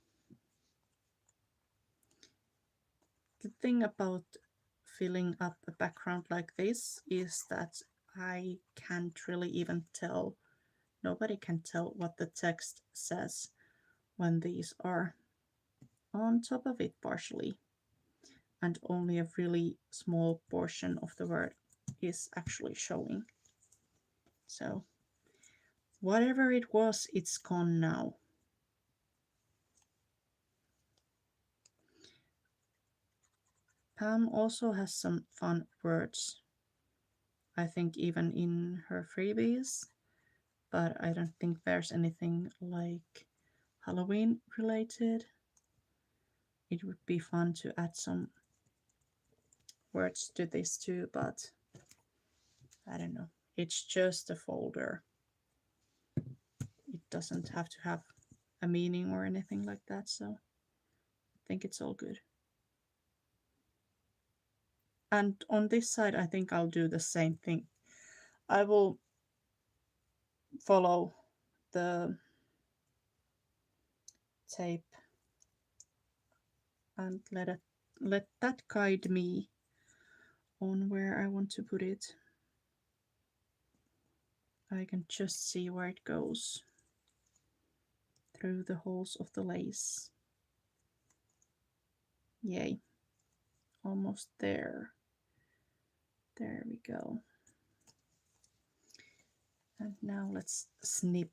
A: the thing about filling up a background like this is that I can't really even tell, nobody can tell what the text says when these are on top of it partially, and only a really small portion of the word is actually showing. So whatever it was, it's gone now. Pam also has some fun words, I think, even in her freebies, but I don't think there's anything like Halloween related. It would be fun to add some words to this too, but I don't know. It's just a folder. It doesn't have to have a meaning or anything like that, so I think it's all good. And on this side, I think I'll do the same thing. I will follow the tape and let that guide me on where I want to put it. I can just see where it goes through the holes of the lace. Yay. Almost there. There we go. And now let's snip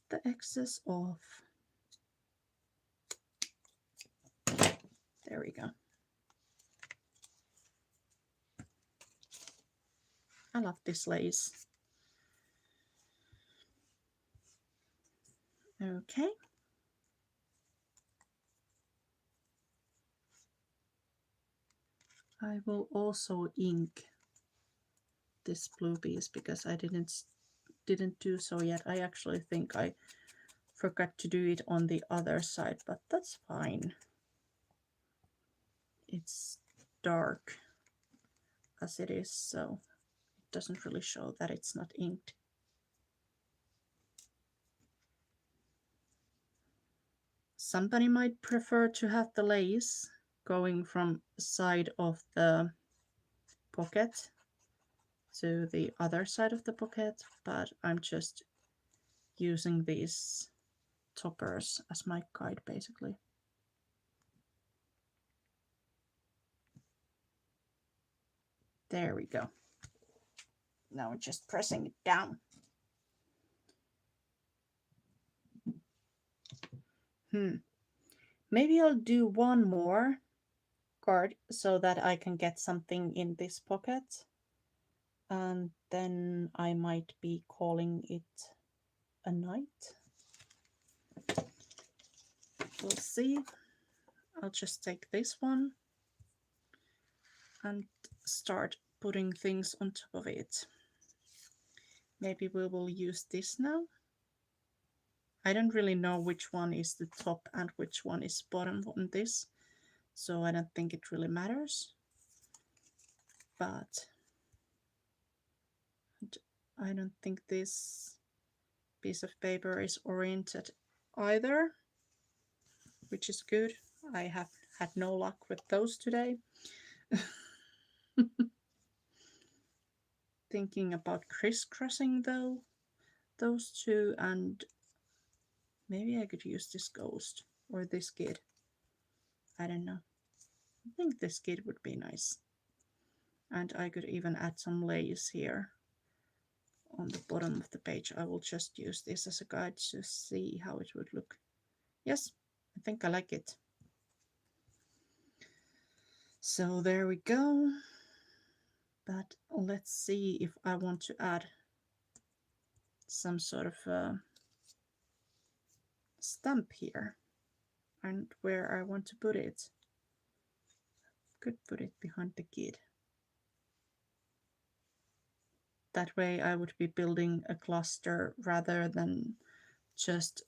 A: the excess off. There we go. I love this lace. Okay. I will also ink this blue piece because I didn't do so yet. I actually think I forgot to do it on the other side, but that's fine. It's dark as it is, so it doesn't really show that it's not inked. Somebody might prefer to have the lace going from side of the pocket to the other side of the pocket, but I'm just using these toppers as my guide basically. There we go. Now I'm just pressing it down. Maybe I'll do one more card so that I can get something in this pocket. And then I might be calling it a night. We'll see. I'll just take this one and start putting things on top of it. Maybe we will use this now. I don't really know which one is the top and which one is bottom on this, so I don't think it really matters. But I don't think this piece of paper is oriented either, which is good. I have had no luck with those today. Thinking about crisscrossing though, those two, and maybe I could use this ghost or this kid. I don't know. I think this kid would be nice. And I could even add some lace here on the bottom of the page. I will just use this as a guide to see how it would look. Yes, I think I like it. So there we go. But let's see if I want to add some sort of stamp here and where I want to put it. Could put it behind the kid. That way I would be building a cluster rather than just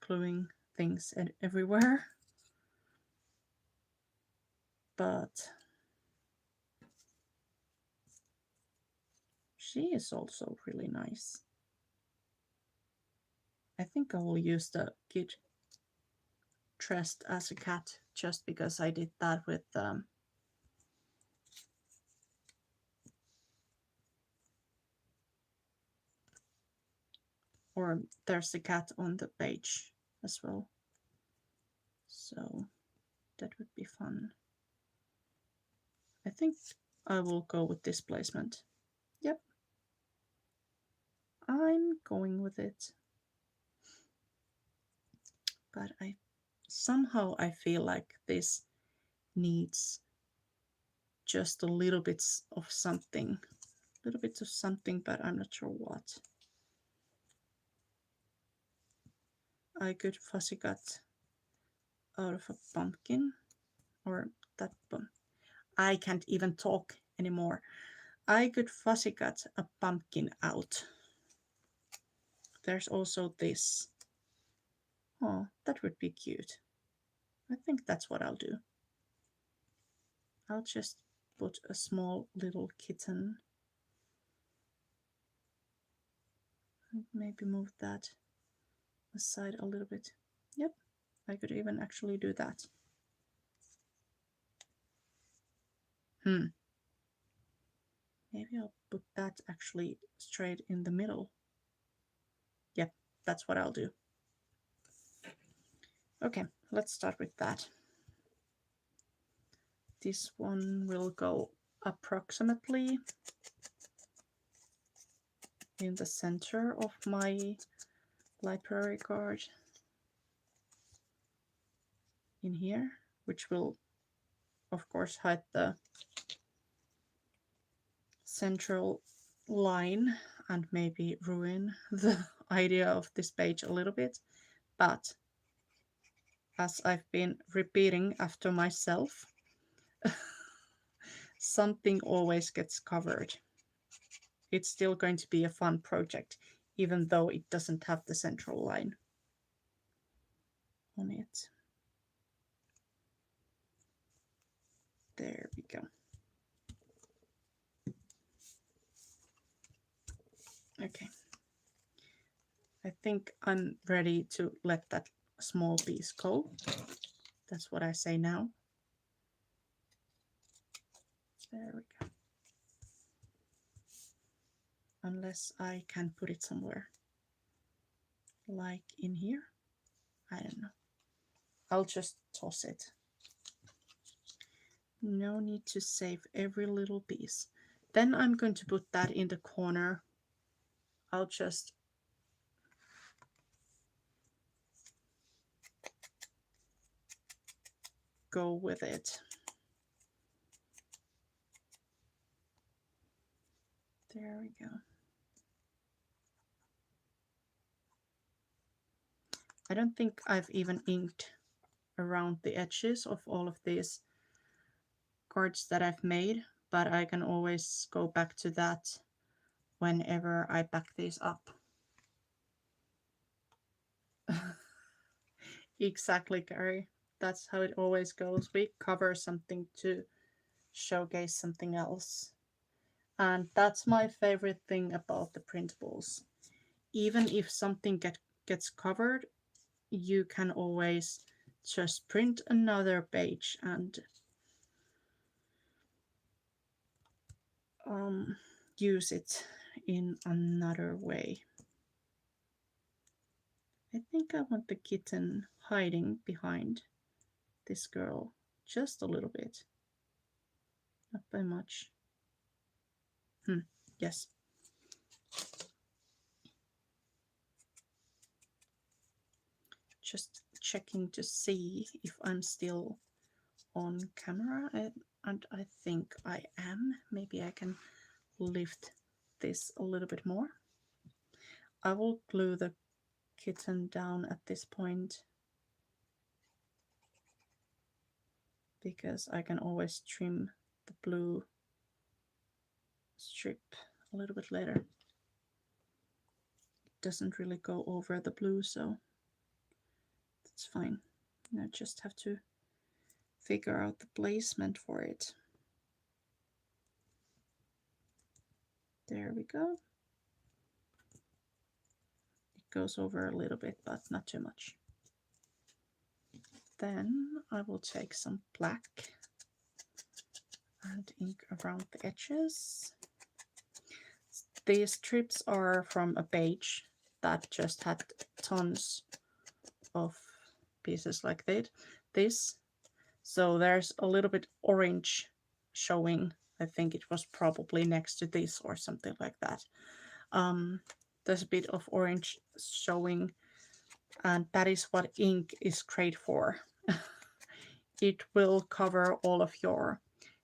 A: gluing things everywhere. But she is also really nice. I think I will use the kid dressed as a cat just because I did that with or there's a cat on the page as well. So that would be fun. I think I will go with this placement. Yep. I'm going with it. But somehow I feel like this needs just a little bit of something. A little bit of something, but I'm not sure what. I could fussy cut out of a pumpkin or that I can't even talk anymore. I could fussy cut a pumpkin out. There's also this. Oh, that would be cute. I think that's what I'll do. I'll just put a small little kitten. And maybe move that aside a little bit. Yep, I could even actually do that. Maybe I'll put that actually straight in the middle. Yep, that's what I'll do. Okay, let's start with that. This one will go approximately in the center of my library card in here, which will of course hide the central line and maybe ruin the idea of this page a little bit. But as I've been repeating after myself, something always gets covered. It's still going to be a fun project, even though it doesn't have the central line on it. There we go. Okay. I think I'm ready to let that small piece go. That's what I say now. There we go. Unless I can put it somewhere. Like in here. I don't know. I'll just toss it. No need to save every little piece. Then I'm going to put that in the corner. I'll just go with it. There we go. I don't think I've even inked around the edges of all of these cards that I've made, but I can always go back to that whenever I back these up. Exactly, Gary. That's how it always goes. We cover something to showcase something else. And that's my favorite thing about the printables. Even if something gets covered, you can always just print another page and use it in another way. I think I want the kitten hiding behind this girl just a little bit. Not by much. Yes. Just checking to see if I'm still on camera, and I think I am. Maybe I can lift this a little bit more. I will glue the kitten down at this point because I can always trim the blue strip a little bit later. It doesn't really go over the blue, so that's fine. I just have to figure out the placement for it. There we go. It goes over a little bit, but not too much. Then I will take some black and ink around the edges. These strips are from a page that just had tons of pieces like this. So there's a little bit orange showing. I think it was probably next to this or something like that. There's a bit of orange showing, and that is what ink is great for. It will cover all of your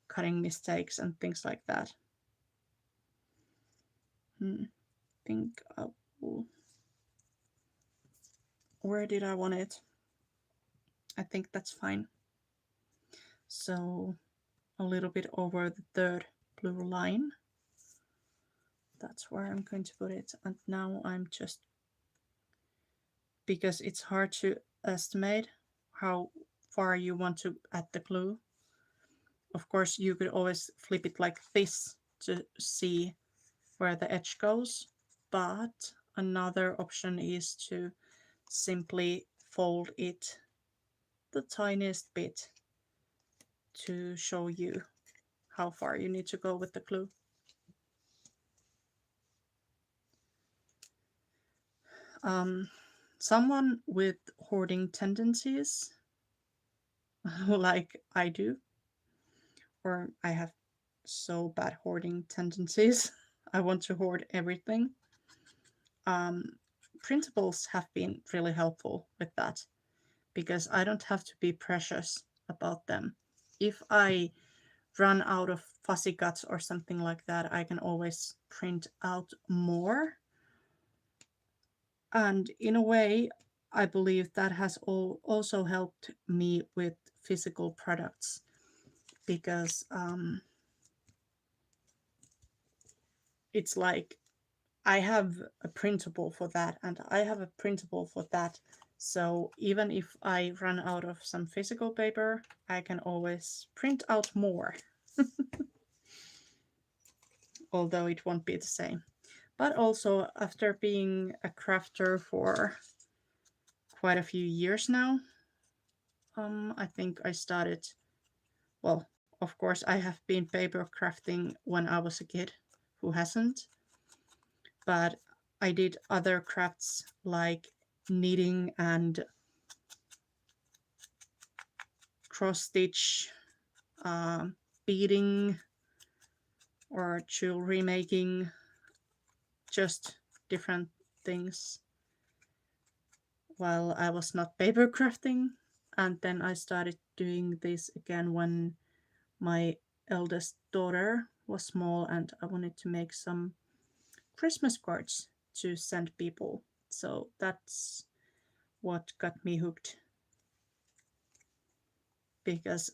A: cutting mistakes and things like that. I think I will... Where did I want it? I think that's fine. So a little bit over the third blue line. That's where I'm going to put it. And now I'm just, because it's hard to estimate how far you want to add the glue. Of course, you could always flip it like this to see where the edge goes, but another option is to simply fold it the tiniest bit to show you how far you need to go with the glue. Someone with hoarding tendencies, like I do, or I have so bad hoarding tendencies, I want to hoard everything. Um, Printables have been really helpful with that because I don't have to be precious about them. If I run out of fussy cuts or something like that, I can always print out more. And in a way, I believe that has also helped me with physical products because it's like I have a printable for that and I have a printable for that. So even if I run out of some physical paper, I can always print out more, although it won't be the same. But also, after being a crafter for quite a few years now, I think I started, well, of course, I have been paper crafting when I was a kid. Who hasn't? But I did other crafts like knitting and cross stitch, beading, or jewelry making, just different things while I was not paper crafting. And then I started doing this again when my eldest daughter was small and I wanted to make some Christmas cards to send people. So that's what got me hooked because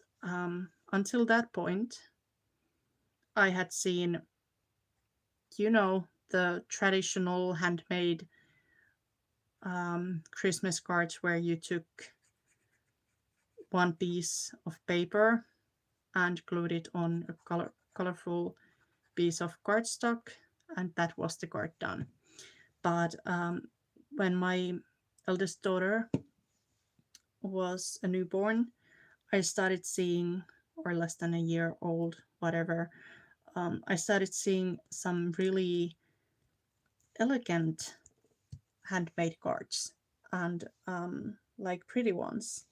A: until that point, I had seen, the traditional handmade Christmas cards where you took one piece of paper and glued it on a colorful piece of cardstock, and that was the card done. But when my eldest daughter was a newborn, I started seeing, or less than a year old, whatever, I started seeing some really elegant handmade cards and like pretty ones.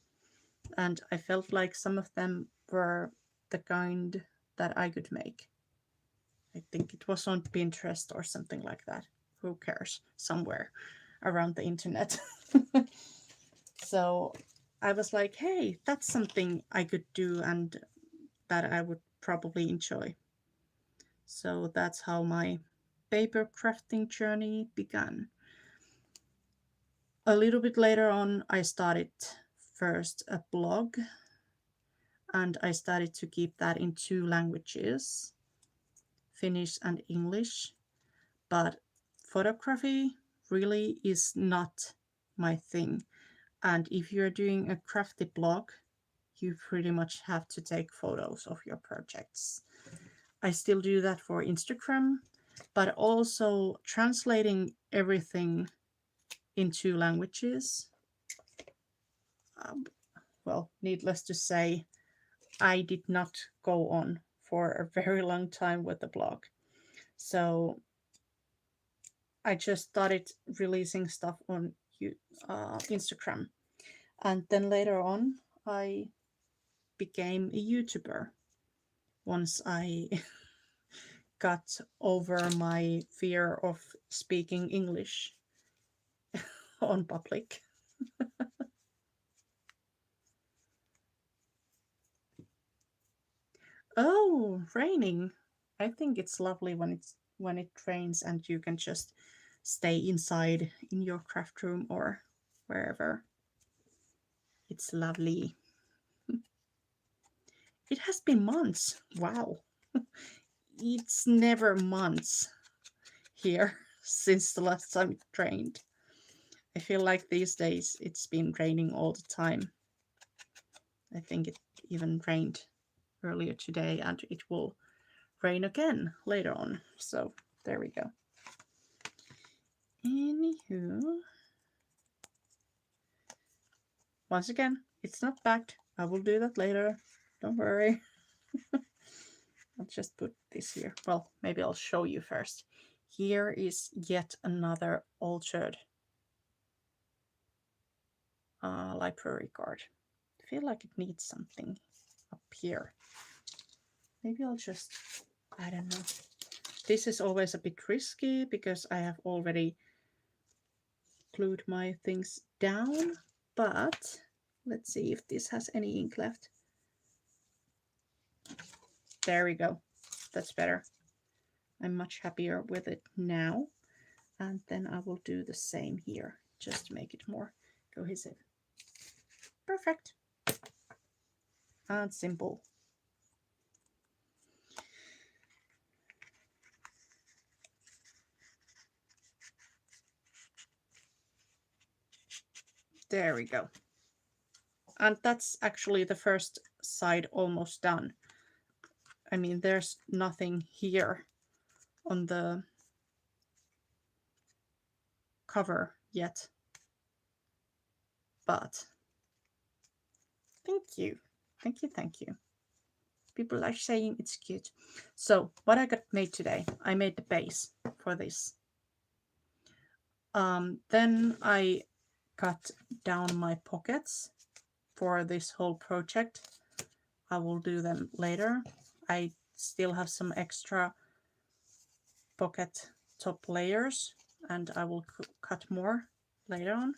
A: And I felt like some of them were the kind that I could make. I think it was on Pinterest or something like that. Who cares? Somewhere around the internet. So I was like, hey, that's something I could do and that I would probably enjoy. So that's how my paper crafting journey began. A little bit later on, I started first a blog and I started to keep that in two languages, Finnish and English. But photography really is not my thing. And if you're doing a crafty blog, you pretty much have to take photos of your projects. I still do that for Instagram, but also translating everything in two languages. Um, well, needless to say, I did not go on for a very long time with the blog. So I just started releasing stuff on Instagram. And then later on, I became a YouTuber once I got over my fear of speaking English on public. Oh, raining. I think it's lovely when it rains and you can just stay inside in your craft room or wherever. It's lovely. It has been months. Wow. It's never months here since the last time it rained. I feel like these days it's been raining all the time. I think it even rained earlier today and it will rain again later on. So there we go. Anywho, once again, it's not backed. I will do that later. Don't worry. I'll just put this here. Well, maybe I'll show you first. Here is yet another altered library card. I feel like it needs something up here. Maybe I'll just, I don't know. This is always a bit risky because I have already glued my things down, but let's see if this has any ink left. There we go. That's better. I'm much happier with it now. And then I will do the same here, just to make it more cohesive. Perfect. And simple. There we go. And that's actually the first side almost done. I mean, there's nothing here on the cover yet. But thank you. Thank you, thank you. People are saying it's cute. So what I got made today, I made the base for this. Then I cut down my pockets for this whole project. I will do them later. I still have some extra pocket top layers and I will cut more later on.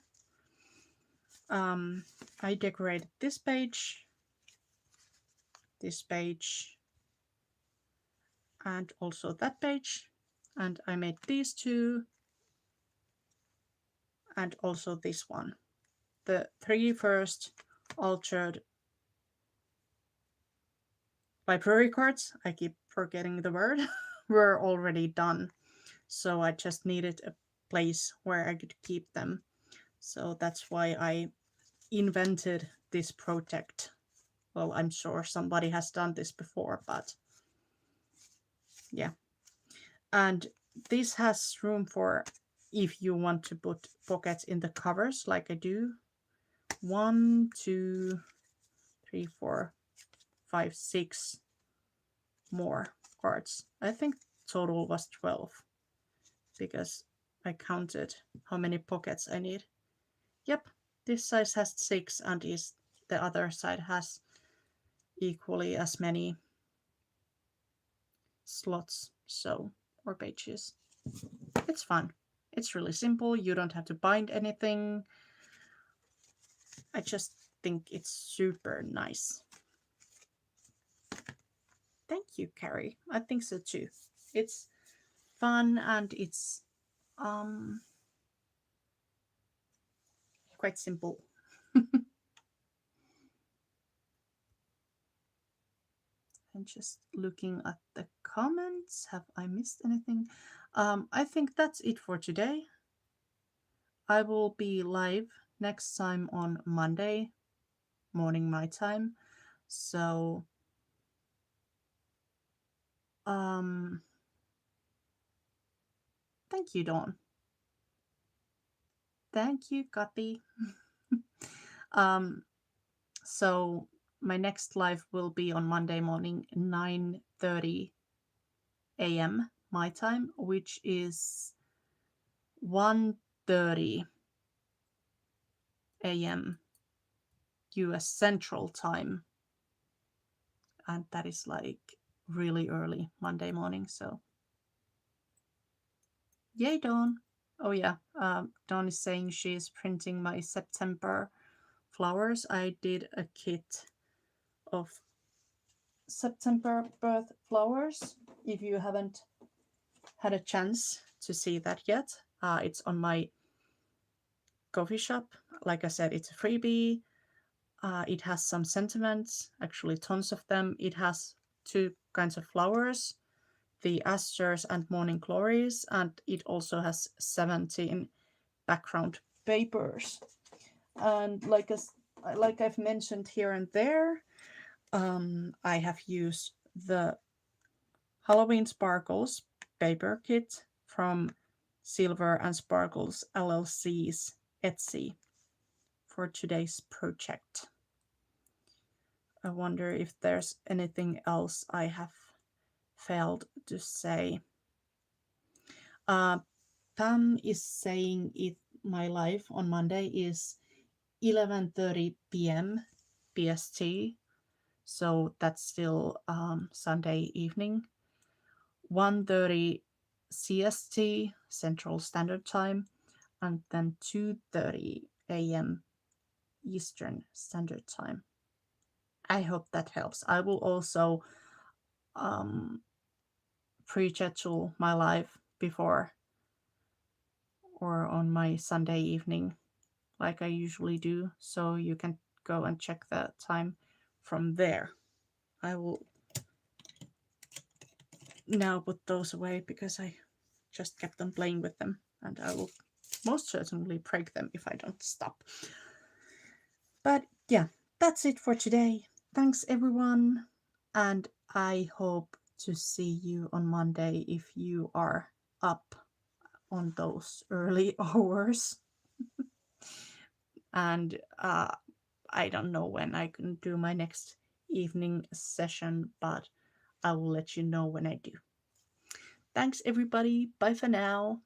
A: I decorated this page, and also that page, and I made these two and also this one. The three first altered library cards, I keep forgetting the word, were already done. So I just needed a place where I could keep them. So that's why I invented this project. Well, I'm sure somebody has done this before, but yeah. And this has room for, if you want to put pockets in the covers like I do, 1, 2, 3, 4, 5, 6 more cards. I think total was 12 because I counted how many pockets I need. Yep, this size has 6 and the other side has equally as many slots, so, or pages. It's fun. It's really simple. You don't have to bind anything. I just think it's super nice. Thank you, Carrie. I think so too. It's fun and it's quite simple. I'm just looking at the comments. Have I missed anything? I think that's it for today. I will be live next time on Monday morning my time. So thank you, Dawn. Thank you, Kathy. So my next live will be on Monday morning, 9:30 a.m. my time, which is 1:30 a.m. US Central Time. And that is like really early Monday morning. So yay, Dawn. Oh yeah, Dawn is saying she is printing my September flowers. I did a kit of September birth flowers. If you haven't had a chance to see that yet, it's on my coffee shop. Like I said, it's a freebie. It has some sentiments, actually tons of them. It has two kinds of flowers, the asters and morning glories, and it also has 17 background papers. And like I've mentioned here and there, I have used the Halloween Sparkles paper kit from Silver and Sparkles LLC's Etsy for today's project. I wonder if there's anything else I have failed to say. Uh, Pam is saying it. My live on Monday is 11:30 p.m. PST, so that's still Sunday evening. 1:30 CST Central Standard Time, and then 2:30 a.m. Eastern Standard Time. I hope that helps. I will also um, pre-schedule my live before or on my Sunday evening, like I usually do, so you can go and check the time from there. I will now put those away because I just kept on playing with them, and I will most certainly break them if I don't stop. But yeah, that's it for today. Thanks everyone, and I hope to see you on Monday if you are up on those early hours. And I don't know when I can do my next evening session, but I will let you know when I do. Thanks, everybody. Bye for now.